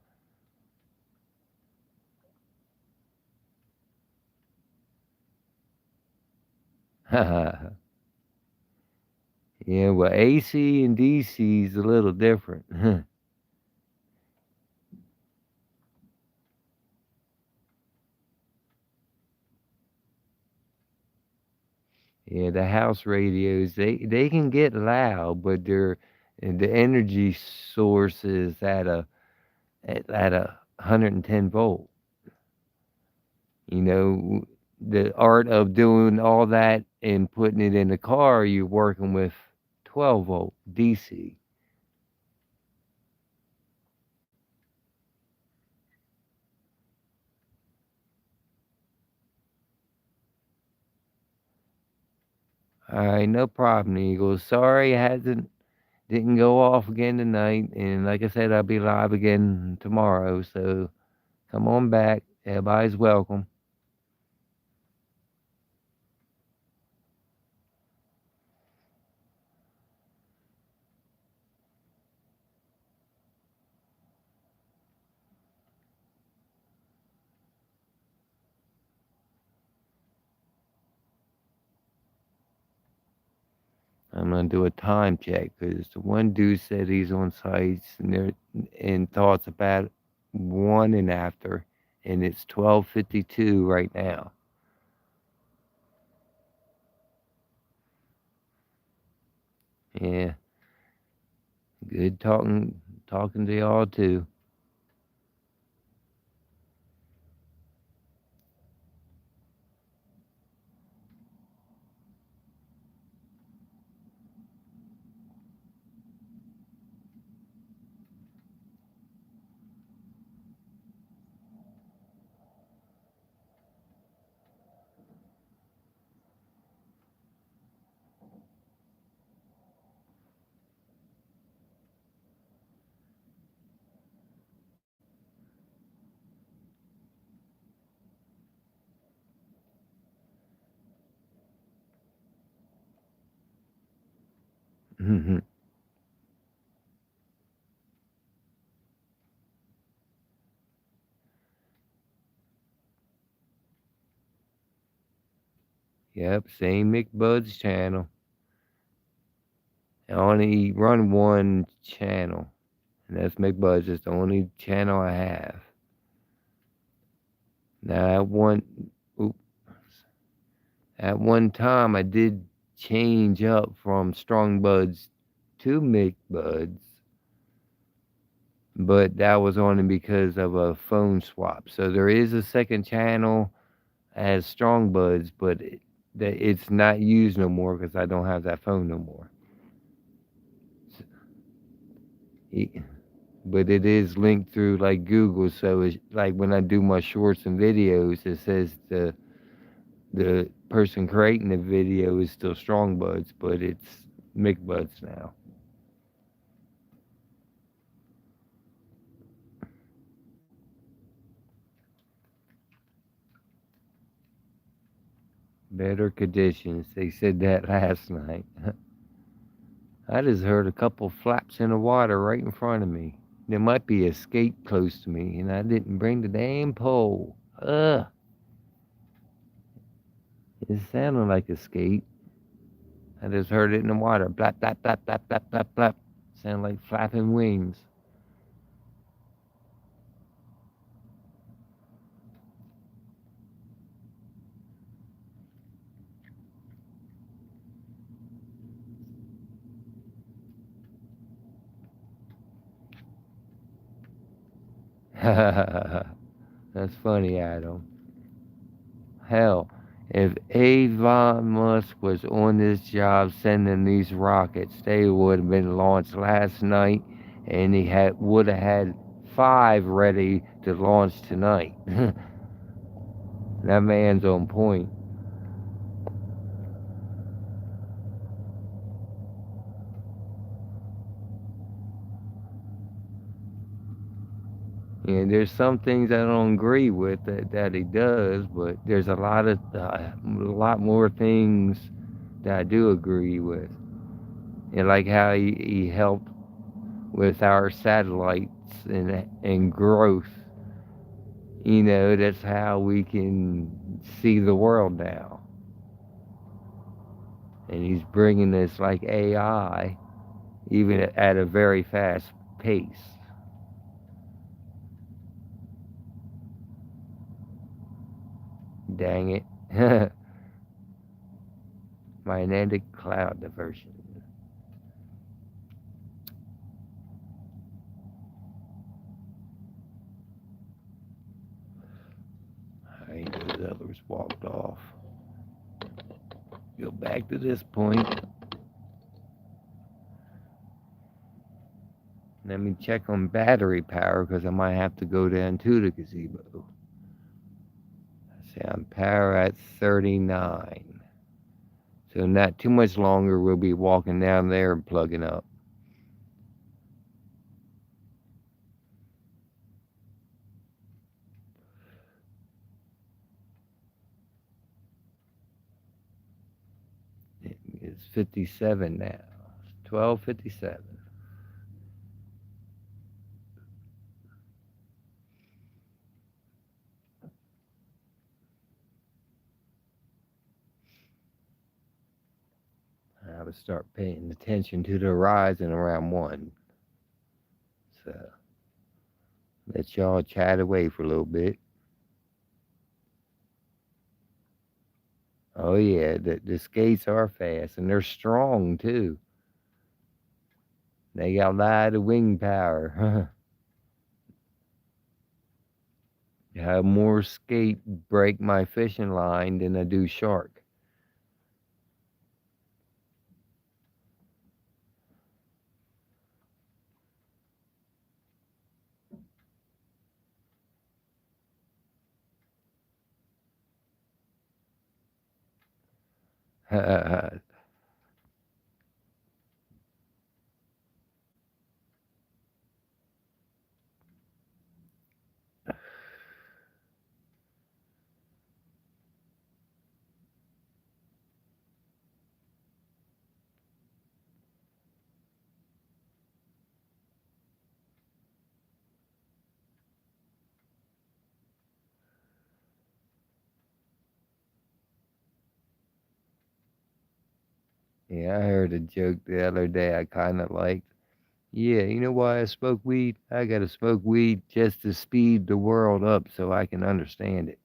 Yeah, well, AC and DC is a little different. Yeah, the house radios they can get loud, but the energy source is at a 110 volt. You know, the art of doing all that and putting it in the car, you're working with 12 volt DC. All right, no problem, Eagle. Sorry, didn't go off again tonight, and like I said, I'll be live again tomorrow. So come on back. Everybody's welcome. I'm gonna do a time check because the one dude said he's on sites and thoughts about one and after, and it's 12:52 right now. Yeah, good talking to y'all too. Yep, same McBud's channel. I only run one channel, and that's McBud's. It's the only channel I have. Now, oop, at one time, I did change up from Strong Buds to McBuds, but that was only because of a phone swap. So there is a second channel as Strong Buds, but that it's not used no more because I don't have that phone no more. E- But it is linked through like Google, so it's like when I do my shorts and videos, it says the person creating the video is still Strong Buds, but it's McBuds now. Better conditions. They said that last night. I just heard a couple flaps in the water right in front of me. There might be a skate close to me, and I didn't bring the damn pole. Ugh. It sounded like a skate. I just heard it in the water. Blap, blap, blap, blap, blap, blap, blap. Sound like flapping wings. That's funny, Adam. Hell, if Elon Musk was on this job sending these rockets, they would have been launched last night, and he would have had 5 ready to launch tonight. That man's on point. And there's some things I don't agree with that he does, but there's a lot more things that I do agree with. And like how he helped with our satellites and growth. You know, that's how we can see the world now. And he's bringing this like AI, even at a very fast pace. Dang it. Magnetic cloud diversion. Alright, those others walked off. Go back to this point. Let me check on battery power because I might have to go down to the gazebo. See, I'm power at 39. So not too much longer, we'll be walking down there and plugging up. It's 57 now. 12:57. I would start paying attention to the horizon around 1. So let y'all chat away for a little bit. Oh yeah, the skates are fast and they're strong too. They got a lot of wing power. I have more skate break my fishing line than I do shark. Yeah, I heard a joke the other day I kind of liked. Yeah, you know why I smoke weed? I gotta smoke weed just to speed the world up so I can understand it.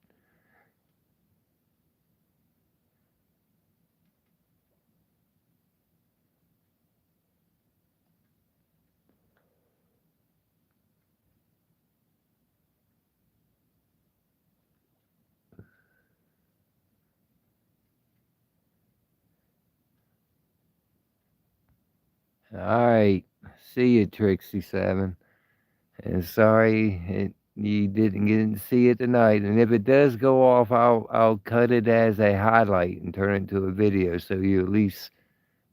All right. See you, Trixie7. And sorry you didn't get to see it tonight. And if it does go off, I'll cut it as a highlight and turn it into a video, so you at least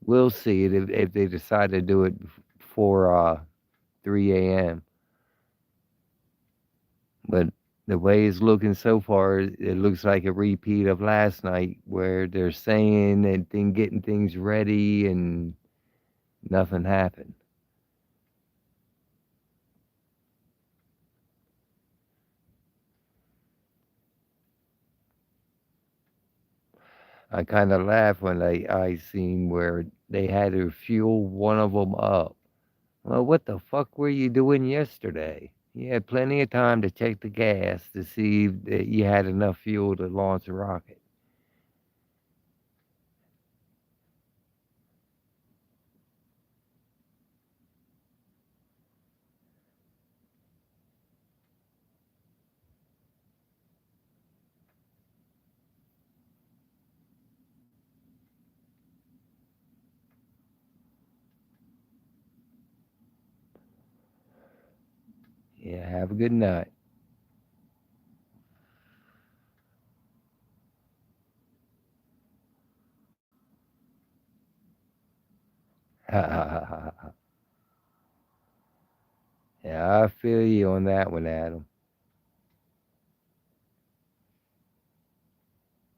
will see it if they decide to do it before 3 a.m. But the way it's looking so far, it looks like a repeat of last night, where they're saying and then getting things ready and nothing happened. I kind of laughed when I seen where they had to fuel one of them up. Well, what the fuck were you doing yesterday? You had plenty of time to check the gas to see that you had enough fuel to launch a rocket. Yeah, have a good night. Yeah, I feel you on that one, Adam.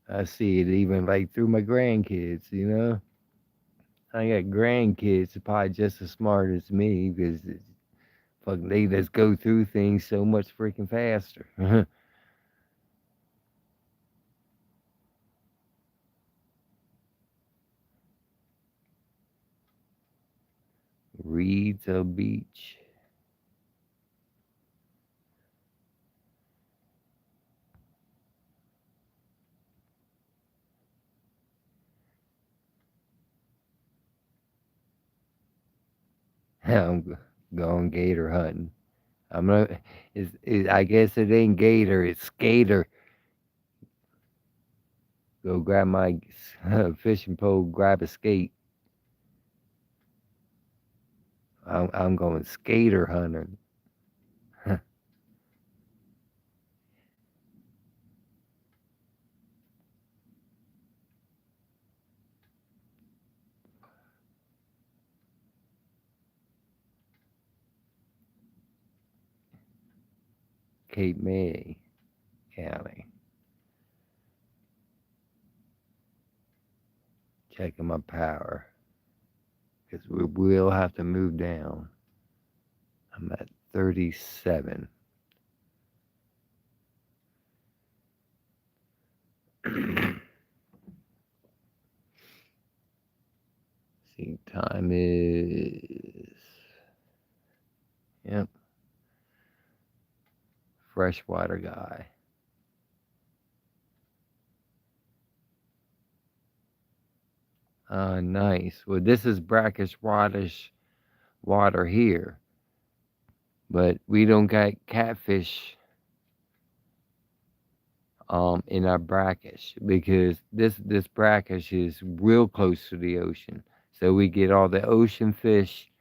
I see it even like through my grandkids, you know? I got grandkids that probably just as smart as me because fuck, they just go through things so much freaking faster. Reeds a beach. I'm going gator hunting. I'm gonna. I guess it ain't gator. It's skater. Go grab my fishing pole. Grab a skate. I'm going skater hunting. Cape May County. Checking my power because we will have to move down. I'm at 37. See, time is. Yep. Freshwater guy. Nice. Well, this is brackish whitish water here, but we don't got catfish in our brackish because this brackish is real close to the ocean. So we get all the ocean fish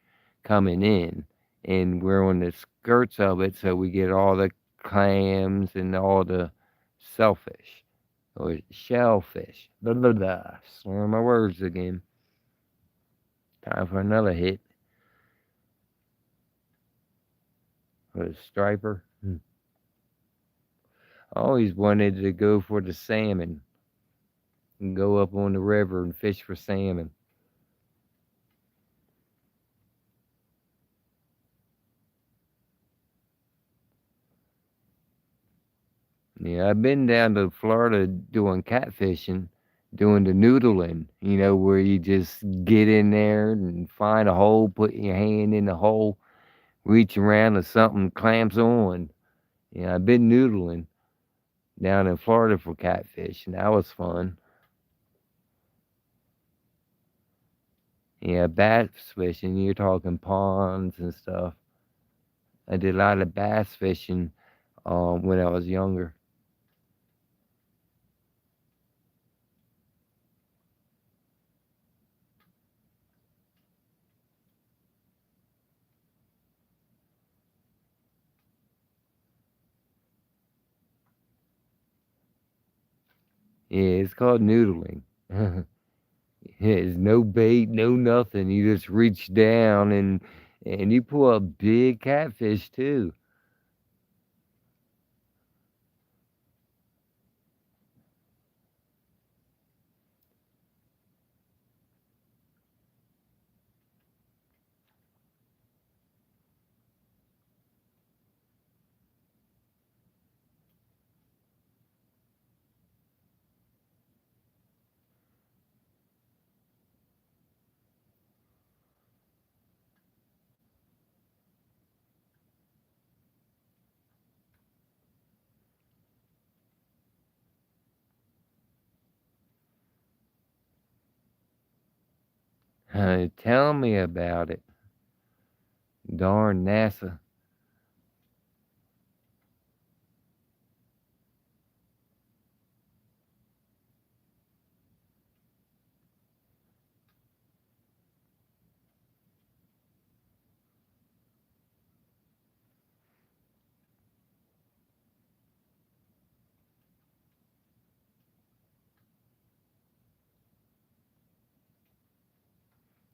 coming in, and we're on the skirts of it, so we get all the clams and all the shellfish or shellfish. Blah blah blah. Slurring my words again. Time for another hit. With a striper. I always wanted to go for the salmon and go up on the river and fish for salmon. Yeah, I've been down to Florida doing catfishing, doing the noodling, where you just get in there and find a hole, put your hand in the hole, reach around and something clamps on. Yeah, I've been noodling down in Florida for catfish, and that was fun. Yeah, bass fishing, you're talking ponds and stuff. I did a lot of bass fishing when I was younger. Yeah, it's called noodling. It's no bait, no nothing. You just reach down and you pull a big catfish too. Tell me about it. Darn NASA.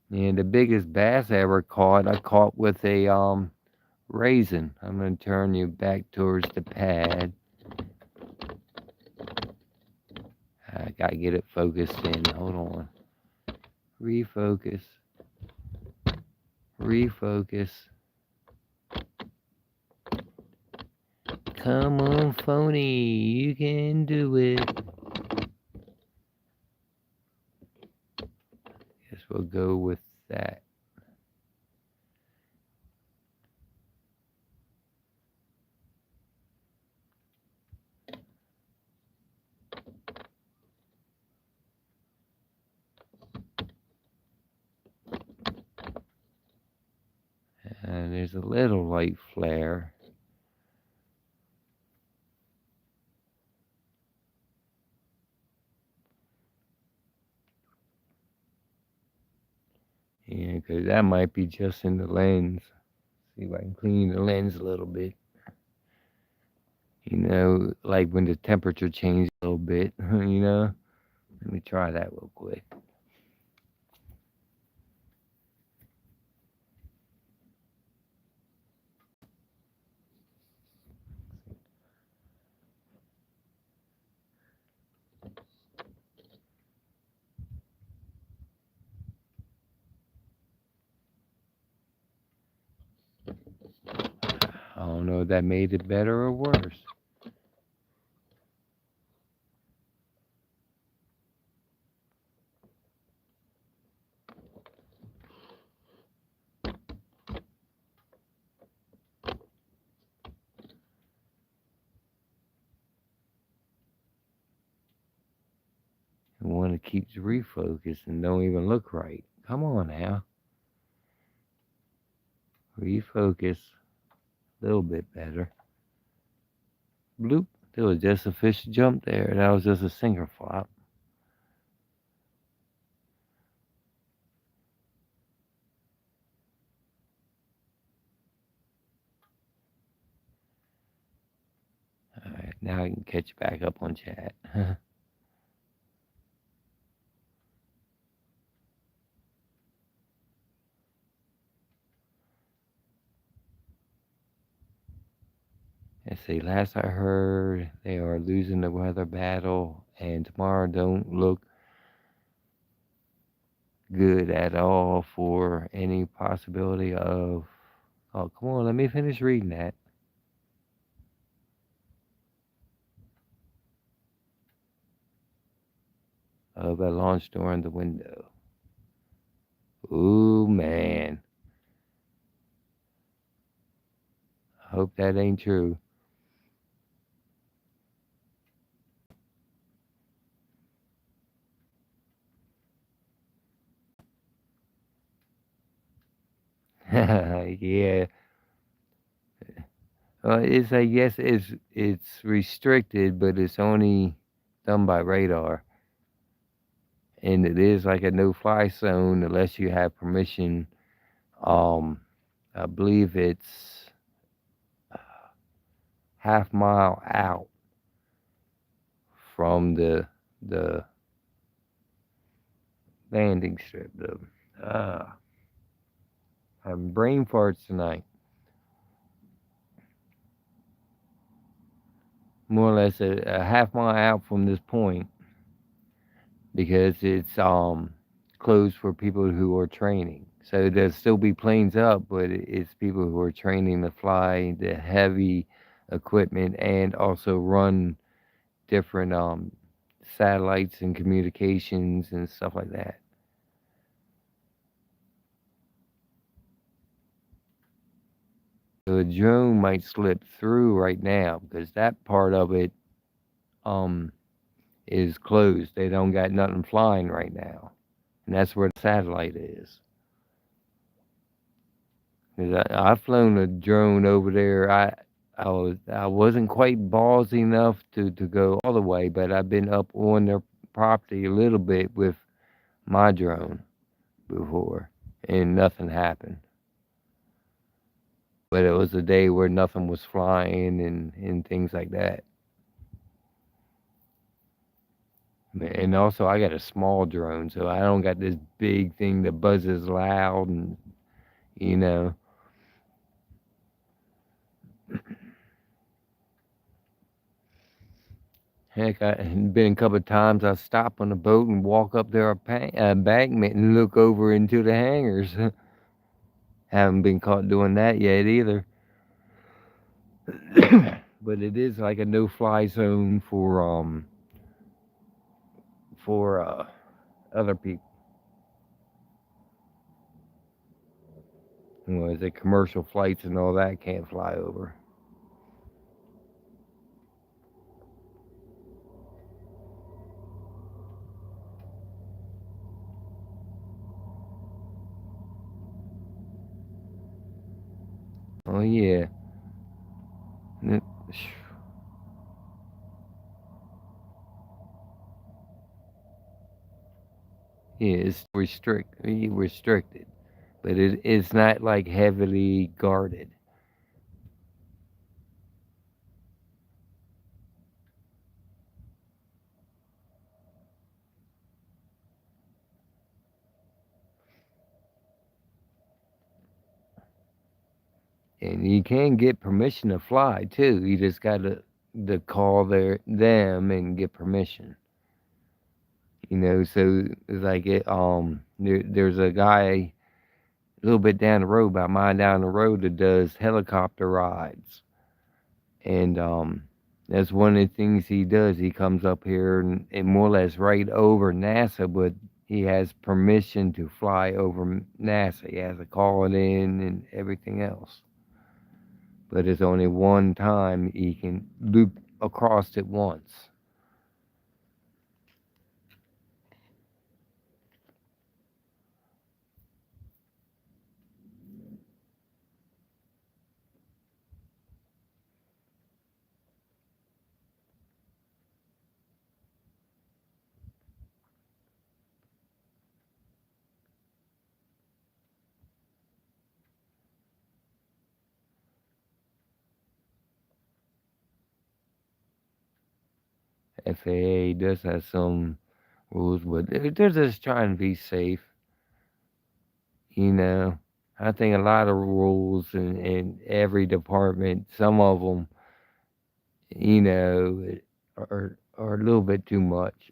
Yeah, the biggest bass I ever caught, I caught with a raisin. I'm gonna turn you back towards the pad. I gotta get it focused in. Hold on. Refocus. Refocus. Come on, phony. You can do it. Guess we'll go with that. And there's a little light flare. Yeah, because that might be just in the lens. See if I can clean the lens a little bit. You know, like when the temperature changes a little bit, you know? Let me try that real quick. I don't know if that made it better or worse. The one that keeps refocused and don't even look right. Come on now. Refocus. A little bit better. Bloop. There was just a fish jump there. That was just a sinker flop. Alright, now I can catch back up on chat. Let's see, last I heard, they are losing the weather battle, and tomorrow don't look good at all for any possibility of. Oh, come on, let me finish reading that. Of a launch door in the window. Ooh, man. I hope that ain't true. Yeah. It's I guess it's restricted, but it's only done by radar, and it is like a no-fly zone unless you have permission. Um, I believe it's half mile out from the the landing strip. Having brain farts tonight. More or less a half mile out from this point, because it's closed for people who are training. So there'll still be planes up, but it's people who are training to fly the heavy equipment and also run different satellites and communications and stuff like that. So a drone might slip through right now because that part of it um is closed. They don't got nothing flying right now, and that's where the satellite is. 'Cause I've flown a drone over there. I wasn't quite ballsy enough to go all the way, but I've been up on their property a little bit with my drone before, and nothing happened. But it was a day where nothing was flying and things like that. And also, I got a small drone, so I don't got this big thing that buzzes loud, and you know. Heck, I been a couple of times. I stop on the boat and walk up there embankment and look over into the hangars. Haven't been caught doing that yet either. But it is like a no-fly zone for other people. Was it commercial flights and all that can't fly over. Oh yeah. N- Yeah, it's restricted, but it's not like heavily guarded. And you can get permission to fly too. You just got to call them and get permission. So it's like there's a guy a little bit down the road, about a mile down the road, that does helicopter rides, and that's one of the things he does. He comes up here and more or less right over NASA, but he has permission to fly over NASA. He has to call it in and everything else. But it's only one time he can loop across it once. FAA does have some rules, but they're just trying to be safe. You know, I think a lot of rules in every department, some of them, are a little bit too much.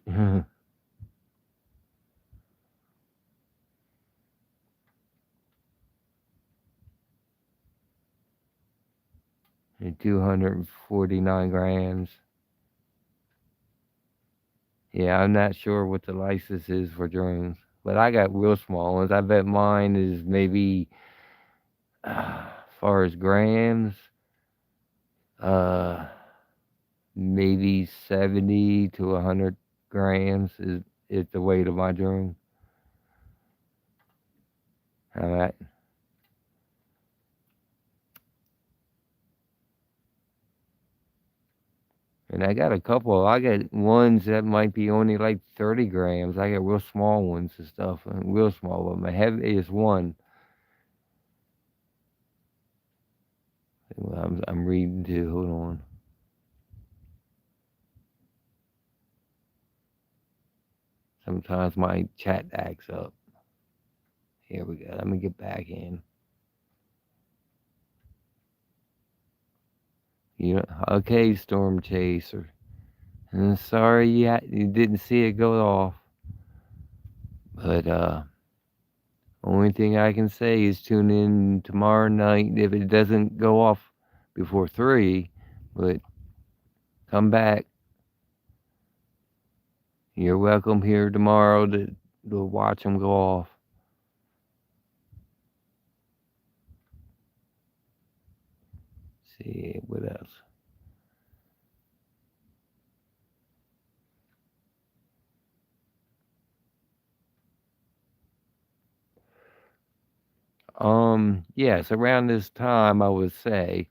And 249 grams. Yeah, I'm not sure what the license is for drones, but I got real small ones. I bet mine is maybe, as far as grams, uh, maybe 70 to 100 grams is the weight of my drone. All right. And I got a couple. I got ones that might be only like 30 grams. I got real small ones and stuff, and real small. But my heaviest one, I'm reading too. Hold on. Sometimes my chat acts up. Here we go. Let me get back in. Okay, Storm Chaser. Sorry you didn't see it go off. But only thing I can say is tune in tomorrow night if it doesn't go off before 3. But come back. You're welcome here tomorrow to watch them go off. See what else. Yes, around this time I would say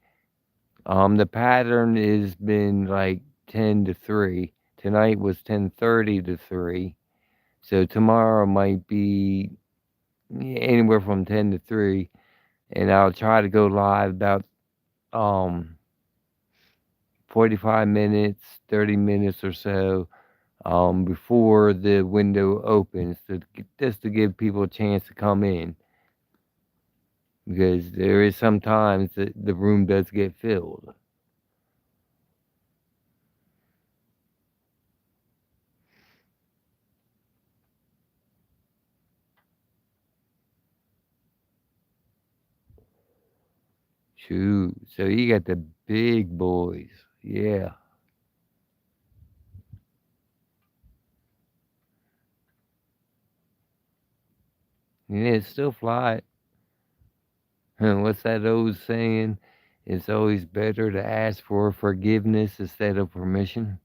the pattern has been like 10 to 3. Tonight was 10:30 to 3. So tomorrow might be anywhere from 10 to 3, and I'll try to go live about 45 minutes, 30 minutes or so before the window opens, just to give people a chance to come in, because there is sometimes that the room does get filled. Shoot, so you got the big boys, yeah. Yeah, still fly. What's that old saying? It's always better to ask for forgiveness instead of permission.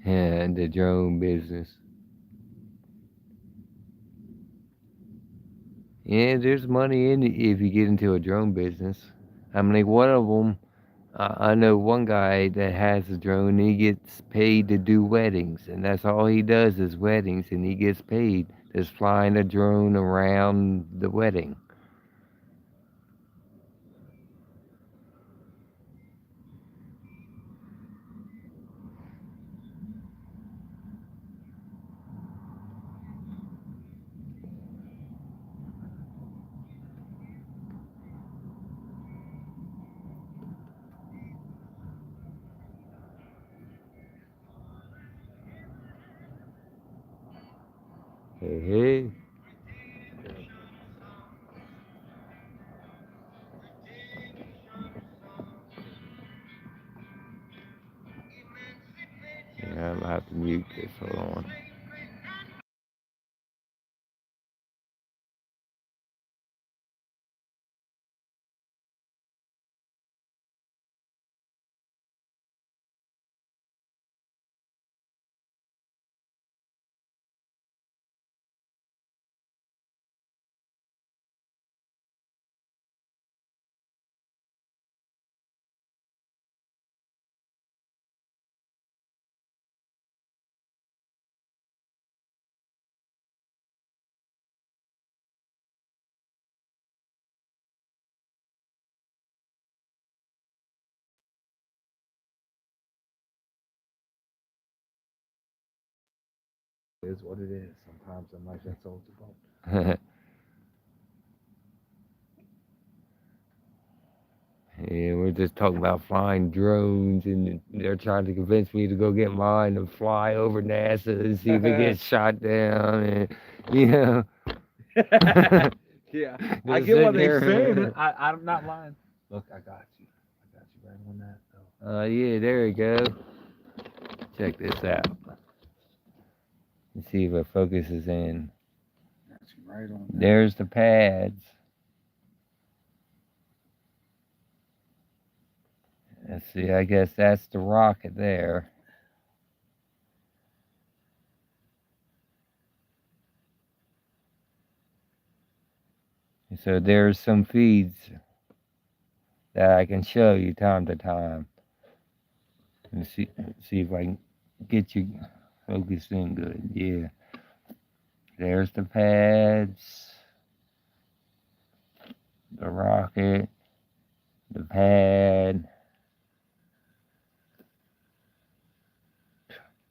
Yeah, the drone business. Yeah, there's money in it if you get into a drone business. I mean, like one of them, I know one guy that has a drone. He gets paid to do weddings, and that's all he does is weddings, and he gets paid just flying a drone around the wedding. Hey, hey. Yeah, I'll have to mute this. Hold on. It is what it is. Sometimes in life that's all it's about. Yeah, we're just talking about flying drones, and they're trying to convince me to go get mine and fly over NASA and see if it gets shot down. And, Yeah, I Just get sit what they're there. saying. I'm not lying. Look, I got you. I got you right on that. Though. Yeah, there we go. Check this out. Let's see if it focuses in. Got you right on that. There's the pads. Let's see, I guess that's the rocket there. So there's some feeds that I can show you time to time. And see if I can get you focused in good. Yeah. There's the pads, the rocket, the pad.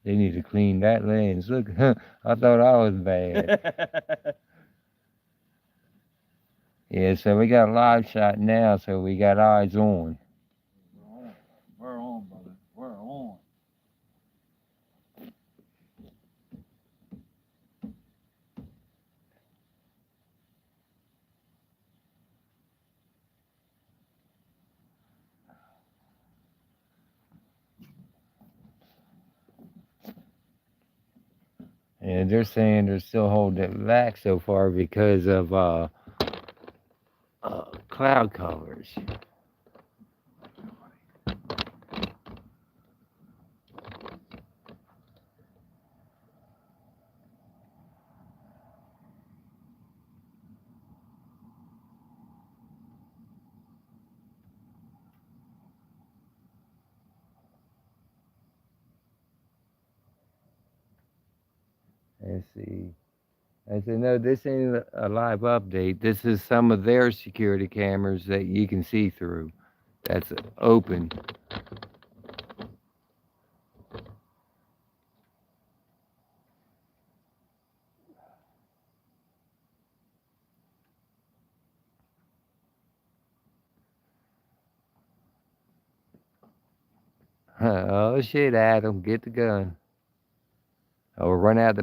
They need to clean that lens. Look, I thought I was bad. Yeah, so we got a live shot now, so we got eyes on. We're on, brother. We're on. And they're saying they're still holding it back so far because of cloud covers. Let's see. I said, no, this ain't a live update. This is some of their security cameras that you can see through. That's open. Oh shit, Adam, get the gun. Or run out the